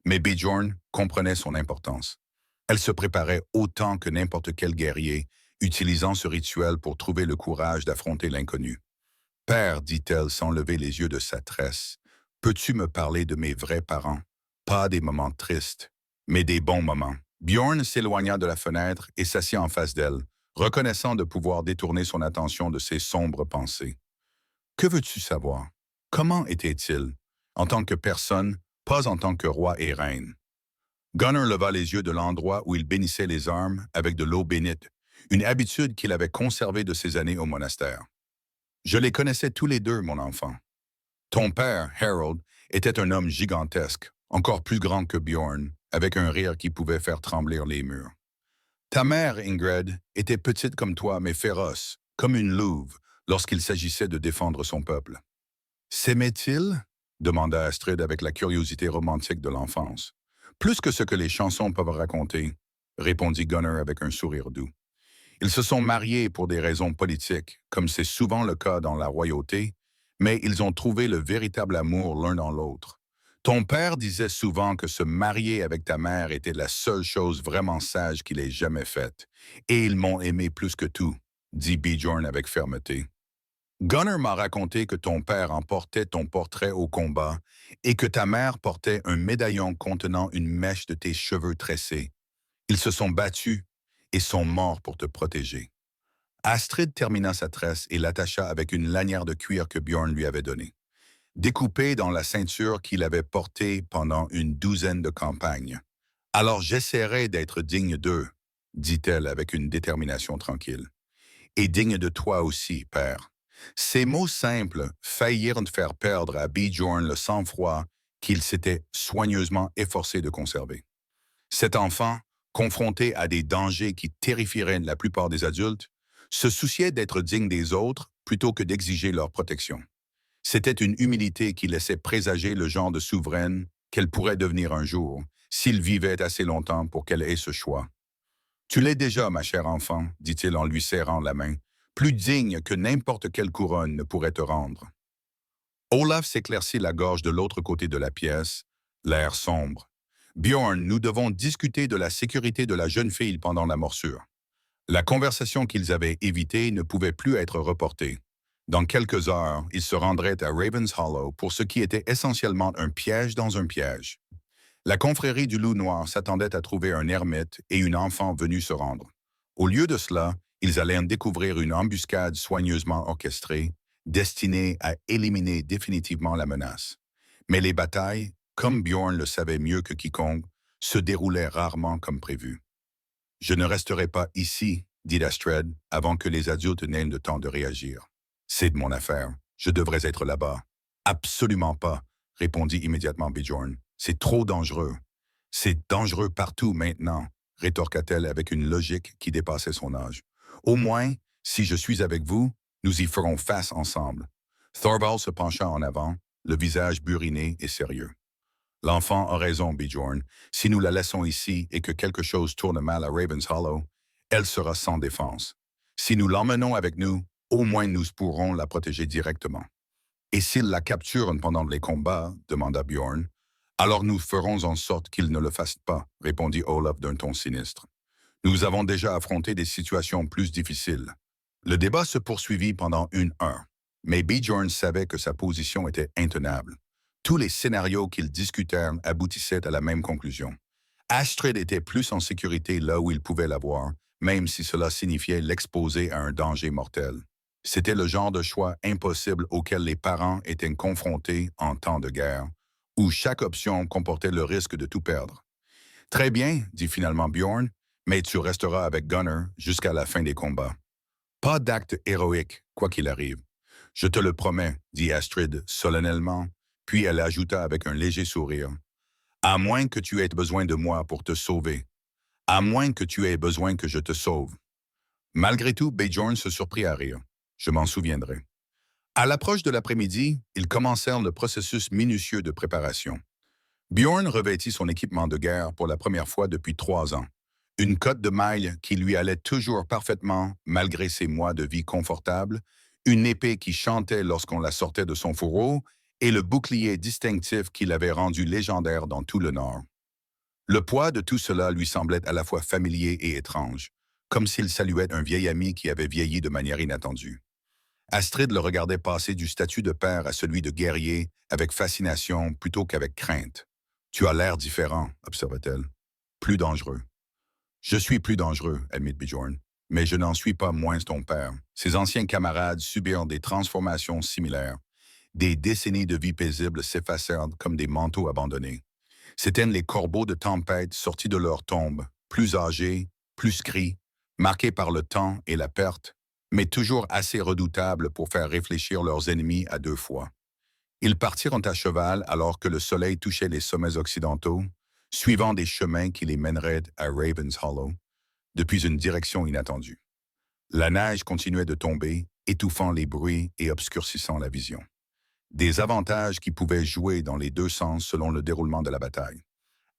mais Bjorn comprenait son importance. Elle se préparait autant que n'importe quel guerrier, utilisant ce rituel pour trouver le courage d'affronter l'inconnu. « Père, dit-elle sans lever les yeux de sa tresse, peux-tu me parler de mes vrais parents? Pas des moments tristes, mais des bons moments. » Bjorn s'éloigna de la fenêtre et s'assit en face d'elle, reconnaissant de pouvoir détourner son attention de ses sombres pensées. « Que veux-tu savoir? » Comment était-il? En tant que personne, pas en tant que roi et reine. Gunnar leva les yeux de l'endroit où il bénissait les armes avec de l'eau bénite, une habitude qu'il avait conservée de ses années au monastère. Je les connaissais tous les deux, mon enfant. Ton père, Harold, était un homme gigantesque, encore plus grand que Bjorn, avec un rire qui pouvait faire trembler les murs. Ta mère, Ingrid, était petite comme toi, mais féroce, comme une louve, lorsqu'il s'agissait de défendre son peuple. S'aimait-il? Demanda Astrid avec la curiosité romantique de l'enfance. Plus que ce que les chansons peuvent raconter, répondit Gunnar avec un sourire doux. Ils se sont mariés pour des raisons politiques, comme c'est souvent le cas dans la royauté, mais ils ont trouvé le véritable amour l'un dans l'autre. Ton père disait souvent que se marier avec ta mère était la seule chose vraiment sage qu'il ait jamais faite, et ils m'ont aimé plus que tout, dit Bjorn avec fermeté. Gunnar m'a raconté que ton père emportait ton portrait au combat et que ta mère portait un médaillon contenant une mèche de tes cheveux tressés. Ils se sont battus et sont morts pour te protéger. Astrid termina sa tresse et l'attacha avec une lanière de cuir que Bjorn lui avait donnée, découpée dans la ceinture qu'il avait portée pendant une douzaine de campagnes. Alors j'essaierai d'être digne d'eux, dit-elle avec une détermination tranquille. Et digne de toi aussi, père. Ces mots simples faillirent faire perdre à Bjorn le sang-froid qu'il s'était soigneusement efforcé de conserver. Cet enfant, confronté à des dangers qui terrifieraient la plupart des adultes, se souciait d'être digne des autres plutôt que d'exiger leur protection. C'était une humilité qui laissait présager le genre de souveraine qu'elle pourrait devenir un jour, s'il vivait assez longtemps pour qu'elle ait ce choix. Tu l'es déjà, ma chère enfant, dit-il en lui serrant la main, plus digne que n'importe quelle couronne ne pourrait te rendre. Olaf s'éclaircit la gorge de l'autre côté de la pièce, l'air sombre. Bjorn, nous devons discuter de la sécurité de la jeune fille pendant la morsure. La conversation qu'ils avaient évitée ne pouvait plus être reportée. Dans quelques heures, ils se rendraient à Ravens Hollow pour ce qui était essentiellement un piège dans un piège. La confrérie du Loup Noir s'attendait à trouver un ermite et une enfant venus se rendre. Au lieu de cela, ils allaient en découvrir une embuscade soigneusement orchestrée, destinée à éliminer définitivement la menace. Mais les batailles, comme Bjorn le savait mieux que quiconque, se déroulaient rarement comme prévu. « Je ne resterai pas ici, dit Astrid, avant que les adultes n'aient le temps de réagir. C'est de mon affaire. Je devrais être là-bas. Absolument pas, répondit immédiatement Bjorn. C'est trop dangereux. C'est dangereux partout maintenant, rétorqua-t-elle avec une logique qui dépassait son âge. Au moins, si je suis avec vous, nous y ferons face ensemble. Thorvald se pencha en avant, le visage buriné et sérieux. L'enfant a raison, Bjorn. Si nous la laissons ici et que quelque chose tourne mal à Ravens Hollow, elle sera sans défense. Si nous l'emmenons avec nous, au moins nous pourrons la protéger directement. Et s'ils la capturent pendant les combats, demanda Bjorn, alors nous ferons en sorte qu'ils ne le fassent pas, répondit Olaf d'un ton sinistre. Nous avons déjà affronté des situations plus difficiles. Le débat se poursuivit pendant une heure, mais Bjorn savait que sa position était intenable. Tous les scénarios qu'ils discutèrent aboutissaient à la même conclusion. Astrid était plus en sécurité là où il pouvait l'avoir, même si cela signifiait l'exposer à un danger mortel. C'était le genre de choix impossible auquel les parents étaient confrontés en temps de guerre, où chaque option comportait le risque de tout perdre. « Très bien, dit finalement Bjorn, mais tu resteras avec Gunnar jusqu'à la fin des combats. Pas d'acte héroïque, quoi qu'il arrive. Je te le promets, dit Astrid solennellement, puis elle ajouta avec un léger sourire. À moins que tu aies besoin de moi pour te sauver. À moins que tu aies besoin que je te sauve. Malgré tout, Bjorn se surprit à rire. Je m'en souviendrai. À l'approche de l'après-midi, ils commencèrent le processus minutieux de préparation. Bjorn revêtit son équipement de guerre pour la première fois depuis 3 ans. Une cotte de mailles qui lui allait toujours parfaitement, malgré ses mois de vie confortable, une épée qui chantait lorsqu'on la sortait de son fourreau et le bouclier distinctif qui l'avait rendu légendaire dans tout le Nord. Le poids de tout cela lui semblait à la fois familier et étrange, comme s'il saluait un vieil ami qui avait vieilli de manière inattendue. Astrid le regardait passer du statut de père à celui de guerrier avec fascination plutôt qu'avec crainte. « Tu as l'air différent, observa-t-elle. Plus dangereux. » « Je suis plus dangereux, admit Bjorn, mais je n'en suis pas moins ton père. Ses anciens camarades subirent des transformations similaires. Des décennies de vie paisible s'effacèrent comme des manteaux abandonnés. C'étaient les corbeaux de tempête sortis de leur tombe, plus âgés, plus gris, marqués par le temps et la perte, mais toujours assez redoutables pour faire réfléchir leurs ennemis à deux fois. Ils partirent à cheval alors que le soleil touchait les sommets occidentaux, suivant des chemins qui les mèneraient à Ravens Hollow, depuis une direction inattendue. La neige continuait de tomber, étouffant les bruits et obscurcissant la vision. Des avantages qui pouvaient jouer dans les deux sens selon le déroulement de la bataille.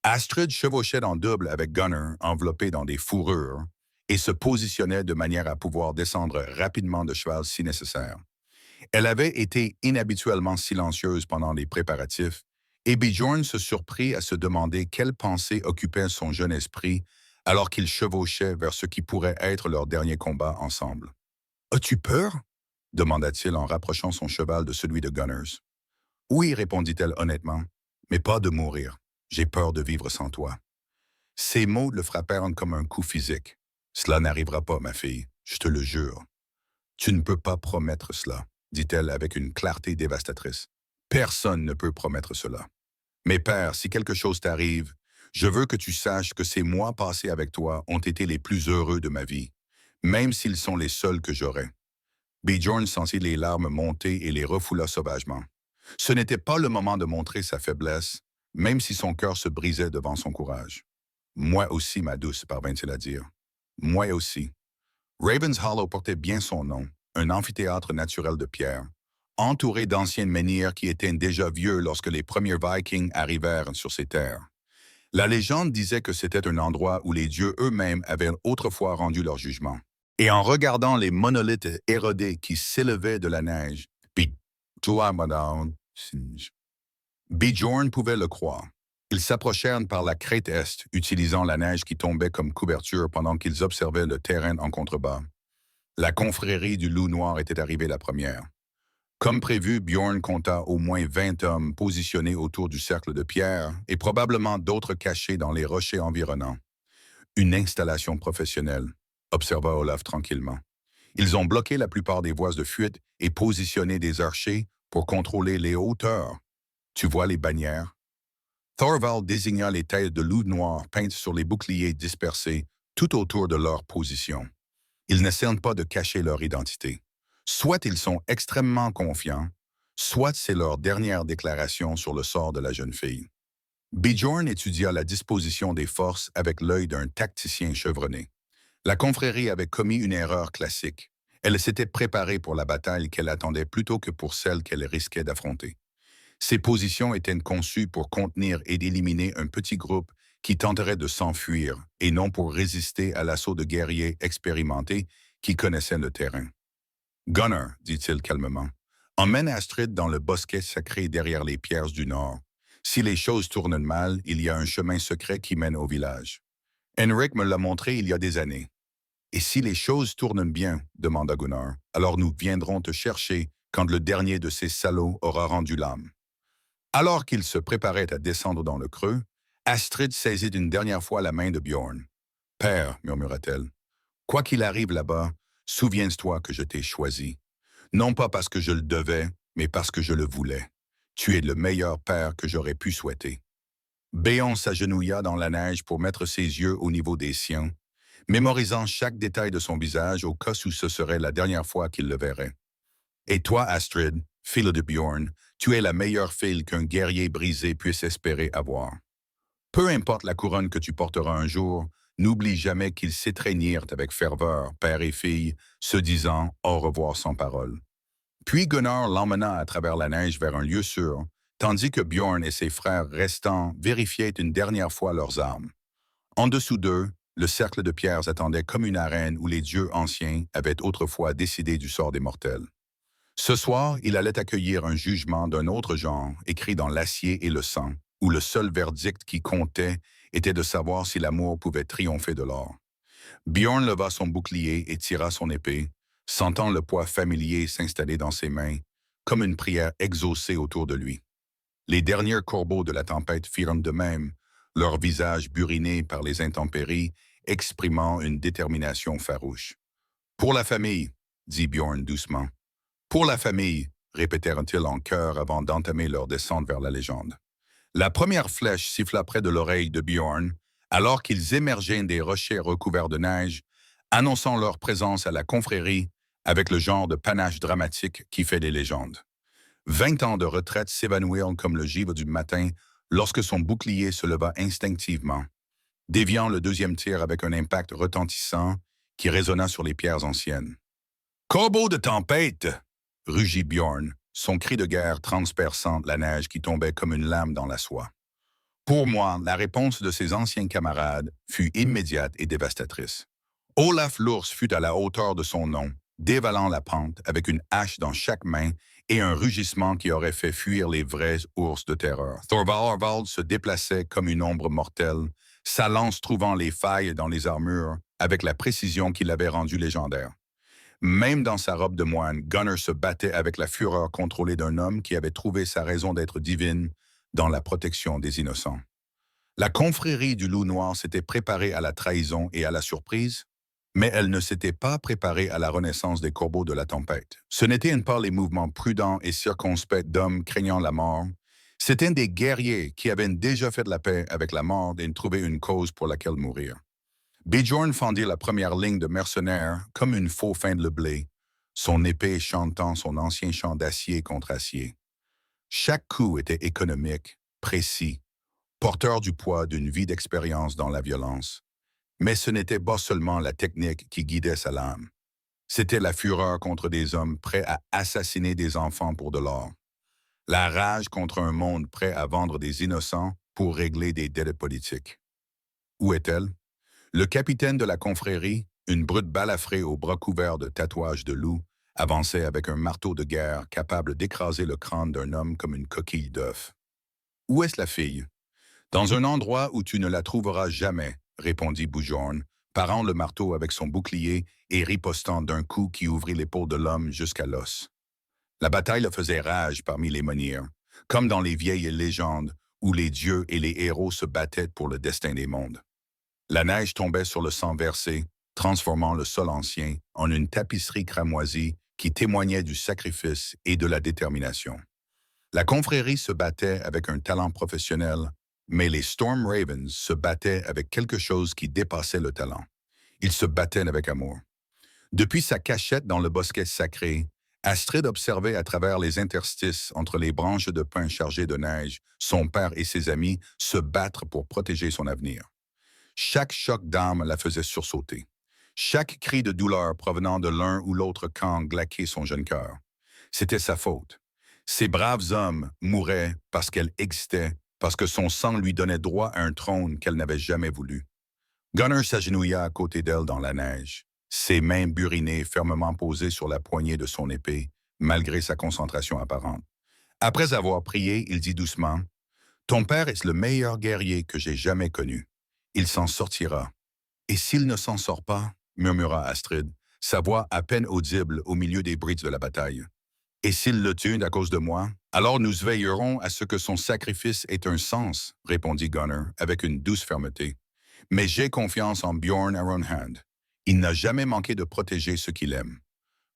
Astrid chevauchait en double avec Gunnar, enveloppé dans des fourrures, et se positionnait de manière à pouvoir descendre rapidement de cheval si nécessaire. Elle avait été inhabituellement silencieuse pendant les préparatifs, et Bjorn se surprit à se demander quelle pensée occupait son jeune esprit alors qu'ils chevauchaient vers ce qui pourrait être leur dernier combat ensemble. « As-tu peur ?» demanda-t-il en rapprochant son cheval de celui de Gunnars. « Oui, répondit-elle honnêtement, mais pas de mourir. J'ai peur de vivre sans toi. » Ces mots le frappèrent comme un coup physique. « Cela n'arrivera pas, ma fille, je te le jure. »« Tu ne peux pas promettre cela, » dit-elle avec une clarté dévastatrice. « Personne ne peut promettre cela. Mais père, si quelque chose t'arrive, je veux que tu saches que ces mois passés avec toi ont été les plus heureux de ma vie, même s'ils sont les seuls que j'aurai. » Bjorn sentit les larmes monter et les refoula sauvagement. Ce n'était pas le moment de montrer sa faiblesse, même si son cœur se brisait devant son courage. « Moi aussi, ma douce, parvint-il à dire. Moi aussi. » Ravens Hollow portait bien son nom, un amphithéâtre naturel de pierre, entouré d'anciens menhirs qui étaient déjà vieux lorsque les premiers Vikings arrivèrent sur ces terres. La légende disait que c'était un endroit où les dieux eux-mêmes avaient autrefois rendu leur jugement. Et en regardant les monolithes érodés qui s'élevaient de la neige, Bjorn pouvait le croire. Ils s'approchèrent par la crête est, utilisant la neige qui tombait comme couverture pendant qu'ils observaient le terrain en contrebas. La confrérie du Loup Noir était arrivée la première. Comme prévu, Bjorn compta au moins 20 hommes positionnés autour du cercle de pierre et probablement d'autres cachés dans les rochers environnants. Une installation professionnelle, observa Olaf tranquillement. Ils ont bloqué la plupart des voies de fuite et positionné des archers pour contrôler les hauteurs. Tu vois les bannières? Thorvald désigna les têtes de loups noirs peintes sur les boucliers dispersés tout autour de leur position. Ils n'essaient pas de cacher leur identité. Soit ils sont extrêmement confiants, soit c'est leur dernière déclaration sur le sort de la jeune fille. Bjorn étudia la disposition des forces avec l'œil d'un tacticien chevronné. La confrérie avait commis une erreur classique. Elle s'était préparée pour la bataille qu'elle attendait plutôt que pour celle qu'elle risquait d'affronter. Ces positions étaient conçues pour contenir et éliminer un petit groupe qui tenterait de s'enfuir et non pour résister à l'assaut de guerriers expérimentés qui connaissaient le terrain. « Gunnar, dit-il calmement, emmène Astrid dans le bosquet sacré derrière les pierres du nord. Si les choses tournent mal, il y a un chemin secret qui mène au village. Henrik me l'a montré il y a des années. Et si les choses tournent bien, demanda Gunnar, alors nous viendrons te chercher quand le dernier de ces salauds aura rendu l'âme. » Alors qu'il se préparait à descendre dans le creux, Astrid saisit une dernière fois la main de Bjorn. « Père, murmura-t-elle, quoi qu'il arrive là-bas, souviens-toi que je t'ai choisi. Non pas parce que je le devais, mais parce que je le voulais. Tu es le meilleur père que j'aurais pu souhaiter. » Béon s'agenouilla dans la neige pour mettre ses yeux au niveau des siens, mémorisant chaque détail de son visage au cas où ce serait la dernière fois qu'il le verrait. « Et toi, Astrid, fille de Bjorn, tu es la meilleure fille qu'un guerrier brisé puisse espérer avoir. Peu importe la couronne que tu porteras un jour, n'oublie jamais qu'ils s'étreignirent avec ferveur, père et fille, se disant au revoir sans parole. » Puis Gunnar l'emmena à travers la neige vers un lieu sûr, tandis que Bjorn et ses frères restants vérifiaient une dernière fois leurs armes. En dessous d'eux, le cercle de pierres attendait comme une arène où les dieux anciens avaient autrefois décidé du sort des mortels. Ce soir, il allait accueillir un jugement d'un autre genre, écrit dans l'acier et le sang, où le seul verdict qui comptait était de savoir si l'amour pouvait triompher de l'or. Bjorn leva son bouclier et tira son épée, sentant le poids familier s'installer dans ses mains, comme une prière exaucée autour de lui. Les derniers corbeaux de la tempête firent de même, leurs visages burinés par les intempéries, exprimant une détermination farouche. « Pour la famille, dit Bjorn doucement. Pour la famille, répétèrent-ils en chœur avant d'entamer leur descente vers la légende. La première flèche siffla près de l'oreille de Bjorn, alors qu'ils émergeaient des rochers recouverts de neige, annonçant leur présence à la confrérie avec le genre de panache dramatique qui fait des légendes. 20 ans de retraite s'évanouirent comme le givre du matin lorsque son bouclier se leva instinctivement, déviant le deuxième tir avec un impact retentissant qui résonna sur les pierres anciennes. « Corbeau de tempête !» rugit Bjorn, son cri de guerre transperçant la neige qui tombait comme une lame dans la soie. Pour moi, la réponse de ses anciens camarades fut immédiate et dévastatrice. Olaf l'ours fut à la hauteur de son nom, dévalant la pente avec une hache dans chaque main et un rugissement qui aurait fait fuir les vrais ours de terreur. Thorvald se déplaçait comme une ombre mortelle, sa lance trouvant les failles dans les armures avec la précision qui l'avait rendu légendaire. Même dans sa robe de moine, Gunnar se battait avec la fureur contrôlée d'un homme qui avait trouvé sa raison d'être divine dans la protection des innocents. La confrérie du Loup Noir s'était préparée à la trahison et à la surprise, mais elle ne s'était pas préparée à la renaissance des corbeaux de la tempête. Ce n'étaient pas les mouvements prudents et circonspects d'hommes craignant la mort, c'étaient des guerriers qui avaient déjà fait de la paix avec la mort et trouvé une cause pour laquelle mourir. Bjorn fendit la première ligne de mercenaires comme une faux fin de le blé, son épée chantant son ancien chant d'acier contre acier. Chaque coup était économique, précis, porteur du poids d'une vie d'expérience dans la violence. Mais ce n'était pas seulement la technique qui guidait sa lame. C'était la fureur contre des hommes prêts à assassiner des enfants pour de l'or. La rage contre un monde prêt à vendre des innocents pour régler des dettes politiques. Où est-elle? Le capitaine de la confrérie, une brute balafrée aux bras couverts de tatouages de loup, avançait avec un marteau de guerre capable d'écraser le crâne d'un homme comme une coquille d'œuf. Où est-ce la fille? Dans un endroit où tu ne la trouveras jamais, répondit Bjorn, parant le marteau avec son bouclier et ripostant d'un coup qui ouvrit l'épaule de l'homme jusqu'à l'os. La bataille faisait rage parmi les Menhirs, comme dans les vieilles légendes où les dieux et les héros se battaient pour le destin des mondes. La neige tombait sur le sang versé, transformant le sol ancien en une tapisserie cramoisie qui témoignait du sacrifice et de la détermination. La confrérie se battait avec un talent professionnel, mais les Storm Ravens se battaient avec quelque chose qui dépassait le talent. Ils se battaient avec amour. Depuis sa cachette dans le bosquet sacré, Astrid observait à travers les interstices entre les branches de pin chargées de neige son père et ses amis se battre pour protéger son avenir. Chaque choc d'armes la faisait sursauter. Chaque cri de douleur provenant de l'un ou l'autre camp glaquait son jeune cœur. C'était sa faute. Ces braves hommes mouraient parce qu'elle existait, parce que son sang lui donnait droit à un trône qu'elle n'avait jamais voulu. Gunnar s'agenouilla à côté d'elle dans la neige, ses mains burinées fermement posées sur la poignée de son épée, malgré sa concentration apparente. Après avoir prié, il dit doucement, « Ton père est le meilleur guerrier que j'ai jamais connu. Il s'en sortira. Et s'il ne s'en sort pas, murmura Astrid, sa voix à peine audible au milieu des bruits de la bataille. Et s'il le tue à cause de moi, alors nous veillerons à ce que son sacrifice ait un sens, répondit Gunnar avec une douce fermeté. Mais j'ai confiance en Bjorn Ironhand. Il n'a jamais manqué de protéger ceux qu'il aime.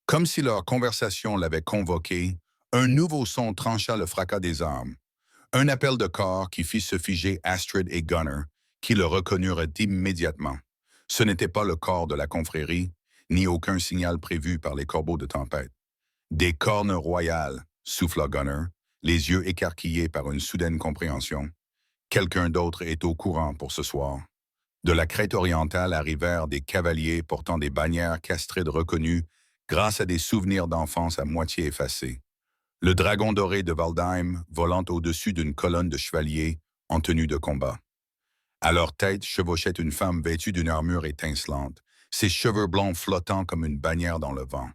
Comme si leur conversation l'avait convoqué, un nouveau son trancha le fracas des armes. Un appel de corps qui fit se figer Astrid et Gunnar, qui le reconnurent immédiatement. Ce n'était pas le corps de la confrérie, ni aucun signal prévu par les corbeaux de tempête. Des cornes royales, souffla Gunnar, les yeux écarquillés par une soudaine compréhension. Quelqu'un d'autre est au courant pour ce soir. De la crête orientale arrivèrent des cavaliers portant des bannières qu'Astrid reconnut grâce à des souvenirs d'enfance à moitié effacés. Le dragon doré de Waldheim volant au-dessus d'une colonne de chevaliers en tenue de combat. À leur tête chevauchait une femme vêtue d'une armure étincelante, ses cheveux blonds flottant comme une bannière dans le vent.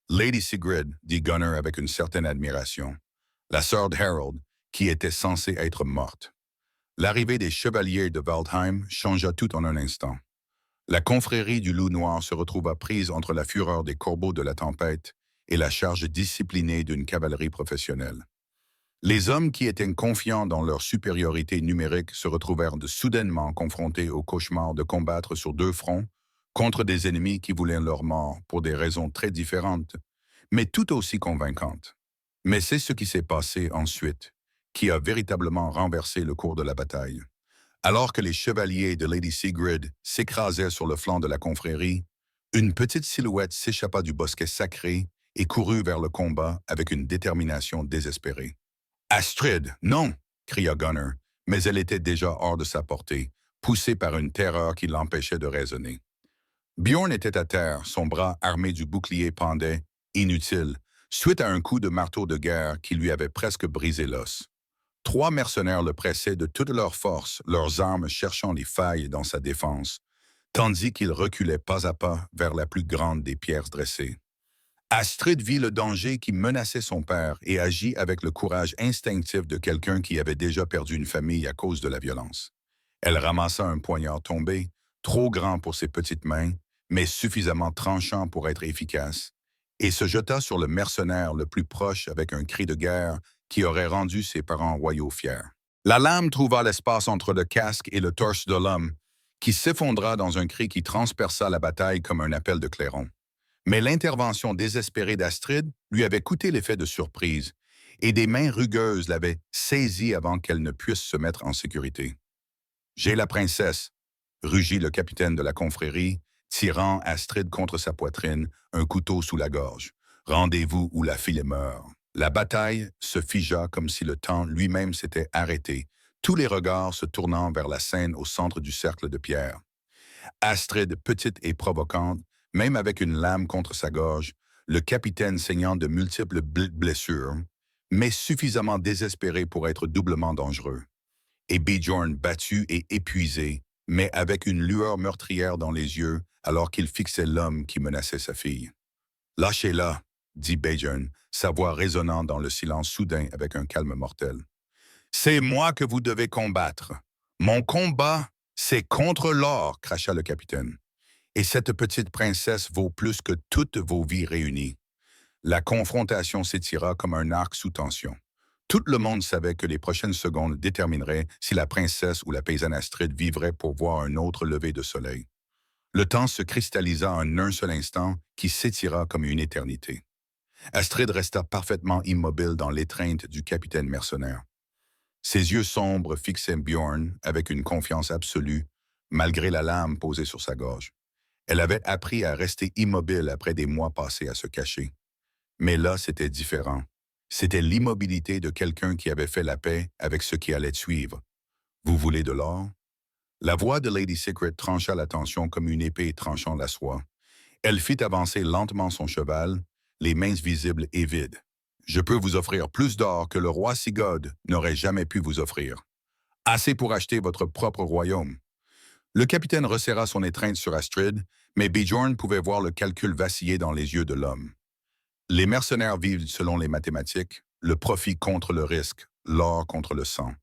Lady Sigrid, dit Gunnar avec une certaine admiration, la sœur d'Harold, qui était censée être morte. L'arrivée des chevaliers de Waldheim changea tout en un instant. La confrérie du Loup Noir se retrouva prise entre la fureur des corbeaux de la tempête et la charge disciplinée d'une cavalerie professionnelle. Les hommes qui étaient confiants dans leur supériorité numérique se retrouvèrent soudainement confrontés au cauchemar de combattre sur deux fronts contre des ennemis qui voulaient leur mort pour des raisons très différentes, mais tout aussi convaincantes. Mais c'est ce qui s'est passé ensuite, qui a véritablement renversé le cours de la bataille. Alors que les chevaliers de Lady Sigrid s'écrasaient sur le flanc de la confrérie, une petite silhouette s'échappa du bosquet sacré et courut vers le combat avec une détermination désespérée. Astrid, non! Cria Gunnar, mais elle était déjà hors de sa portée, poussée par une terreur qui l'empêchait de raisonner. Bjorn était à terre, son bras armé du bouclier pendait, inutile, suite à un coup de marteau de guerre qui lui avait presque brisé l'os. 3 mercenaires le pressaient de toute leur force, leurs armes cherchant les failles dans sa défense, tandis qu'il reculait pas à pas vers la plus grande des pierres dressées. Astrid vit le danger qui menaçait son père et agit avec le courage instinctif de quelqu'un qui avait déjà perdu une famille à cause de la violence. Elle ramassa un poignard tombé, trop grand pour ses petites mains, mais suffisamment tranchant pour être efficace, et se jeta sur le mercenaire le plus proche avec un cri de guerre qui aurait rendu ses parents royaux fiers. La lame trouva l'espace entre le casque et le torse de l'homme, qui s'effondra dans un cri qui transperça la bataille comme un appel de clairon. Mais l'intervention désespérée d'Astrid lui avait coûté l'effet de surprise, et des mains rugueuses l'avaient saisie avant qu'elle ne puisse se mettre en sécurité. « J'ai la princesse », rugit le capitaine de la confrérie, tirant Astrid contre sa poitrine, un couteau sous la gorge. « Rendez-vous où la fille meurt. » La bataille se figea comme si le temps lui-même s'était arrêté, tous les regards se tournant vers la scène au centre du cercle de pierre. Astrid, petite et provocante, même avec une lame contre sa gorge, le capitaine saignant de multiples blessures, mais suffisamment désespéré pour être doublement dangereux. Et Bjorn battu et épuisé, mais avec une lueur meurtrière dans les yeux alors qu'il fixait l'homme qui menaçait sa fille. « Lâchez-la », dit Bjorn, sa voix résonnant dans le silence soudain avec un calme mortel. « C'est moi que vous devez combattre. Mon combat, c'est contre l'or, cracha le capitaine. Et cette petite princesse vaut plus que toutes vos vies réunies. La confrontation s'étira comme un arc sous tension. Tout le monde savait que les prochaines secondes détermineraient si la princesse ou la paysanne Astrid vivrait pour voir un autre lever de soleil. Le temps se cristallisa en un seul instant qui s'étira comme une éternité. Astrid resta parfaitement immobile dans l'étreinte du capitaine mercenaire. Ses yeux sombres fixaient Bjorn avec une confiance absolue, malgré la lame posée sur sa gorge. Elle avait appris à rester immobile après des mois passés à se cacher. Mais là, c'était différent. C'était l'immobilité de quelqu'un qui avait fait la paix avec ce qui allait suivre. « Vous voulez de l'or? » La voix de Lady Sigrid trancha la tension comme une épée tranchant la soie. Elle fit avancer lentement son cheval, les mains visibles et vides. « Je peux vous offrir plus d'or que le roi Sigurd n'aurait jamais pu vous offrir. Assez pour acheter votre propre royaume. » Le capitaine resserra son étreinte sur Astrid, mais Bjorn pouvait voir le calcul vaciller dans les yeux de l'homme. Les mercenaires vivent selon les mathématiques, le profit contre le risque, l'or contre le sang.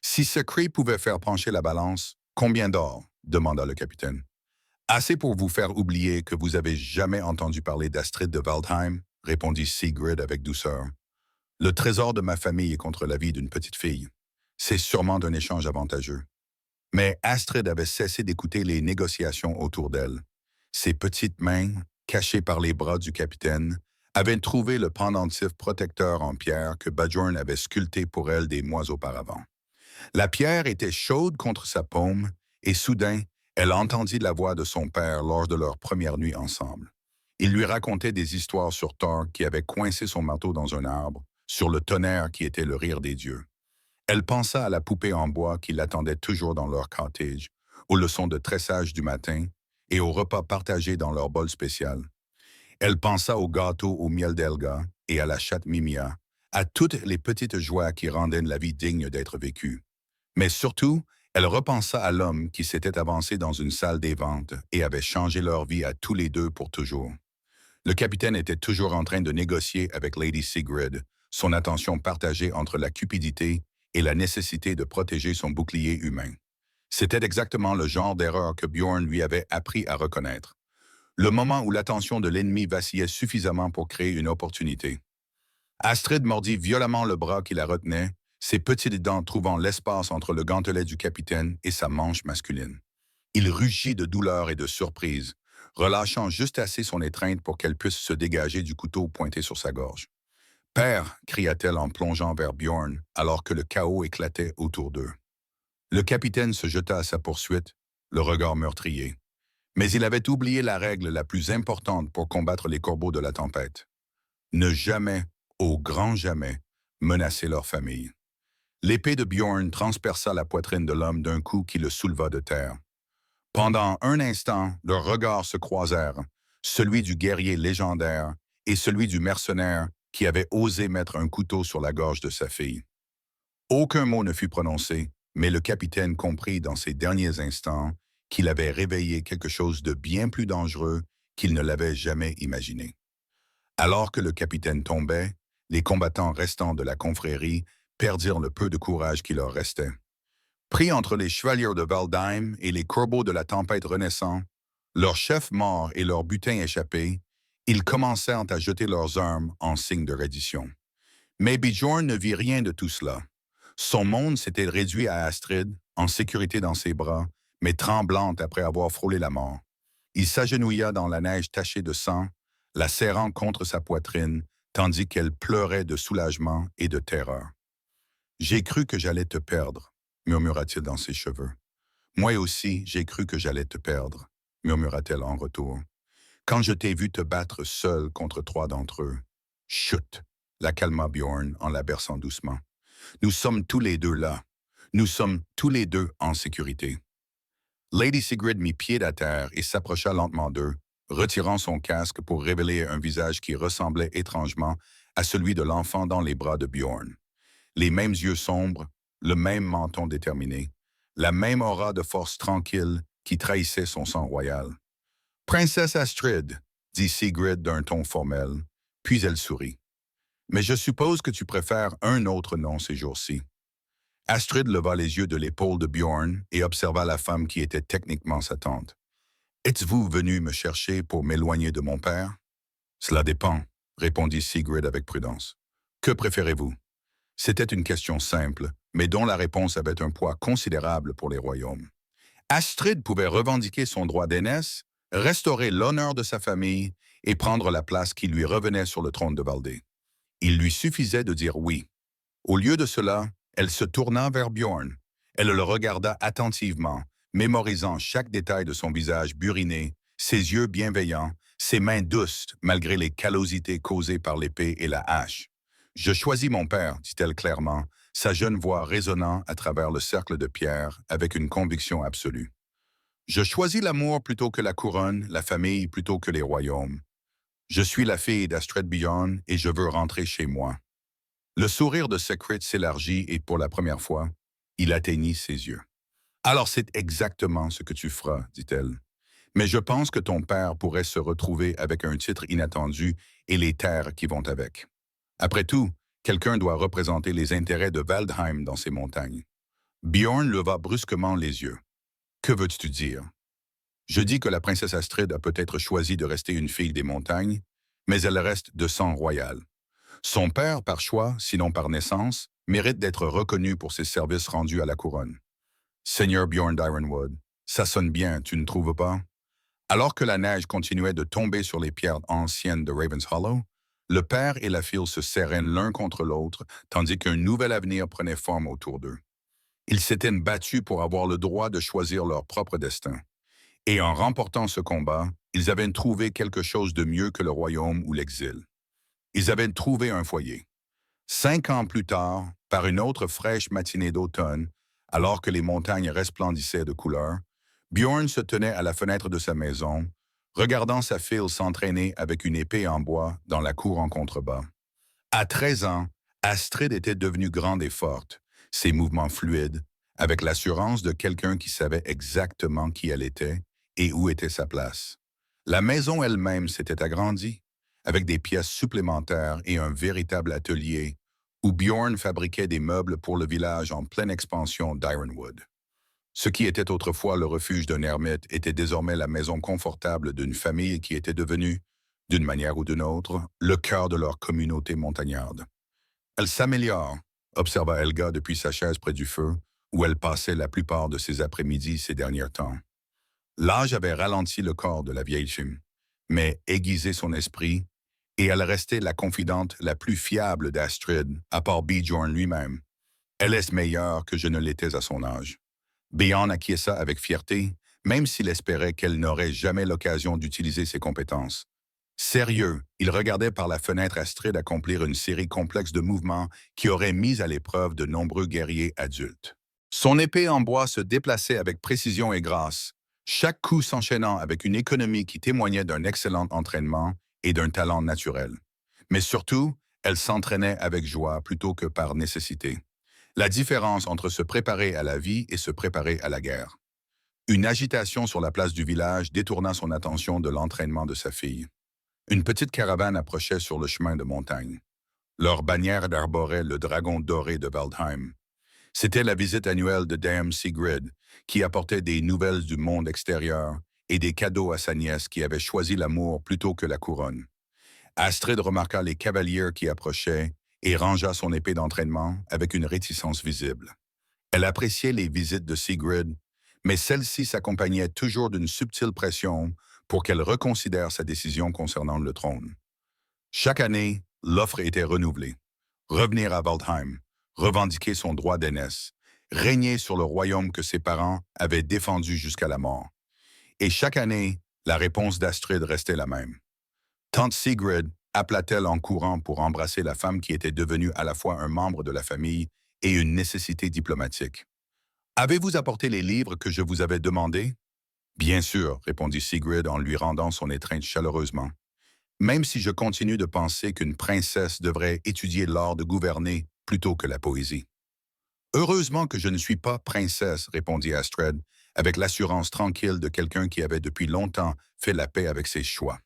Si ce cri pouvait faire pencher la balance, combien d'or? Demanda le capitaine. Assez pour vous faire oublier que vous avez jamais entendu parler d'Astrid de Waldheim, répondit Sigrid avec douceur. Le trésor de ma famille est contre la vie d'une petite fille. C'est sûrement d'un échange avantageux. Mais Astrid avait cessé d'écouter les négociations autour d'elle. Ses petites mains, cachées par les bras du capitaine, avaient trouvé le pendentif protecteur en pierre que Bjorn avait sculpté pour elle des mois auparavant. La pierre était chaude contre sa paume, et soudain, elle entendit la voix de son père lors de leur première nuit ensemble. Il lui racontait des histoires sur Thor qui avait coincé son marteau dans un arbre, sur le tonnerre qui était le rire des dieux. Elle pensa à la poupée en bois qui l'attendait toujours dans leur cottage, aux leçons de tressage du matin et aux repas partagés dans leur bol spécial. Elle pensa au gâteau au miel d'Elga et à la chatte Mimia, à toutes les petites joies qui rendaient la vie digne d'être vécue. Mais surtout, elle repensa à l'homme qui s'était avancé dans une salle des ventes et avait changé leur vie à tous les deux pour toujours. Le capitaine était toujours en train de négocier avec Lady Sigrid, son attention partagée entre la cupidité et la nécessité de protéger son bouclier humain. C'était exactement le genre d'erreur que Bjorn lui avait appris à reconnaître. Le moment où l'attention de l'ennemi vacillait suffisamment pour créer une opportunité. Astrid mordit violemment le bras qui la retenait, ses petites dents trouvant l'espace entre le gantelet du capitaine et sa manche masculine. Il rugit de douleur et de surprise, relâchant juste assez son étreinte pour qu'elle puisse se dégager du couteau pointé sur sa gorge. Père, cria-t-elle en plongeant vers Bjorn alors que le chaos éclatait autour d'eux. Le capitaine se jeta à sa poursuite, le regard meurtrier. Mais il avait oublié la règle la plus importante pour combattre les corbeaux de la tempête. Ne jamais, au grand jamais, menacer leur famille. L'épée de Bjorn transperça la poitrine de l'homme d'un coup qui le souleva de terre. Pendant un instant, leurs regards se croisèrent, celui du guerrier légendaire et celui du mercenaire qui avait osé mettre un couteau sur la gorge de sa fille. Aucun mot ne fut prononcé, mais le capitaine comprit dans ces derniers instants qu'il avait réveillé quelque chose de bien plus dangereux qu'il ne l'avait jamais imaginé. Alors que le capitaine tombait, les combattants restants de la confrérie perdirent le peu de courage qui leur restait. Pris entre les chevaliers de Valdheim et les corbeaux de la tempête renaissant, leurs chefs morts et leurs butins échappés, ils commencèrent à jeter leurs armes en signe de reddition. Mais Bjorn ne vit rien de tout cela. Son monde s'était réduit à Astrid, en sécurité dans ses bras, mais tremblante après avoir frôlé la mort. Il s'agenouilla dans la neige tachée de sang, la serrant contre sa poitrine, tandis qu'elle pleurait de soulagement et de terreur. « J'ai cru que j'allais te perdre », murmura-t-il dans ses cheveux. « Moi aussi, j'ai cru que j'allais te perdre », murmura-t-elle en retour. « Quand je t'ai vu te battre seul contre 3 d'entre eux. »« Chut !» la calma Bjorn en la berçant doucement. « Nous sommes tous les deux là. Nous sommes tous les deux en sécurité. » Lady Sigrid mit pied à terre et s'approcha lentement d'eux, retirant son casque pour révéler un visage qui ressemblait étrangement à celui de l'enfant dans les bras de Bjorn. Les mêmes yeux sombres, le même menton déterminé, la même aura de force tranquille qui trahissait son sang royal. « Princesse Astrid », dit Sigrid d'un ton formel, puis elle sourit. « Mais je suppose que tu préfères un autre nom ces jours-ci. » Astrid leva les yeux de l'épaule de Bjorn et observa la femme qui était techniquement sa tante. « Êtes-vous venu me chercher pour m'éloigner de mon père? »« Cela dépend, » répondit Sigrid avec prudence. « Que préférez-vous? » C'était une question simple, mais dont la réponse avait un poids considérable pour les royaumes. Astrid pouvait revendiquer son droit d'aînesse, restaurer l'honneur de sa famille et prendre la place qui lui revenait sur le trône de Valdé. Il lui suffisait de dire oui. Au lieu de cela, elle se tourna vers Bjorn. Elle le regarda attentivement, mémorisant chaque détail de son visage buriné, ses yeux bienveillants, ses mains douces malgré les callosités causées par l'épée et la hache. « Je choisis mon père, dit-elle clairement, sa jeune voix résonnant à travers le cercle de pierre avec une conviction absolue. Je choisis l'amour plutôt que la couronne, la famille plutôt que les royaumes. Je suis la fille d'Astrid Bjorn et je veux rentrer chez moi. » Le sourire de Secret s'élargit et pour la première fois, il atteignit ses yeux. « Alors c'est exactement ce que tu feras, dit-elle. Mais je pense que ton père pourrait se retrouver avec un titre inattendu et les terres qui vont avec. Après tout, quelqu'un doit représenter les intérêts de Valdheim dans ces montagnes. » Bjorn leva brusquement les yeux. « Que veux-tu dire? » « Je dis que la princesse Astrid a peut-être choisi de rester une fille des montagnes, mais elle reste de sang royal. Son père, par choix, sinon par naissance, mérite d'être reconnu pour ses services rendus à la couronne. Seigneur Bjorn d'Ironwood, ça sonne bien, tu ne trouves pas? » Alors que la neige continuait de tomber sur les pierres anciennes de Ravens Hollow, le père et la fille se serraient l'un contre l'autre, tandis qu'un nouvel avenir prenait forme autour d'eux. Ils s'étaient battus pour avoir le droit de choisir leur propre destin. Et en remportant ce combat, ils avaient trouvé quelque chose de mieux que le royaume ou l'exil. Ils avaient trouvé un foyer. 5 ans plus tard, par une autre fraîche matinée d'automne, alors que les montagnes resplendissaient de couleurs, Bjorn se tenait à la fenêtre de sa maison, regardant sa fille s'entraîner avec une épée en bois dans la cour en contrebas. À 13 ans, Astrid était devenue grande et forte, ses mouvements fluides, avec l'assurance de quelqu'un qui savait exactement qui elle était et où était sa place. La maison elle-même s'était agrandie, avec des pièces supplémentaires et un véritable atelier où Bjorn fabriquait des meubles pour le village en pleine expansion d'Ironwood. Ce qui était autrefois le refuge d'un ermite était désormais la maison confortable d'une famille qui était devenue, d'une manière ou d'une autre, le cœur de leur communauté montagnarde. « Elle s'améliore », observa Helga depuis sa chaise près du feu, où elle passait la plupart de ses après-midi ces derniers temps. L'âge avait ralenti le corps de la vieille femme, mais aiguisé son esprit, et elle restait la confidente la plus fiable d'Astrid, à part Bjorn lui-même. Elle est meilleure que je ne l'étais à son âge. Bjorn acquiesça avec fierté, même s'il espérait qu'elle n'aurait jamais l'occasion d'utiliser ses compétences. Sérieux, il regardait par la fenêtre Astrid accomplir une série complexe de mouvements qui auraient mis à l'épreuve de nombreux guerriers adultes. Son épée en bois se déplaçait avec précision et grâce, chaque coup s'enchaînant avec une économie qui témoignait d'un excellent entraînement et d'un talent naturel. Mais surtout, elle s'entraînait avec joie plutôt que par nécessité. La différence entre se préparer à la vie et se préparer à la guerre. Une agitation sur la place du village détourna son attention de l'entraînement de sa fille. Une petite caravane approchait sur le chemin de montagne. Leur bannière arborait le dragon doré de Waldheim. C'était la visite annuelle de Dame Sigrid, qui apportait des nouvelles du monde extérieur et des cadeaux à sa nièce qui avait choisi l'amour plutôt que la couronne. Astrid remarqua les cavaliers qui approchaient et rangea son épée d'entraînement avec une réticence visible. Elle appréciait les visites de Sigrid, mais celle-ci s'accompagnait toujours d'une subtile pression pour qu'elle reconsidère sa décision concernant le trône. Chaque année, l'offre était renouvelée. Revenir à Waldheim, revendiquer son droit d'aînesse, régner sur le royaume que ses parents avaient défendu jusqu'à la mort. Et chaque année, la réponse d'Astrid restait la même. Tante Sigrid appela-t-elle en courant pour embrasser la femme qui était devenue à la fois un membre de la famille et une nécessité diplomatique. « Avez-vous apporté les livres que je vous avais demandés? » « Bien sûr, répondit Sigrid en lui rendant son étreinte chaleureusement. Même si je continue de penser qu'une princesse devrait étudier l'art de gouverner plutôt que la poésie. Heureusement que je ne suis pas princesse, répondit Astrid, avec l'assurance tranquille de quelqu'un qui avait depuis longtemps fait la paix avec ses choix.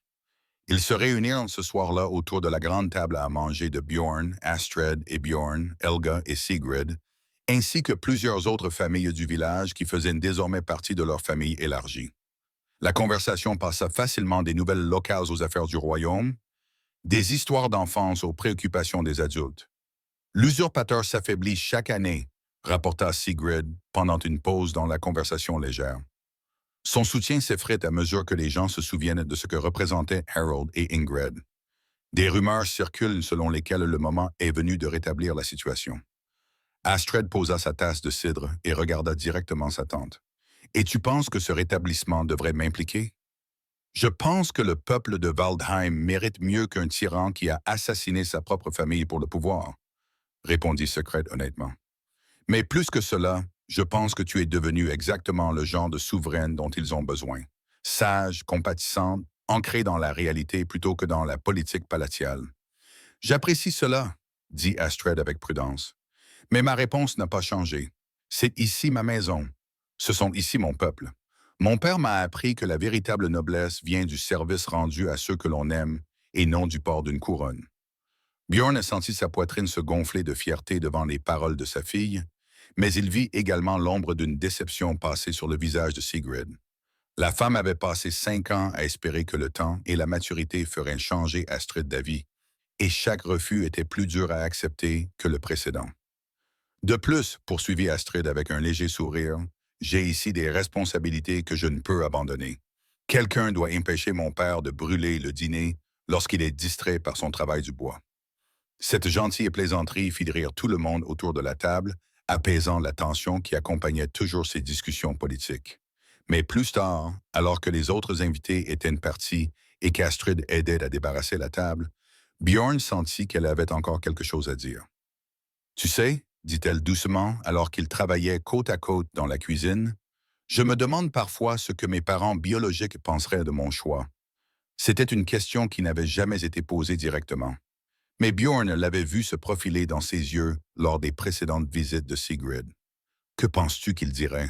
Ils se réunirent ce soir-là autour de la grande table à manger de Bjorn, Astrid et Bjorn, Helga et Sigrid, ainsi que plusieurs autres familles du village qui faisaient désormais partie de leur famille élargie. La conversation passa facilement des nouvelles locales aux affaires du royaume, des histoires d'enfance aux préoccupations des adultes. L'usurpateur s'affaiblit chaque année, rapporta Sigrid pendant une pause dans la conversation légère. Son soutien s'effrite à mesure que les gens se souviennent de ce que représentaient Harold et Ingrid. Des rumeurs circulent selon lesquelles le moment est venu de rétablir la situation. Astrid posa sa tasse de cidre et regarda directement sa tante. « Et tu penses que ce rétablissement devrait m'impliquer? » « Je pense que le peuple de Waldheim mérite mieux qu'un tyran qui a assassiné sa propre famille pour le pouvoir, répondit Secret honnêtement. Mais plus que cela, je pense que tu es devenue exactement le genre de souveraine dont ils ont besoin. Sage, compatissante, ancrée dans la réalité plutôt que dans la politique palatiale. J'apprécie cela, dit Astrid avec prudence. Mais ma réponse n'a pas changé. C'est ici ma maison. Ce sont ici mon peuple. Mon père m'a appris que la véritable noblesse vient du service rendu à ceux que l'on aime et non du port d'une couronne. Bjorn sentit sa poitrine se gonfler de fierté devant les paroles de sa fille, mais il vit également l'ombre d'une déception passer sur le visage de Sigrid. La femme avait passé 5 ans à espérer que le temps et la maturité feraient changer Astrid d'avis, et chaque refus était plus dur à accepter que le précédent. De plus, poursuivit Astrid avec un léger sourire, j'ai ici des responsabilités que je ne peux abandonner. Quelqu'un doit empêcher mon père de brûler le dîner lorsqu'il est distrait par son travail du bois. Cette gentille plaisanterie fit rire tout le monde autour de la table, apaisant la tension qui accompagnait toujours ces discussions politiques. Mais plus tard, alors que les autres invités étaient partis et qu'Astrid aidait à débarrasser la table, Bjorn sentit qu'elle avait encore quelque chose à dire. « Tu sais, dit-elle doucement alors qu'ils travaillaient côte à côte dans la cuisine, je me demande parfois ce que mes parents biologiques penseraient de mon choix. C'était une question qui n'avait jamais été posée directement. Mais Bjorn l'avait vu se profiler dans ses yeux lors des précédentes visites de Sigrid. Que penses-tu qu'il dirait?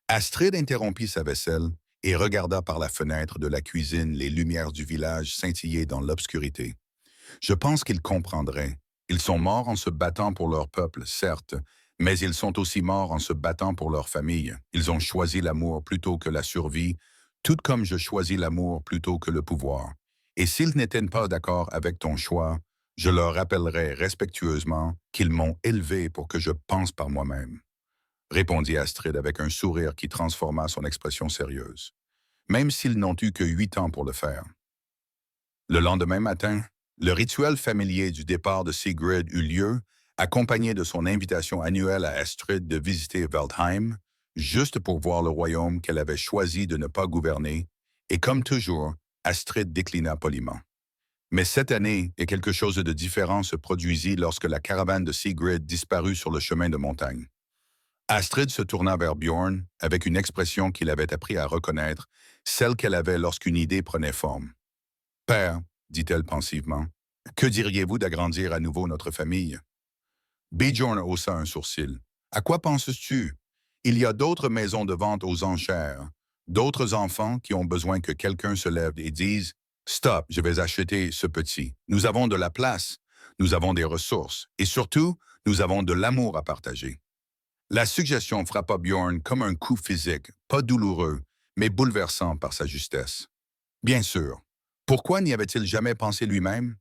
Astrid interrompit sa vaisselle et regarda par la fenêtre de la cuisine les lumières du village scintiller dans l'obscurité. Je pense qu'il comprendrait. Ils sont morts en se battant pour leur peuple, certes, mais ils sont aussi morts en se battant pour leur famille. Ils ont choisi l'amour plutôt que la survie, tout comme je choisis l'amour plutôt que le pouvoir. Et s'ils n'étaient pas d'accord avec ton choix, je leur rappellerai respectueusement qu'ils m'ont élevé pour que je pense par moi-même, répondit Astrid avec un sourire qui transforma son expression sérieuse, même s'ils n'ont eu que 8 ans pour le faire. Le lendemain matin, Le rituel familier du départ de Sigrid eut lieu, accompagné de son invitation annuelle à Astrid de visiter Veltheim, juste pour voir le royaume qu'elle avait choisi de ne pas gouverner, et comme toujours, Astrid déclina poliment. Mais cette année, et quelque chose de différent se produisit lorsque la caravane de Sigrid disparut sur le chemin de montagne. Astrid se tourna vers Bjorn avec une expression qu'il avait appris à reconnaître, celle qu'elle avait lorsqu'une idée prenait forme. « Père, dit-elle pensivement, que diriez-vous d'agrandir à nouveau notre famille? » Bjorn haussa un sourcil. « À quoi penses-tu? Il y a d'autres maisons de vente aux enchères, d'autres enfants qui ont besoin que quelqu'un se lève et dise « Stop, je vais acheter ce petit. Nous avons de la place, nous avons des ressources, et surtout, nous avons de l'amour à partager. » La suggestion frappa Bjorn comme un coup physique, pas douloureux, mais bouleversant par sa justesse. Bien sûr. Pourquoi n'y avait-il jamais pensé lui-même?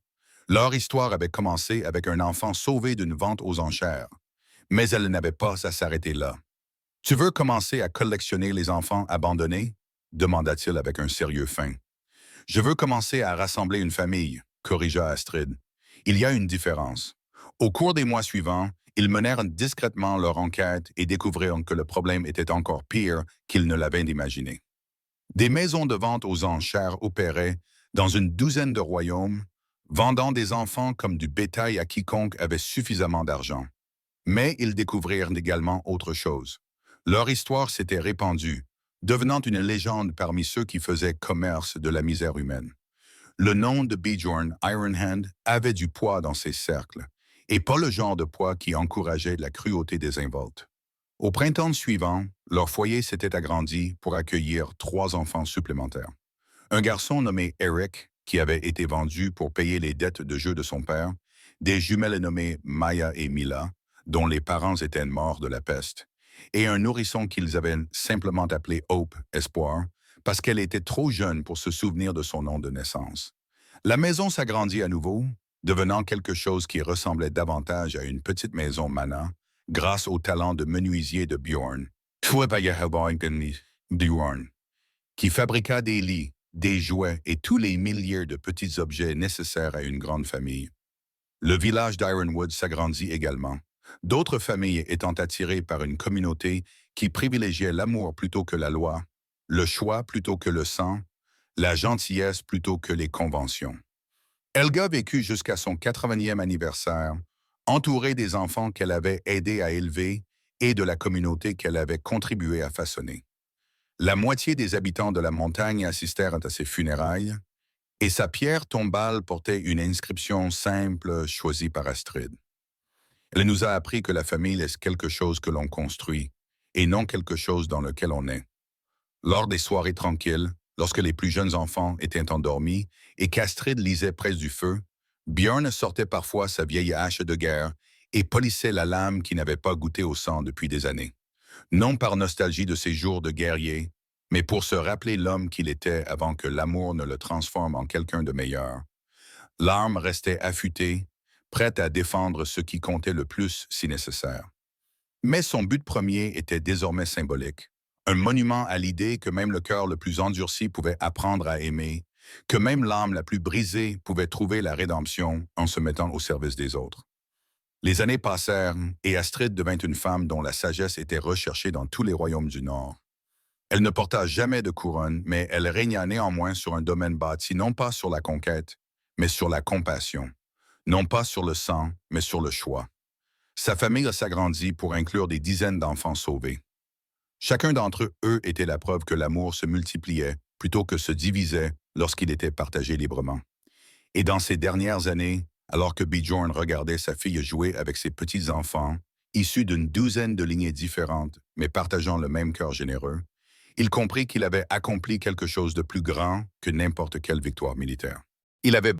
Leur histoire avait commencé avec un enfant sauvé d'une vente aux enchères, mais elle n'avait pas à s'arrêter là. « Tu veux commencer à collectionner les enfants abandonnés? » demanda-t-il avec un sérieux fin. « Je veux commencer à rassembler une famille, » corrigea Astrid. « Il y a une différence. Au cours des mois suivants, ils menèrent discrètement leur enquête et découvrirent que le problème était encore pire qu'ils ne l'avaient imaginé. Des maisons de vente aux enchères opéraient dans une douzaine de royaumes, vendant des enfants comme du bétail à quiconque avait suffisamment d'argent. Mais ils découvrirent également autre chose. Leur histoire s'était répandue, devenant une légende parmi ceux qui faisaient commerce de la misère humaine. Le nom de Bjorn Ironhand avait du poids dans ces cercles, et pas le genre de poids qui encourageait la cruauté des involtes. Au printemps suivant, leur foyer s'était agrandi pour accueillir 3 enfants supplémentaires. Un garçon nommé Eric, qui avait été vendu pour payer les dettes de jeu de son père, des jumelles nommées Maya et Mila, dont les parents étaient morts de la peste, et un nourrisson qu'ils avaient simplement appelé Hope, Espoir, parce qu'elle était trop jeune pour se souvenir de son nom de naissance. La maison s'agrandit à nouveau, devenant quelque chose qui ressemblait davantage à une petite maison Mana, grâce au talent de menuisier de Bjorn, qui fabriqua des lits, des jouets et tous les milliers de petits objets nécessaires à une grande famille. Le village d'Ironwood s'agrandit également, d'autres familles étant attirées par une communauté qui privilégiait l'amour plutôt que la loi, le choix plutôt que le sang, la gentillesse plutôt que les conventions. Helga vécut jusqu'à son 80e anniversaire, entourée des enfants qu'elle avait aidés à élever et de la communauté qu'elle avait contribué à façonner. La moitié des habitants de la montagne assistèrent à ses funérailles, et sa pierre tombale portait une inscription simple choisie par Astrid. Elle nous a appris que la famille est quelque chose que l'on construit, et non quelque chose dans lequel on est. Lors des soirées tranquilles, lorsque les plus jeunes enfants étaient endormis et qu'Astrid lisait près du feu, Bjorn sortait parfois sa vieille hache de guerre et polissait la lame qui n'avait pas goûté au sang depuis des années. Non par nostalgie de ses jours de guerrier, mais pour se rappeler l'homme qu'il était avant que l'amour ne le transforme en quelqu'un de meilleur. L'arme restait affûtée, prête à défendre ce qui comptait le plus si nécessaire. Mais son but premier était désormais symbolique. Un monument à l'idée que même le cœur le plus endurci pouvait apprendre à aimer, que même l'âme la plus brisée pouvait trouver la rédemption en se mettant au service des autres. Les années passèrent et Astrid devint une femme dont la sagesse était recherchée dans tous les royaumes du Nord. Elle ne porta jamais de couronne, mais elle régna néanmoins sur un domaine bâti non pas sur la conquête, mais sur la compassion, non pas sur le sang, mais sur le choix. Sa famille s'agrandit pour inclure des dizaines d'enfants sauvés. Chacun d'entre eux était la preuve que l'amour se multipliait plutôt que se divisait lorsqu'il était partagé librement. Et dans ces dernières années, alors que Bjorn regardait sa fille jouer avec ses petits-enfants, issus d'une douzaine de lignées différentes, mais partageant le même cœur généreux, il comprit qu'il avait accompli quelque chose de plus grand que n'importe quelle victoire militaire. Il avait